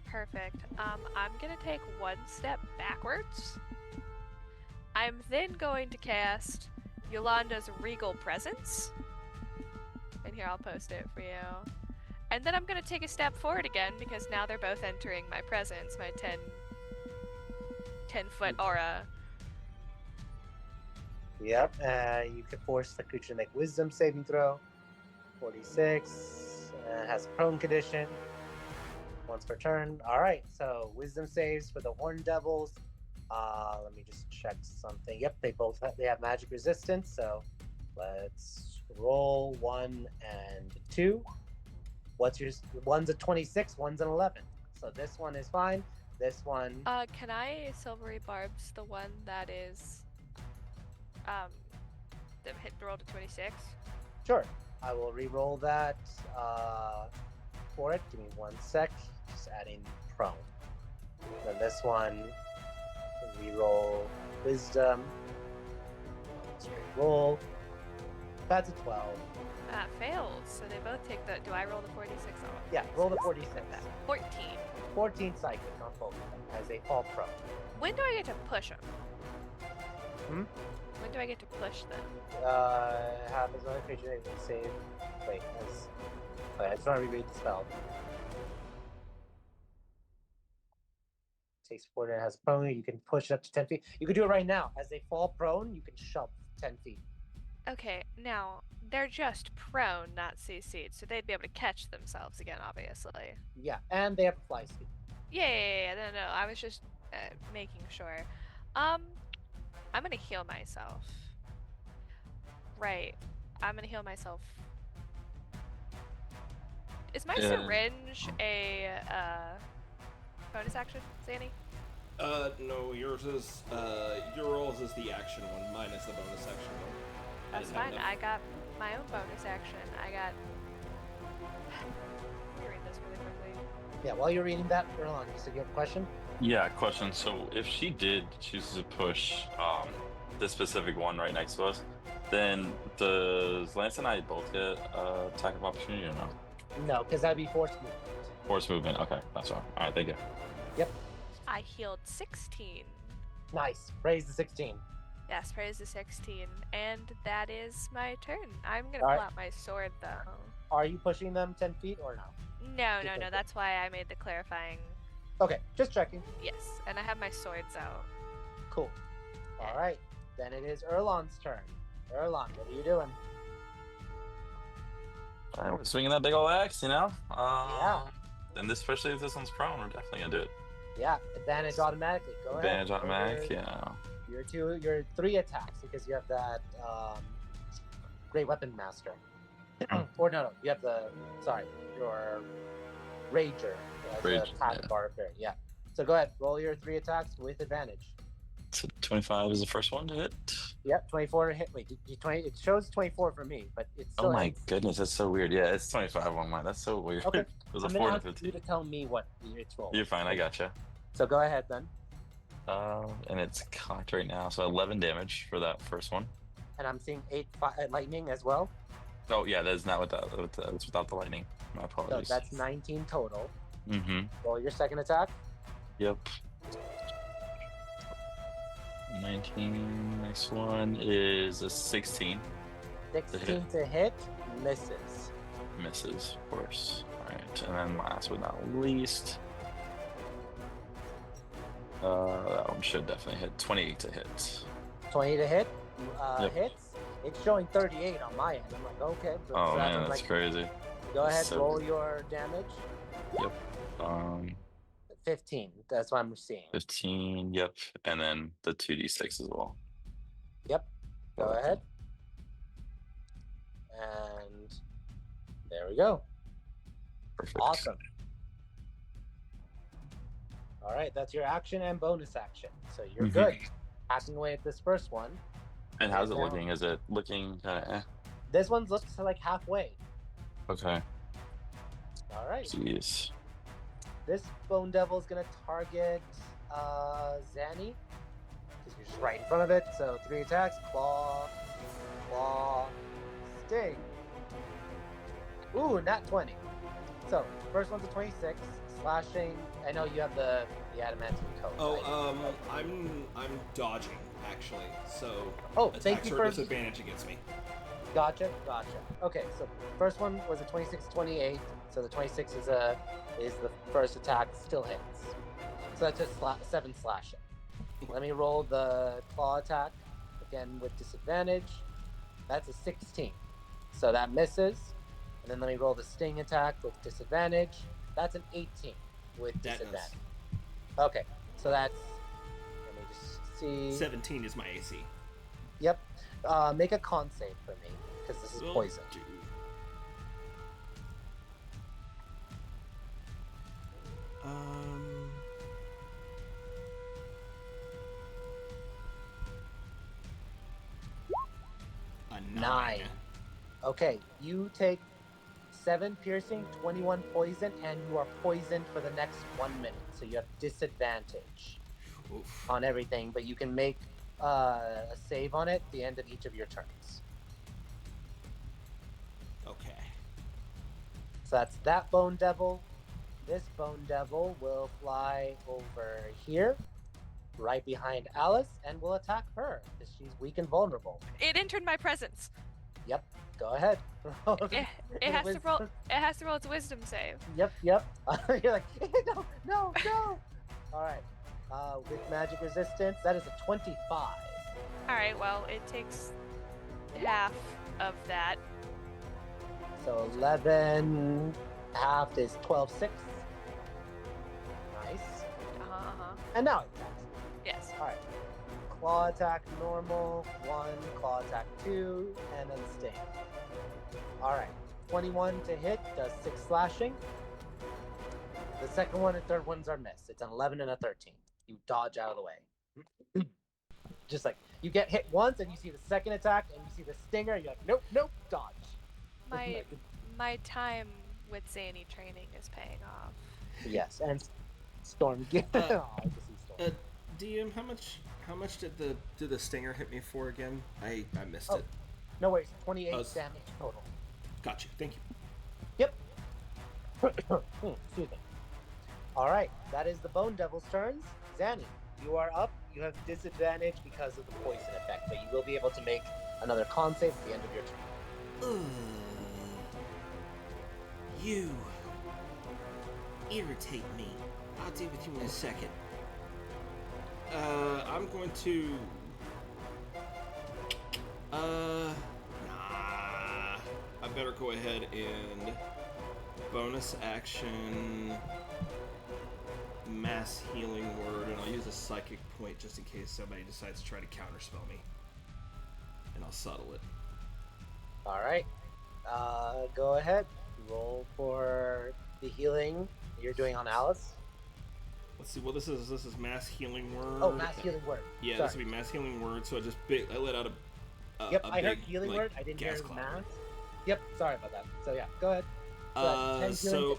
Perfect. I'm gonna take one step backwards. I'm then going to cast Yolanda's Regal Presence. And here, I'll post it for you. And then I'm gonna take a step forward again because now they're both entering my presence, my 10-foot aura. Yep, you can force the creature to make wisdom saving throw. 46, has a prone condition. Once per turn. Alright, so wisdom saves for the Horn Devils. Let me just check something. Yep, they have magic resistance, so let's roll 1 and 2. One's a 26, one's an 11. So this one is fine. This one. Can I Silvery Barbs the one that is that hit the roll to 26? Sure. I will re-roll that for it. Give me 1 sec. Just adding prone. Then this one, re-roll wisdom. Straight roll. That's a 12. That fails, so they both take the. Do I roll the 46? Oh, Yeah, roll the 46. 14. 14 psychic on both of them as they fall prone. When do I get to push them? Hmm? When do I get to push them? Happens when a creature makes a save. Wait, I just want to reread the spell. Takes 4 and has prone. You can push it up to 10 feet. You can do it right now. As they fall prone, you can shove 10 feet. Okay, now they're just prone, not CC'd, so they'd be able to catch themselves again, obviously. Yeah, and they have fly speed. Yeah. No. I was just making sure. I'm gonna heal myself. Right. I'm gonna heal myself. Is my syringe a bonus action, Zanny? No, yours is, yours is the action one, mine is the bonus action one. That's fine, I got my own bonus action. Let me read this really quickly. Yeah, while you're reading that, Erlon, you said you have a question? Yeah, question. So if she did choose to push this specific one right next to us, then does Lance and I both get attack of opportunity or no? No, because that'd be force movement. Force movement. Okay, that's all. All right, thank you. Yep. I healed 16. Nice. Raise the 16. Yes, praise the 16. And that is my turn. I'm gonna All pull right. out my sword, though. Are you pushing them 10 feet or no? No. Okay. That's why I made the clarifying. Okay, just checking. Yes, and I have my swords out. Cool. All right, then it is Erlon's turn. Erlon, what are you doing? We're swinging that big old axe, you know? Yeah. And especially if this one's prone, we're definitely gonna do it. Yeah, advantage automatically. Go ahead. Advantage automatic, yeah. Your 3 attacks because you have that Great Weapon Master. Or no, you have your Rager. Rage, Attack yeah. Barbarian. Yeah. So go ahead, roll your 3 attacks with advantage. So 25 is the first one to hit. Yep, 24 to hit. Wait, 20, it shows 24 for me, but it's still Oh my hits. goodness, that's so weird. Yeah, it's 25 on mine. That's so weird. Okay. It was a I'm 4 gonna to ask 15. you to tell me what it's rolled. You're fine, I gotcha. So go ahead then. And it's cocked right now, so 11 damage for that first one. And I'm seeing 8 lightning as well. Oh yeah, that's not that's without the lightning. My So apologies. that's 19 total. Mm-hmm. Roll your second attack. Yep. 19. Next one is a 16. 16 to hit. Misses. Misses, of course. Alright, and then last but not least. That one should definitely hit. 28 to hit. 20 to hit. Yep. Hits. It's showing 38 on my end. I'm like, okay. So Oh man, I'm that's like, crazy. go ahead, so roll good. your damage. Yep. 15. That's what I'm seeing. 15. Yep. And then the 2d6 as well. Yep. Go Okay. ahead. And there we go. Perfect. Awesome. All right, that's your action and bonus action. So you're Mhm. good. Hacking away at this first one. And how's it Now- looking? Is it looking kind of This one looks like halfway. Okay. All right. Jeez. This Bone Devil is going to target Zanny. Because you're just right in front of it. So 3 attacks. Claw. Sting. Ooh, nat 20. So first one's a 26 slashing. I know you have the adamantium coat. Oh, I'm dodging actually. So Oh, thank attacks you are for disadvantage against me. Gotcha. Okay, so first one was a 26-28. So the 26 is the first attack, still hits. So that's just 7 slashing. Let me roll the claw attack again with disadvantage. That's a 16. So that misses. And then let me roll the sting attack with disadvantage. That's an 18 with That disadvantage. does. Okay, so that's. Let me just see. 17 is my AC. Yep. Make a con save for me because this is Will poison. do. A 9. Okay, you take 7 piercing, 21 poison, and you are poisoned for the next 1 minute. So you have disadvantage Oof. on everything, but you can make a save on it at the end of each of your turns. Okay. So that's that bone devil. This bone devil will fly over here, right behind Alice, and will attack her because she's weak and vulnerable. It entered my presence. Yep, go ahead. It has to roll. It has to roll its wisdom save. Yep. You're like, no. All right. With magic resistance, that is a 25. All right. Well, it takes half of that. So 11 half is 12, 6. Nice. And now it attacks. Yes. All right. Claw attack normal, 1, claw attack 2, and then sting. All right. 21 to hit, does 6 slashing. The second one and third ones are missed. It's an 11 and a 13. You dodge out of the way. Just like, you get hit once and you see the second attack and you see the stinger, you're like, nope, dodge. My time with Zany training is paying off. Yes, and Storm. Oh, I can see Storm. DM, how much did the stinger hit me for again? I missed it. No worries, 28 damage total. Gotcha. Thank you. Yep. Excuse me. All right, that is the Bone Devil's turns. Zanny, you are up. You have disadvantage because of the poison effect, but you will be able to make another con save at the end of your turn. You irritate me. I'll deal with you in a second. I'm going to. Nah. I better go ahead and bonus action mass healing word, and I'll use a psychic point just in case somebody decides to try to counterspell me. And I'll subtle it. All right. Go ahead. Roll for the healing you're doing on Alice. Let's see. Well, this is mass healing word. Oh, mass healing word. Yeah, Sorry. this would be mass healing word. So I let out a Yep, a I heard big, healing like, word. I didn't hear gas cloud. mass. Yep, sorry about that. So yeah, go ahead. So, 10 So healing-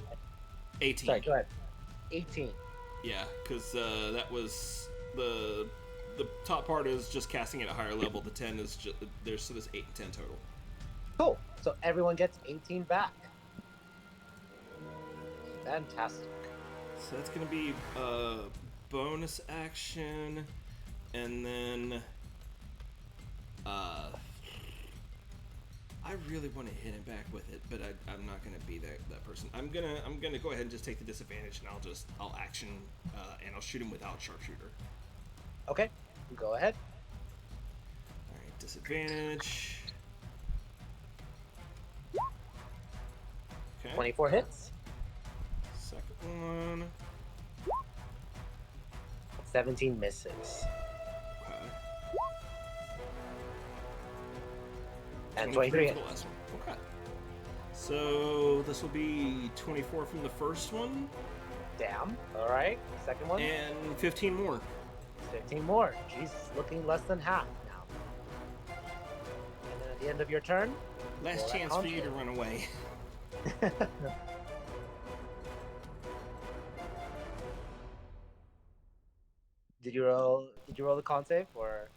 18. Sorry, go ahead. 18. Yeah, because that was the top part is just casting at a higher level. The 10 is just there's 8 and 10 total. Cool. So everyone gets 18 back. Fantastic. So that's gonna be bonus action, and then I really want to hit him back with it, but I'm not gonna be that person. I'm gonna go ahead and just take the disadvantage, and I'll action and I'll shoot him without sharpshooter. Okay, go ahead. All right, disadvantage. Okay. 24 hits. Second one. 17 misses. Okay. And 23 for the last one. Okay. So this will be 24 from the first one, Damn. All right. Second one. and 15 more. 15 more. Jesus, looking less than half now. And then at the end of your turn. Last Roll that chance for you to concept. run away. Did you roll the con save or?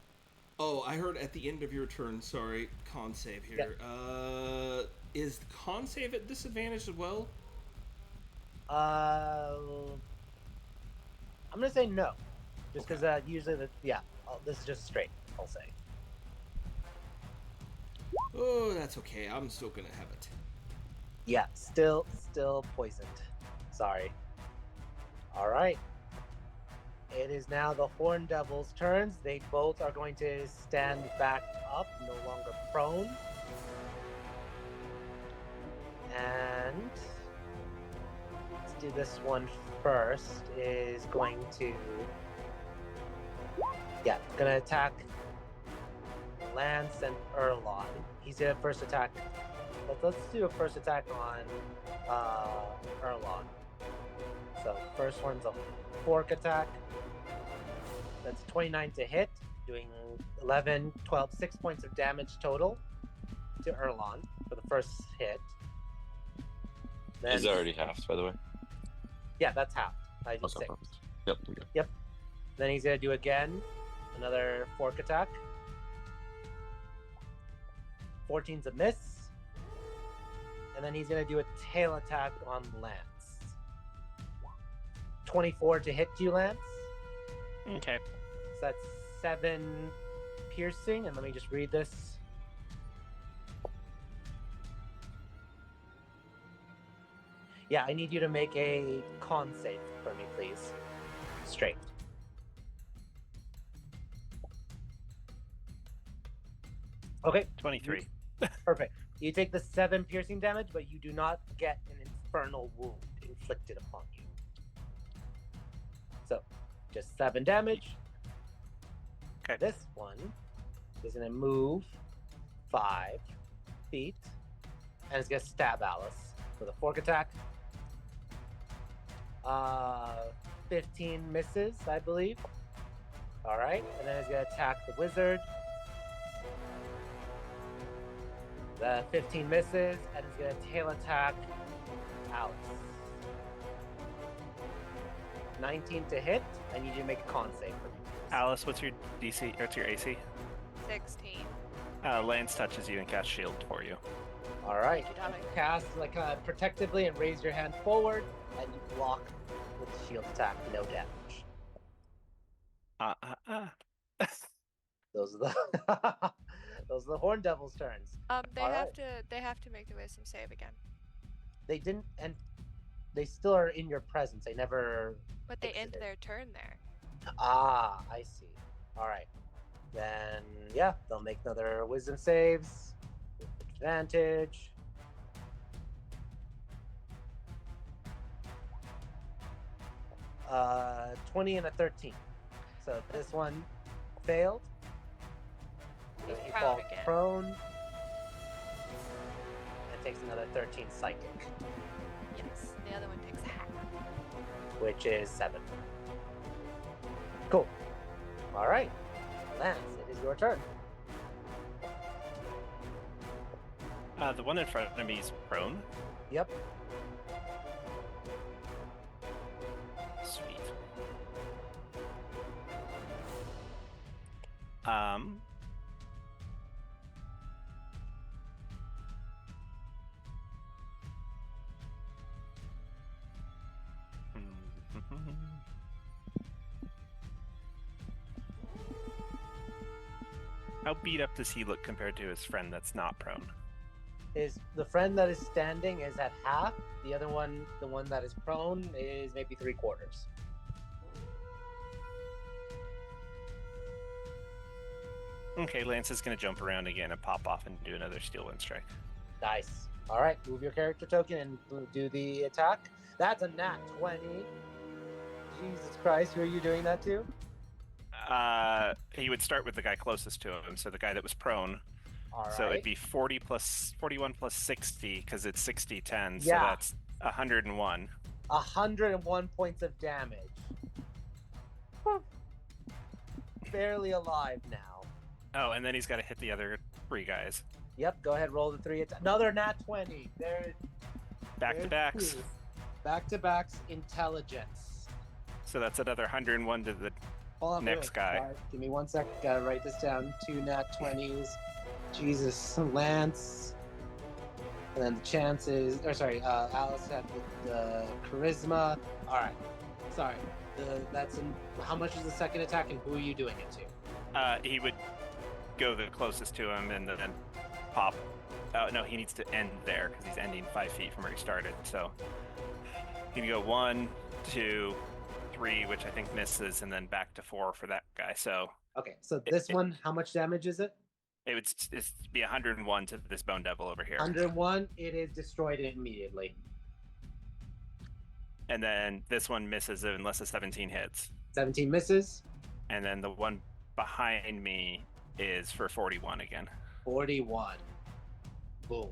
Oh, I heard at the end of your turn. Sorry, con save here. Is the con save at disadvantage as well? I'm gonna say no, just because usually this is just straight. I'll say. Oh, that's okay. I'm still gonna have it. Yeah, still poisoned. Sorry. All right. It is now the Horn Devil's turns. They both are going to stand back up, no longer prone. And let's do this one first. Is going to gonna attack Lance and Erlon. He's gonna first attack. Let's do a first attack on Erlon. So first one's a fork attack. That's 29 to hit, doing 11, 12, 6 points of damage total to Erlon for the first hit. Then, Is already halved, by the way. yeah, that's half. I did Okay, 6. perfect. Yep, we go. Yep. Then he's gonna do again, another fork attack. 14's a miss. And then he's gonna do a tail attack on Lance. 24 to hit you, Lance. Okay. So that's 7 piercing, and let me just read this. Yeah, I need you to make a con save for me, please. Straight. Okay. 23. Perfect. You take the 7 piercing damage, but you do not get an infernal wound inflicted upon you. So, just 7 damage. Okay. This one is going to move 5 feet, and it's going to stab Alice with a fork attack. 15 misses, I believe. All right, and then it's going to attack the wizard. The 15 misses, and it's going to tail attack Alice. 19 to hit. I need you to make a con save for me. Alice, what's your DC? What's your AC? 16. Lance touches you and casts shield for you. All right. Darling. Cast protectively and raise your hand forward, and you block with the shield attack. No damage. Those are the those are the Horn Devil's turns. They All have right. to make the wisdom save again. They didn't, and they still are in your presence. They never. But they end exited. their turn there. Ah, I see. All right. Then yeah, they'll make another wisdom saves with advantage. Uh, 20 and a 13. So this one failed. He's He prone falls again. prone and takes another 13 psychic, Yes. The other one takes half. which is 7. Cool. All right, Lance, it is your turn. The one in front of me is prone. Yep. Sweet. How beat up does he look compared to his friend that's not prone? Is the friend that is standing is at half. The other one, the one that is prone, is maybe 3/4. Okay, Lance is going to jump around again and pop off and do another Steel Wind Strike. Nice. All right, move your character token and do the attack. That's a nat 20. Jesus Christ, who are you doing that to? He would start with the guy closest to him, so the guy that was prone. All right. So it'd be 41 plus 60, because it's 60-10, so Yeah. that's 101. 101 points of damage. Barely alive now. Oh, and then he's got to hit the other 3 guys. Yep, go ahead, roll the 3 attack. Another nat 20. There. Back to backs. Back to backs intelligence. So that's another 101 to the Hold on, next guy. Sorry, give me 1 sec. Gotta write this down. 2 nat 20s. Jesus, Lance. And then the chances, or sorry, Alice had with the charisma. All right, sorry. How much is the second attack, and who are you doing it to? He would go the closest to him and then pop. No, he needs to end there because he's ending 5 feet from where he started. So he can go 1, 2, 3, which I think misses, and then back to 4 for that guy. So Okay, so this one, how much damage is it? it would be 101 to this bone devil over here. 101. It is destroyed immediately. And then this one misses unless a 17 hits. 17 misses. And then the one behind me is for 41 again. 41. Boom.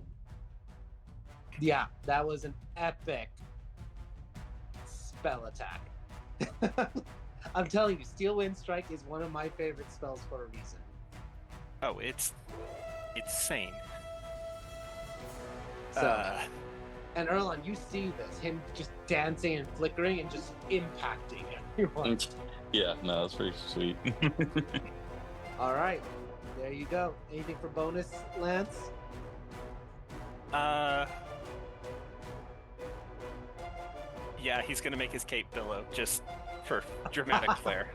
Yeah, that was an epic spell attack. I'm telling you, Steel Wind Strike is one of my favorite spells for a reason. Oh, it's insane. So, and Erlon, you see this, him just dancing and flickering and just impacting everyone. Yeah, no, that's pretty sweet. All right, there you go. Anything for bonus, Lance? Yeah, he's gonna make his cape billow just for dramatic flair.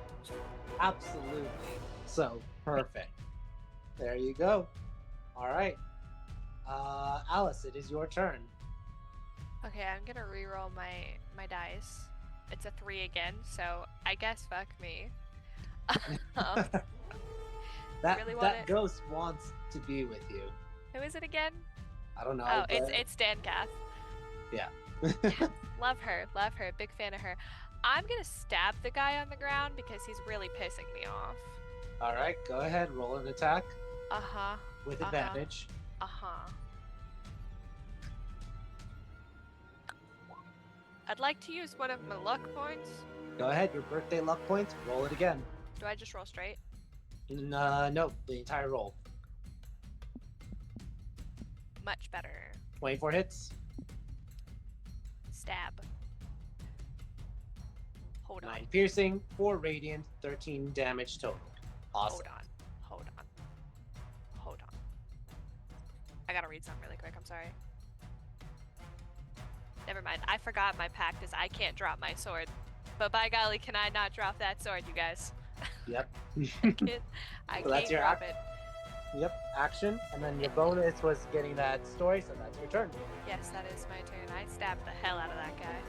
Absolutely. So, perfect. There you go. All right. Alice, it is your turn. Okay, I'm gonna reroll my dice. It's a 3 again, so I guess fuck me. That really want it? ghost wants to be with you. Who is it again? I don't know. Oh, but... it's Dancath. Yeah. Love her, big fan of her. I'm gonna stab the guy on the ground because he's really pissing me off. All right, go ahead. Roll an attack Uh-huh. with advantage. Uh-huh. I'd like to use one of my luck points. Go ahead. Your birthday luck points. Roll it again. Do I just roll straight? No, the entire roll. Much better. 24 hits. Stab. Hold on. 9 piercing, 4 radiant, 13 damage total. Awesome. Hold on. I gotta read something really quick, I'm sorry. Never mind, I forgot my pact is I can't drop my sword. But by golly, can I not drop that sword, you guys? Yep. I So that's can't your drop it. Yep, action. And then your bonus was getting that story, so that's your turn. Yes, that is my turn. I stabbed the hell out of that guy.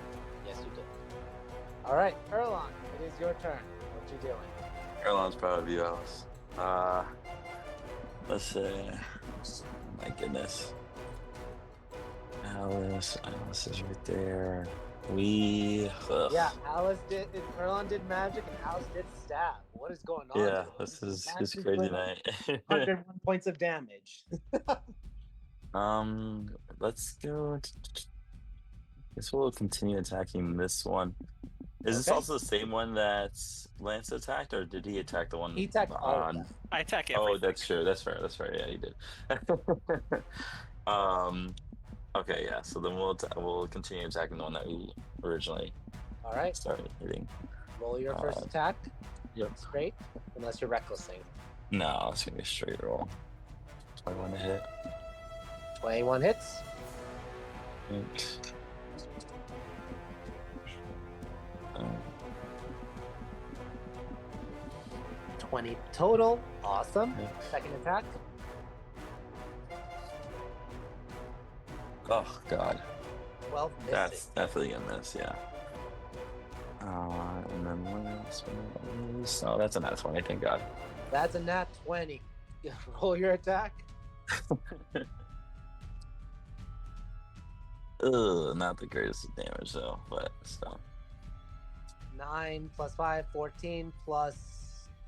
Yes, you did. All right, Erlon, it is your turn. What you doing? Erlon's proud of you, Alice. Let's see. My goodness. Alice is right there. Yeah, Erlon did magic and Alice did stab. What is going on? Yeah, this is crazy night. 101 points of damage. Let's go. Guess we'll continue attacking this one. Is this Okay. also the same one that Lance attacked, or did he attack the one? He attacked all of them. I attack everything. Oh, that's true. That's fair. Yeah, he did. Okay, yeah. So then we'll continue attacking the one that we originally All right, started hitting. roll your first attack. Yep. Straight, unless you're recklessing. No, it's gonna be a straight roll. 21 to hit. 21 hits. Eight. 20 total. Awesome. Yeah. Second attack. Oh God, 12 missing. that's definitely a miss. Yeah. And then what else? Oh, that's a nat 20. Thank God. That's a nat 20. Roll your attack. Ugh, not the greatest of damage though, but still. 9 plus 5, 14 plus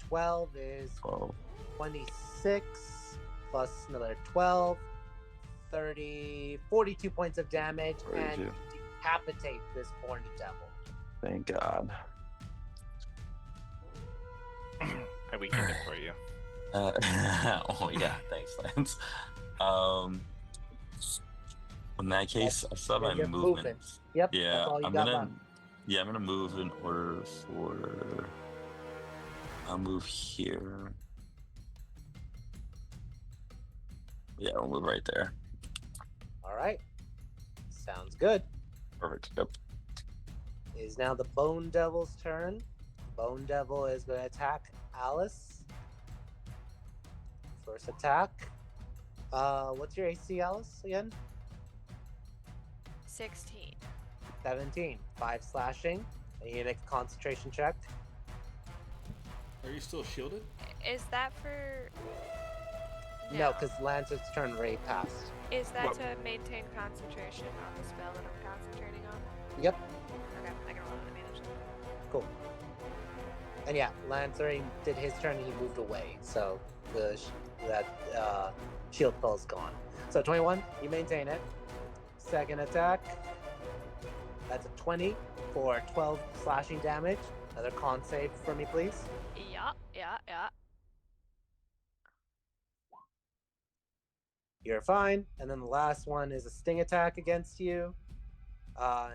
12 is 12. 26 plus another 12, 30, 42 points of damage, and 42. decapitate this horned devil. Thank God. I weakened it for you. Oh yeah, thanks, Lance. In that case, I saw my Your movement. Yep. Yeah, That's all you I'm got gonna. left. Yeah, I'm gonna move in order for. I'll move here. Yeah, I'll move right there. All right. Sounds good. Perfect. Yep. It is now the Bone Devil's turn. Bone Devil is going to attack Alice. First attack. What's your AC, Alice, again? 16. 17. 5 slashing. And you need to make a concentration check. Are you still shielded? Is that for? No, because Lance's turn already passed. Is that What? to maintain concentration on the spell that I'm concentrating on? Yep. Okay, I can roll an advantage. Cool. And yeah, Lance already did his turn and he moved away. So that shield spell is gone. So 21, you maintain it. Second attack. That's a 20 for 12 slashing damage. Another con save for me, please. Yeah. You're fine. And then the last one is a sting attack against you.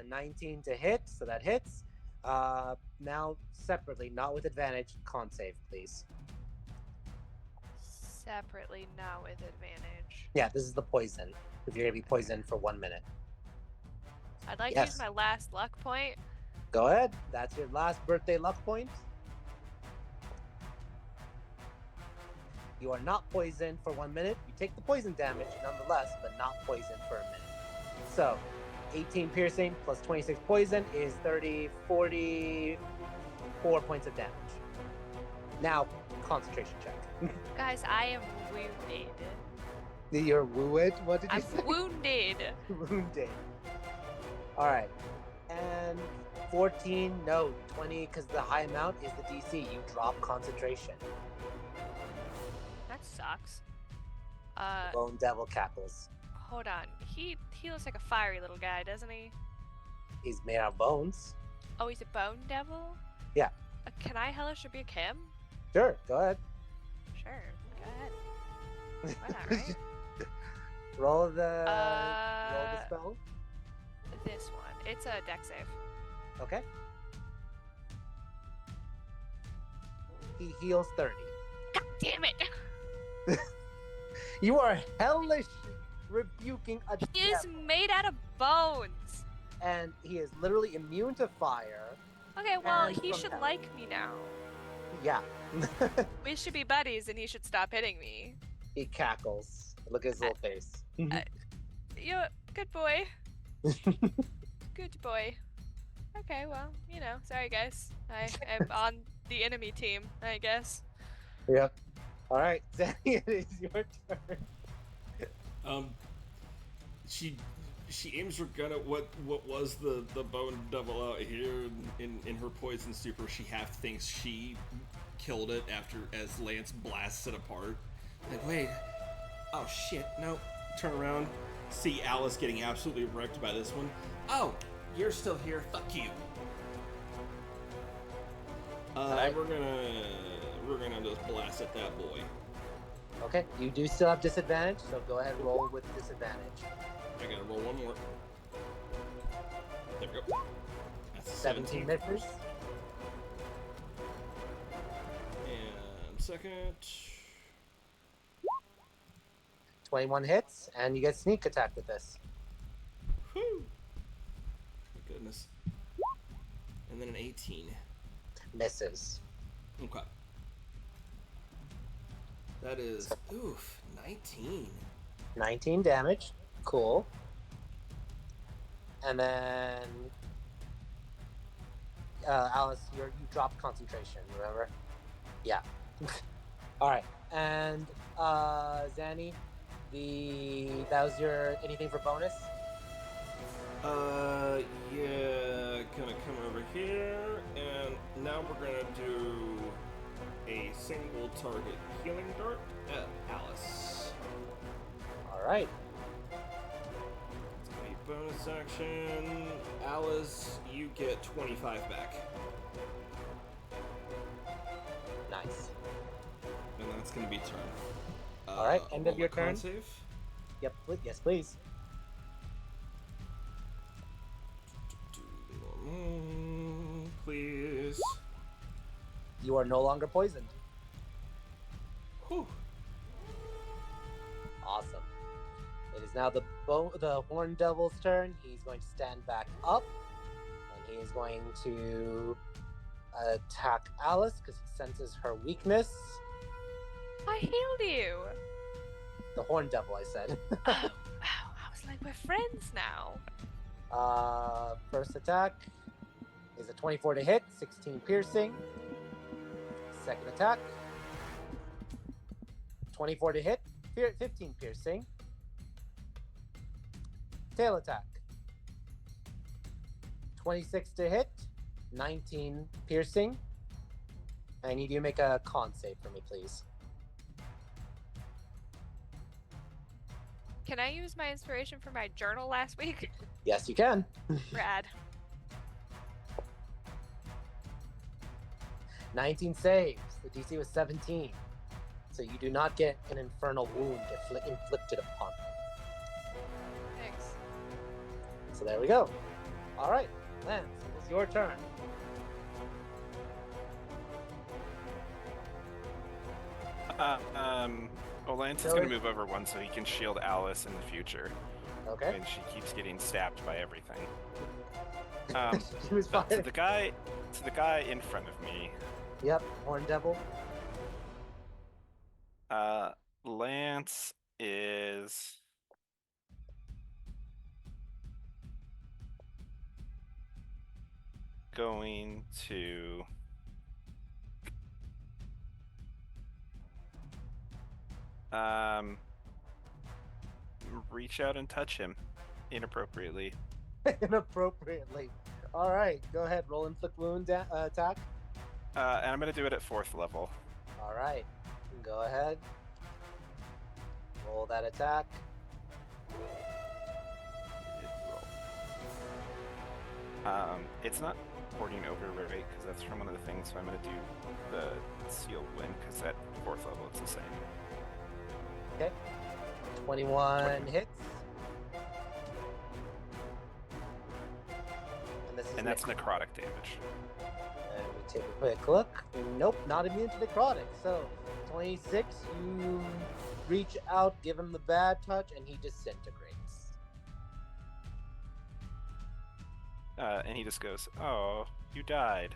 19 to hit, so that hits. Now separately, not with advantage, con save, please. Separately, not with advantage. Yeah, this is the poison. If you're gonna be poisoned for 1 minute. I'd like to Yes. use my last luck point. Go ahead. That's your last birthday luck point. You are not poisoned for 1 minute. You take the poison damage nonetheless, but not poisoned for a minute. So, 18 piercing plus 26 poison is 44 points of damage. Now, concentration check. Guys, I am wounded. You're wounded? What did you I'm say? wounded. Wounded. Alright. And 14, no, 20, because the high amount is the DC. You drop concentration. That sucks. Bone Devil cackles. Hold on. He looks like a fiery little guy, doesn't he? He's made out of bones. Oh, he's a bone devil? Yeah. Can I hellish rebuke him? Sure, go ahead. Sure. Go ahead. Why not, right? roll the spell. This one. It's a deck save. Okay. He heals 30. God damn it! You are hellish rebuking a He is devil, made out of bones. and he is literally immune to fire. Okay, well, And he from should hell. like me now. Yeah. We should be buddies, and he should stop hitting me. He cackles. Look at his little face. You're good boy. Good boy. Okay, well, sorry guys. I am on the enemy team, I guess. Yep. All right, Zanny, it is your turn. She aims her gun at what was the bone devil out here in her poison stupor. She half thinks she killed it as Lance blasts it apart. Like, wait, oh shit, no. Turn around, see Alice getting absolutely wrecked by this one. Oh, you're still here. Fuck you. Alright. We're gonna just blast at that boy. Okay, you do still have disadvantage, so go ahead and roll with disadvantage. I gotta roll one more. There we go. That's a 17 misses. And second. 21 hits, and you get sneak attack with this. Whew. My goodness. And then an 18. Misses. Okay. That is, 19. 19 damage. Cool. And then Alice, you dropped concentration, remember? Yeah. Alright. And Zanny, that was your anything for bonus? Yeah, gonna come over here, and now we're gonna do a single target healing dart at Alice. Alright. It's gonna be bonus action. Alice, you get 25 back. Nice. And that's gonna be turn. Alright, end of roll your a con turn. Save. Yep, yes please. Please. You are no longer poisoned. Whew. Awesome. It is now the Horn Devil's turn. He's going to stand back up, and he is going to attack Alice because he senses her weakness. I healed you. The Horn Devil, I said. Oh, wow. I was like, we're friends now. First attack is a 24 to hit, 16 piercing. Second attack, 24 to hit, 15 piercing. Tail attack, 26 to hit, 19 piercing. I need you to make a con save for me, please. Can I use my inspiration for my journal last week? Yes, you can. Rad. 19 saves. The DC was 17. So you do not get an infernal wound inflicted upon you. Thanks. So there we go. All right, Lance, it is your turn. Well, Lance is going to move over one so he can shield Alice in the future. Okay. And she keeps getting stabbed by everything. She was fine. To the guy in front of me. Yep, Horn Devil. Lance is going to reach out and touch him inappropriately. Inappropriately. All right, go ahead. Roll inflict wound attack. And I'm going to do it at 4th level. All right, go ahead. Roll that attack. It's not porting over right because that's from one of the things, so I'm going to do the sealed wind because at 4th level it's the same. Okay. 21 hits. And that's necrotic damage. And we take a quick look. Nope, not immune to necrotic. So 26, you reach out, give him the bad touch, and he disintegrates. And he just goes, "Oh, you died."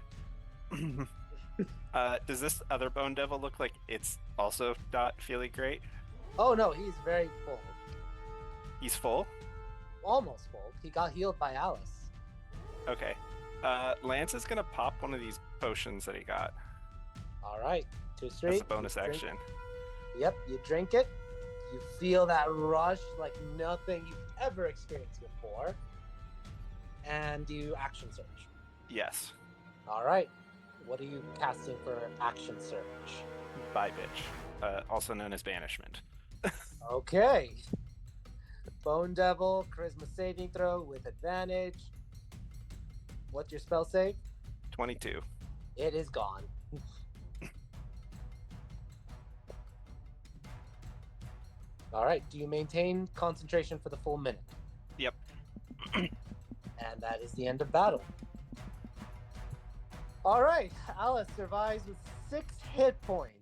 Does this other bone devil look like it's also not feeling great? Oh no, he's very full. He's full? Almost full. He got healed by Alice. Okay. Lance is gonna pop one of these potions that he got. All right, 2 straight. That's a bonus action. Yep, you drink it. You feel that rush like nothing you've ever experienced before. And you action search. Yes. All right. What are you casting for action search? Bye, bitch. Also known as banishment. Okay. Bone Devil, charisma saving throw with advantage. What's your spell save? 22. It is gone. All right. Do you maintain concentration for the full minute? Yep. And that is the end of battle. All right. Alice survives with 6 hit points.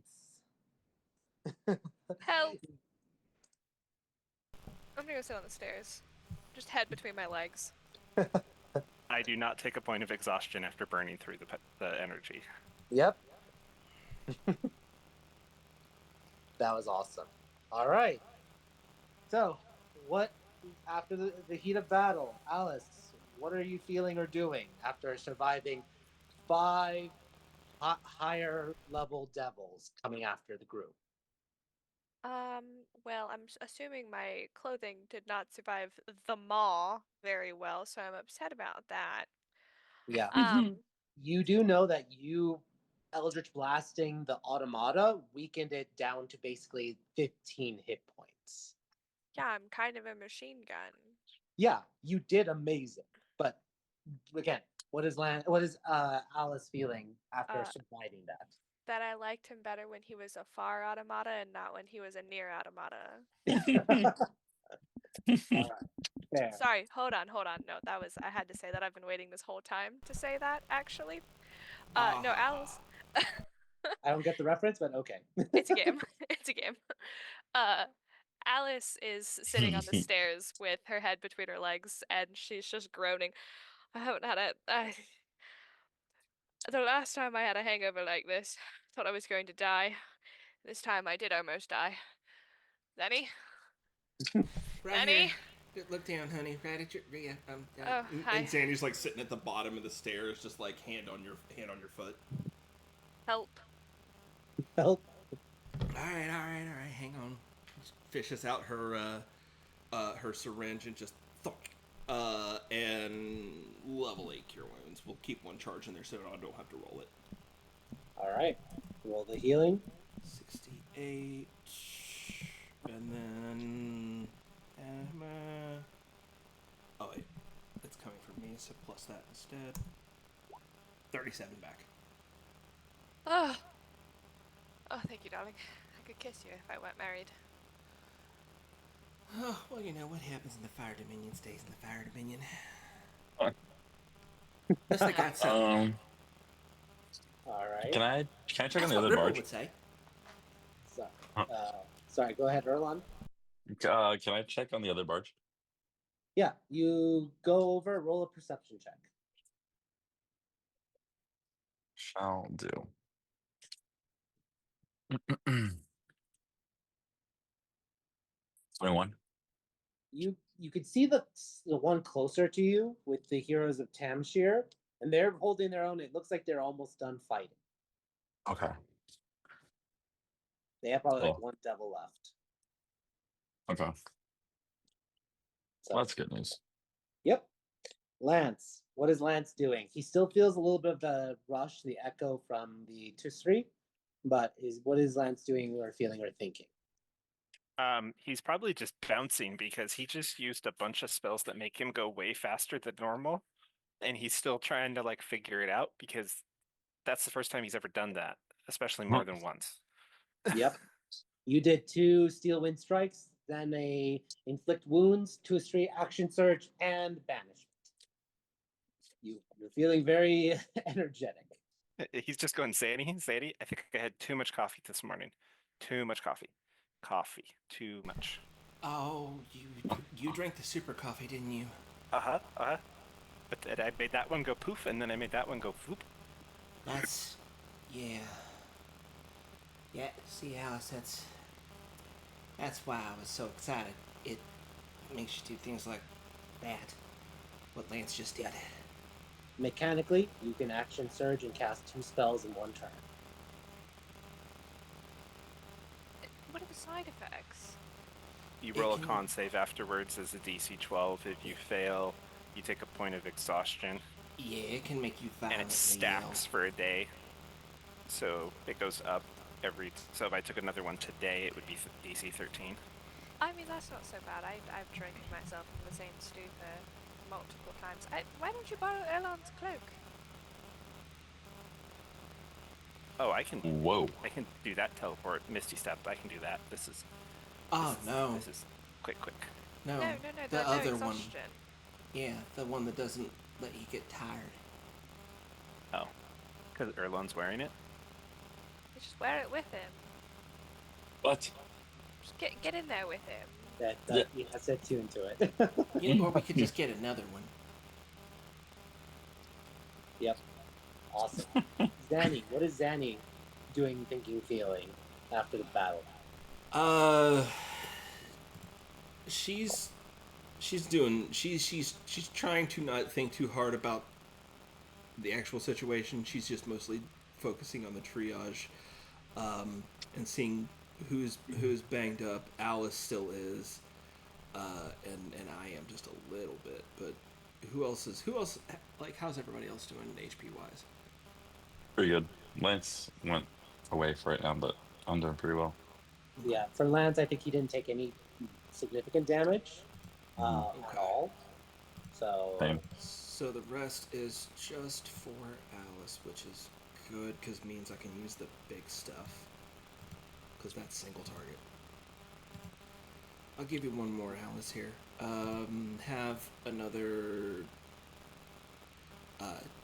Help! I'm gonna go sit on the stairs. Just head between my legs. I do not take a point of exhaustion after burning through the energy. Yep. That was awesome. All right. So, what after the heat of battle, Alice? What are you feeling or doing after surviving 5 higher level devils coming after the group? Well, I'm assuming my clothing did not survive the maw very well, so I'm upset about that. Yeah. You do know that you Eldritch Blasting the Automata weakened it down to basically 15 hit points. Yeah, I'm kind of a machine gun. Yeah, you did amazing. But again, what is Alice feeling after surviving that? That I liked him better when he was a far automata and not when he was a near automata. All right. Fair. Sorry, hold on. No, I had to say that. I've been waiting this whole time to say that, actually. No, Alice. I don't get the reference, but okay. It's a game. It's a game. Alice is sitting on the stairs with her head between her legs, and she's just groaning. I haven't had the last time I had a hangover like this, thought I was going to die. This time I did almost die. Zanny? Right Zanny? here. Look down, honey. Right at your Oh, hi. And Sandy's like sitting at the bottom of the stairs, just like hand on your foot. Help. Help. All right. Hang on. She fishes out her syringe and just thunk. And level 8 cure wounds. We'll keep one charge in there so I don't have to roll it. All right. Roll the healing. 68. And then. Oh, wait. That's coming from me, so plus that instead. 37 back. Oh. Oh, thank you, darling. I could kiss you if I weren't married. Oh, well, you know what happens in the Fire Dominion stays in the Fire Dominion. What? Unless I got some. All right. Can I check That's on the what other Ripple barge? would say. Sorry, go ahead, Erlon. Can I check on the other barge? Yeah, you go over, roll a perception check. Shall do. 21. You could see the one closer to you with the heroes of Tamshir, and they're holding their own. It looks like they're almost done fighting. Okay. They have probably like Cool. one devil left. Okay. So Well, that's good news. Yep. Lance, what is Lance doing? He still feels a little bit of the rush, the echo from the Tusri, but what is Lance doing or feeling or thinking? He's probably just bouncing because he just used a bunch of spells that make him go way faster than normal, and he's still trying to like figure it out because that's the first time he's ever done that, especially more than once. Yep. You did 2 steel wind strikes, then a inflict wounds, 2 straight action surge, and banishment. You're feeling very energetic. He's just going, Sadie, I think I had too much coffee this morning. Too much coffee. Too much. Oh, you drank the super coffee, didn't you? But I made that one go poof, and then I made that one go whoop. That's... Yeah. Yeah, see, Alice, that's why I was so excited. It makes you do things like that. What Lance just did. Mechanically, you can action surge and cast 2 spells in one turn. What are the side effects? You roll a con save afterwards as a DC 12. If you fail, you take a point of exhaustion. Yeah, it can make you violently And it stacks for a day. So it goes up so if I took another one today, it would be DC 13. I mean, that's not so bad. I've drank myself in the same stew for multiple times. Why don't you borrow Erlon's cloak? Oh, I can do that teleport. Misty Step, I can do that. This is quick. No, the other one. Yeah, the one that doesn't let you get tired. Oh, because Erlon's wearing it? You just wear it with him. What? Just get in there with him. That sets you into it. Yeah, or we could just get another one. Yep. Awesome. Zanny, what is Zanny doing, thinking, feeling after the battle? She's trying to not think too hard about the actual situation. She's just mostly focusing on the triage, and seeing who's banged up. Alice still is, and I am just a little bit. But who else? Like, how's everybody else doing HP wise? Pretty good. Lance went away for right now, but I'm doing pretty well. Yeah, for Lance, I think he didn't take any significant damage at all. So. Same. So the rest is just for Alice, which is good because means I can use the big stuff. Because that's single target. I'll give you one more, Alice, here. Have another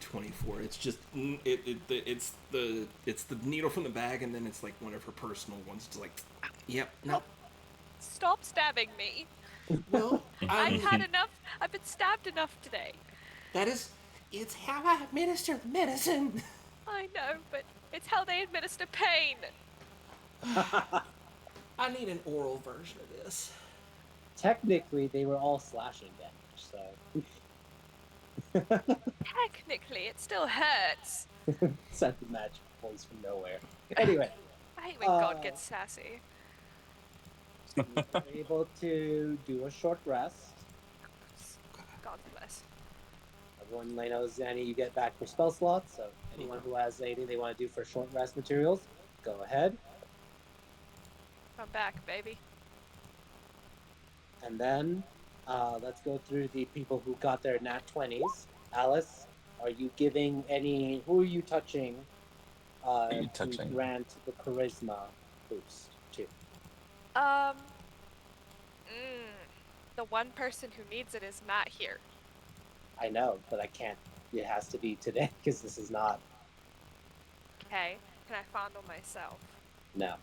24. It's just it's the needle from the bag, and then it's like one of her personal ones. It's like, yep, no. Stop stabbing me. Well, I've had enough. I've been stabbed enough today. it's how I administer medicine. I know, but it's how they administer pain. I need an oral version of this. Technically, they were all slashing damage, so. Technically, it still hurts. Sent the magic voice from nowhere. Anyway, I hate when God gets sassy. you were able to do a short rest. God bless. Everyone knows Zanny, you get back your spell slots, so anyone who has anything they want to do for short rest materials, go ahead. I'm back, baby. And then let's go through the people who got their nat 20s. Alice, are you giving any? Who are you touching? you To touching? grant the charisma boost to? The one person who needs it is Matt here. I know, but I can't. It has to be today because this is not. Okay, can I fondle myself? No.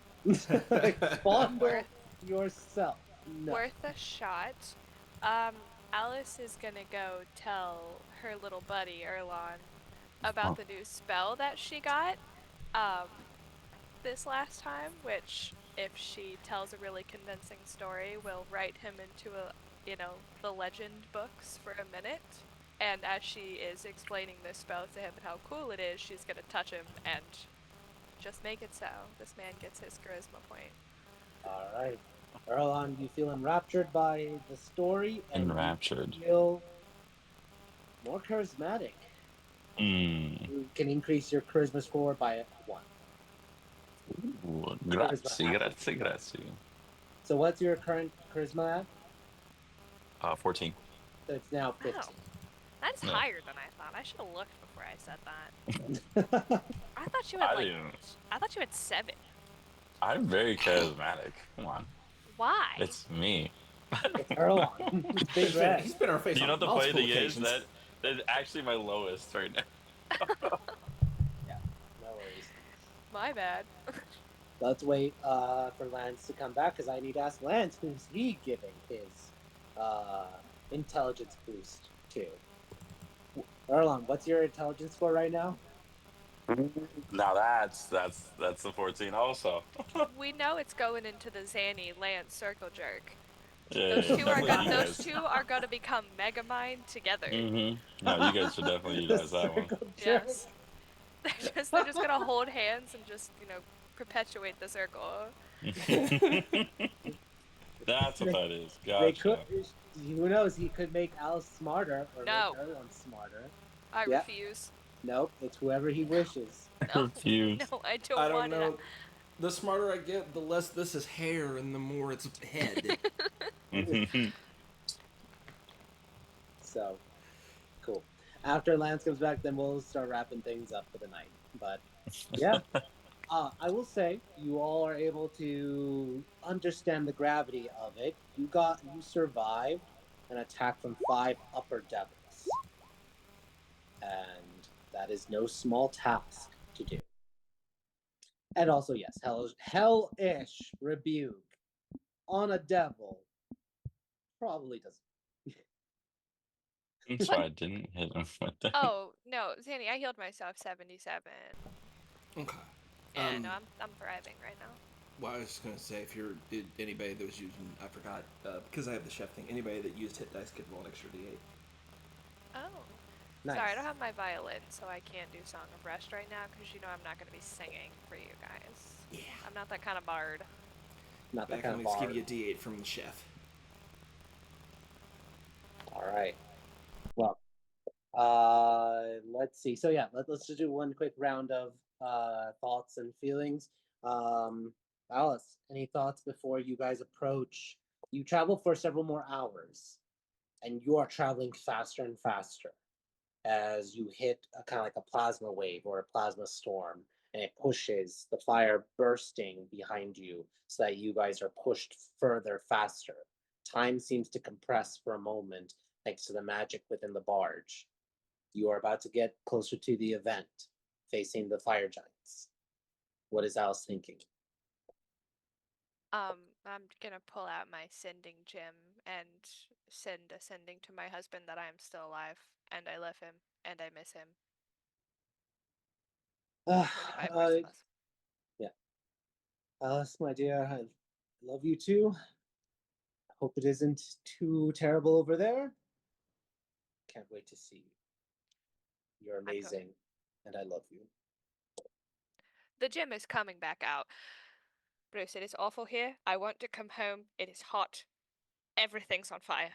Fondle yourself. No. Worth a shot. Alice is gonna go tell her little buddy Erlon about the new spell that she got this last time, which if she tells a really convincing story will write him into the legend books for a minute. And as she is explaining this spell to him and how cool it is, she's gonna touch him and just make it so. This man gets his charisma point. All right. Erlon, you feel enraptured by the story and Enraptured. you feel more charismatic. Mm. You can increase your charisma score by 1. Ooh, grazie. So what's your current charisma at? 14. So it's now 15. Wow. That's Yeah. higher than I thought. I should have looked before I said that. I thought you had I thought you had 7. I'm very charismatic. Come on. Why? It's me. It's Erlon. Big red. He's been our face You on know the funny multiple thing is occasions. that's actually my lowest right now. Yeah, no worries. My bad. Let's wait for Lance to come back because I need to ask Lance who's he giving his intelligence boost to. Erlon, what's your intelligence score right now? Now that's the 14 also. We know it's going into the Zanny Lance circle jerk. Yeah, Those two are definitely those two are gonna become Megamind together. Mm-hmm. No, you guys should definitely utilize that one. Circle jerk. Yes. They're just gonna hold hands and just, perpetuate the circle. That's what that is. They Gotcha. could. Who knows? He could make Alice smarter or No. make Erlon smarter. I Yeah. refuse. Nope, it's whoever he wishes. No, Refuse. no, I I don't don't want know. it. The smarter I get, the less this is hair and the more it's head. So, cool. After Lance comes back, then we'll start wrapping things up for the night. But yeah, I will say you all are able to understand the gravity of it. You survived an attack from 5 upper devils, and that is no small task to do. And also, yes, hellish rebuke on a devil probably doesn't. That's why I didn't hit him with that. Oh no, Zanny, I healed myself 77. Okay. Yeah, no, I'm thriving right now. Well, I was just gonna say, if you're anybody that was using, I forgot because I have the chef thing. Anybody that used hit dice could roll an extra d8. Oh. Nice. Sorry, I don't have my violin, so I can't do Song of Rest right now because I'm not going to be singing for you guys. Yeah. I'm not that kind of bard. Not But I that can kind at of least bar. give you a d8 from the chef. All right. Well, let's see. So yeah, let's just do one quick round of thoughts and feelings. Alice, any thoughts before you guys approach? You travel for several more hours, and you are traveling faster and faster as you hit a kind of like a plasma wave or a plasma storm, and it pushes the fire bursting behind you so that you guys are pushed further faster. Time seems to compress for a moment thanks to the magic within the barge. You are about to get closer to the event, facing the fire giants. What is Alice thinking? I'm gonna pull out my sending gem and send a sending to my husband that I am still alive and I love him and I miss him. 25 years plus. Yeah. Alice, my dear, I love you too. I hope it isn't too terrible over there. Can't wait to see you. You're amazing, and I love you. The gym is coming back out. Bruce, it is awful here. I want to come home. It is hot. Everything's on fire.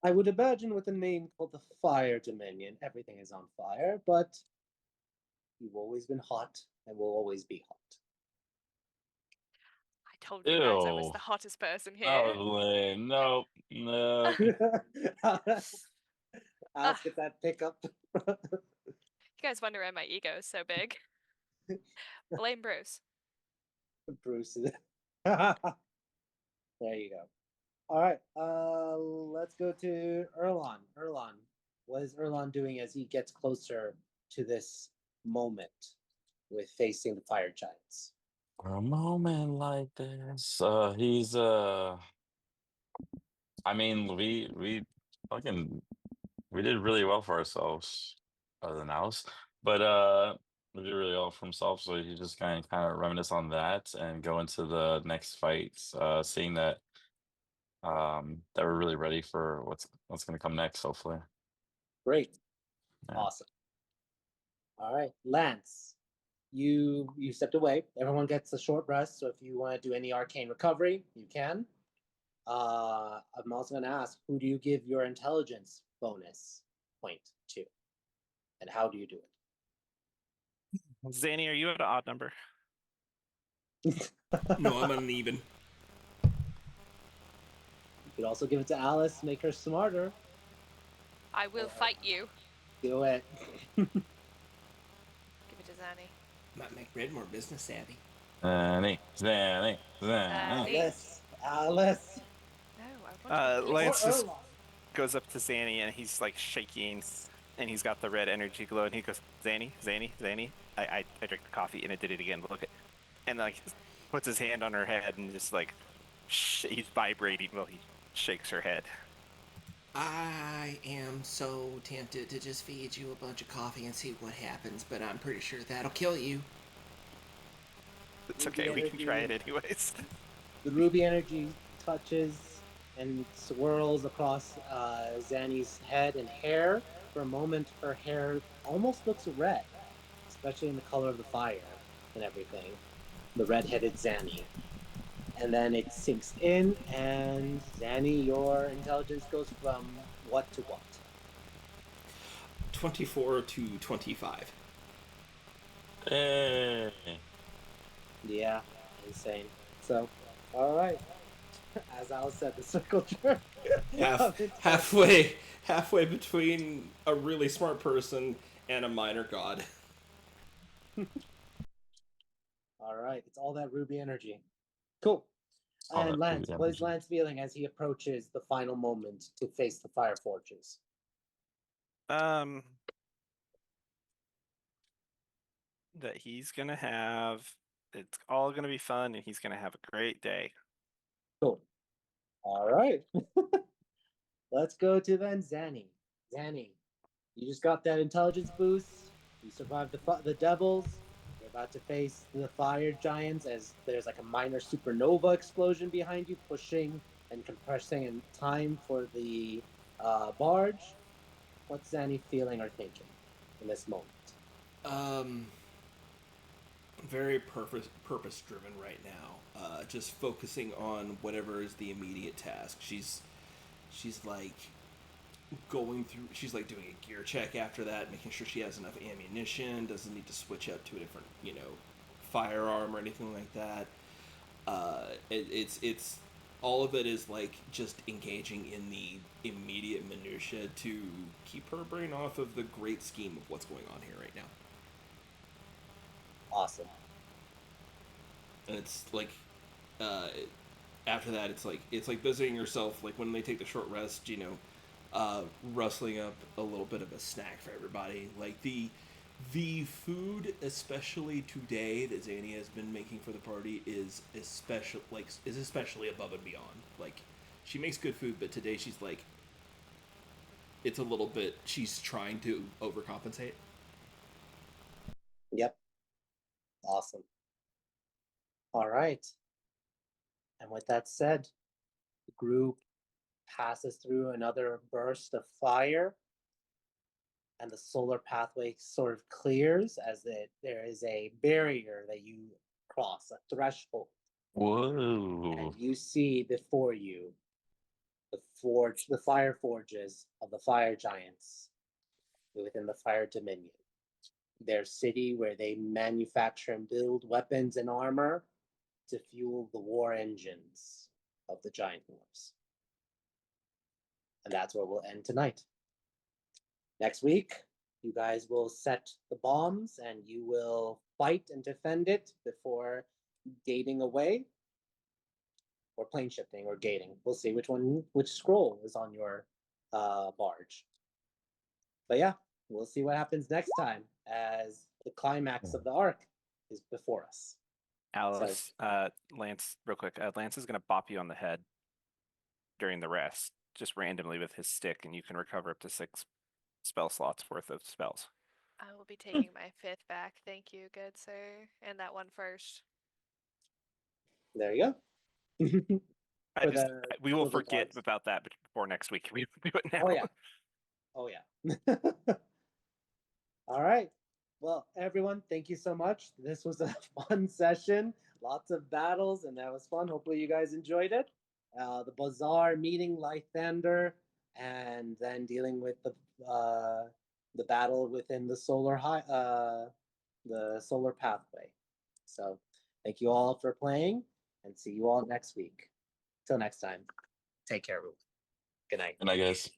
I would imagine with a name called the Fire Dominion, everything is on fire, but you've always been hot and will always be hot. I told you guys I was Ew. the hottest person That here. was lame. Nope. No. Alice, get that pickup. You guys wonder why my ego is so big. Blame Bruce. Bruce. There you go. All right. Let's go to Erlon. Erlon, what is Erlon doing as he gets closer to this moment with facing the fire giants? For a moment like this, I mean, fucking we did really well for ourselves, other than Alice, but we did really well for himself. So he just kind of reminisce on that and go into the next fights, seeing that we're really ready for what's gonna come next. Hopefully, Great. yeah. Awesome. All right, Lance, you stepped away. Everyone gets a short rest, so if you want to do any arcane recovery, you can. I'm also going to ask, who do you give your intelligence bonus point to, and how do you do Zanny, are you at an odd number? it? No, I'm uneven. You could also give it to Alice, make her smarter. I will fight you. Do it. Give it to Zanny. Might make Red more business savvy. Zanny. Alice. Alice. No, I want to be Lance Or just Erlon. goes up to Zanny and he's like shaking, and he's got the red energy glow, and he goes, Zanny, Zanny, Zanny. I drank the coffee and it did it again. Look at, and like puts his hand on her head and just like he's vibrating while he shakes her head. I am so tempted to just feed you a bunch of coffee and see what happens, but I'm pretty sure that'll kill you. It's okay, we can try it anyways. The ruby energy touches and swirls across Zanny's head and hair. For a moment, her hair almost looks red, especially in the color of the fire and everything. The red-headed Zanny. And then it sinks in, and Zanny, your intelligence goes from what to what? 24 to 25. Hey. Yeah, insane. So, all right. As Alice said, the circle jerk. Halfway between a really smart person and a minor god. All right, it's all that ruby energy. Cool. All And that Lance, ruby what is energy. Lance feeling as he approaches the final moment to face the fire forges? That he's gonna have, it's all gonna be fun, and he's gonna have a great day. Cool. All right. Let's go to then Zanny. Zanny, you just got that intelligence boost. You survived the devils. You're about to face the fire giants as there's like a minor supernova explosion behind you, pushing and compressing in time for the barge. What's Zanny feeling or thinking in this moment? Very purpose driven right now. Just focusing on whatever is the immediate task. She's like going through. She's like doing a gear check after that, making sure she has enough ammunition. Doesn't need to switch up to a different firearm or anything like that. It's all of it is like just engaging in the immediate minutia to keep her brain off of the great scheme of what's going on here right now. Awesome. And it's like after that it's like busying yourself, like when they take the short rest, rustling up a little bit of a snack for everybody. Like The food, especially today, that Zania has been making for the party is especially above and beyond. Like, she makes good food, but today she's like, it's a little bit. She's trying to overcompensate. Yep. Awesome. All right. And with that said, the group passes through another burst of fire, and the solar pathway sort of clears as there is a barrier that you cross, a threshold, Whoa. and you see before you the fire forges of the fire giants within the fire dominion. Their city where they manufacture and build weapons and armor to fuel the war engines of the giant wars. And that's where we'll end tonight. Next week, you guys will set the bombs and you will fight and defend it before gating away, or plane shifting or gating. We'll see which scroll is on your barge. But yeah, we'll see what happens next time as the climax of the arc is before us. Alice, Lance, real quick. Lance is going to bop you on the head during the rest, just randomly with his stick, and you can recover up to 6 spell slots worth of spells. I will be taking my 5th back. Thank you, good sir. And that one first. There you go. We will for the forget dogs. about that before next week. We do it now. Oh yeah. Oh yeah. All right. Well, everyone, thank you so much. This was a fun session. Lots of battles, and that was fun. Hopefully, you guys enjoyed it. The bazaar meeting Lythander, and then dealing with the battle within the the solar pathway. So, thank you all for playing, and see you all next week. Till next time, take care, everyone. Good night. And I guess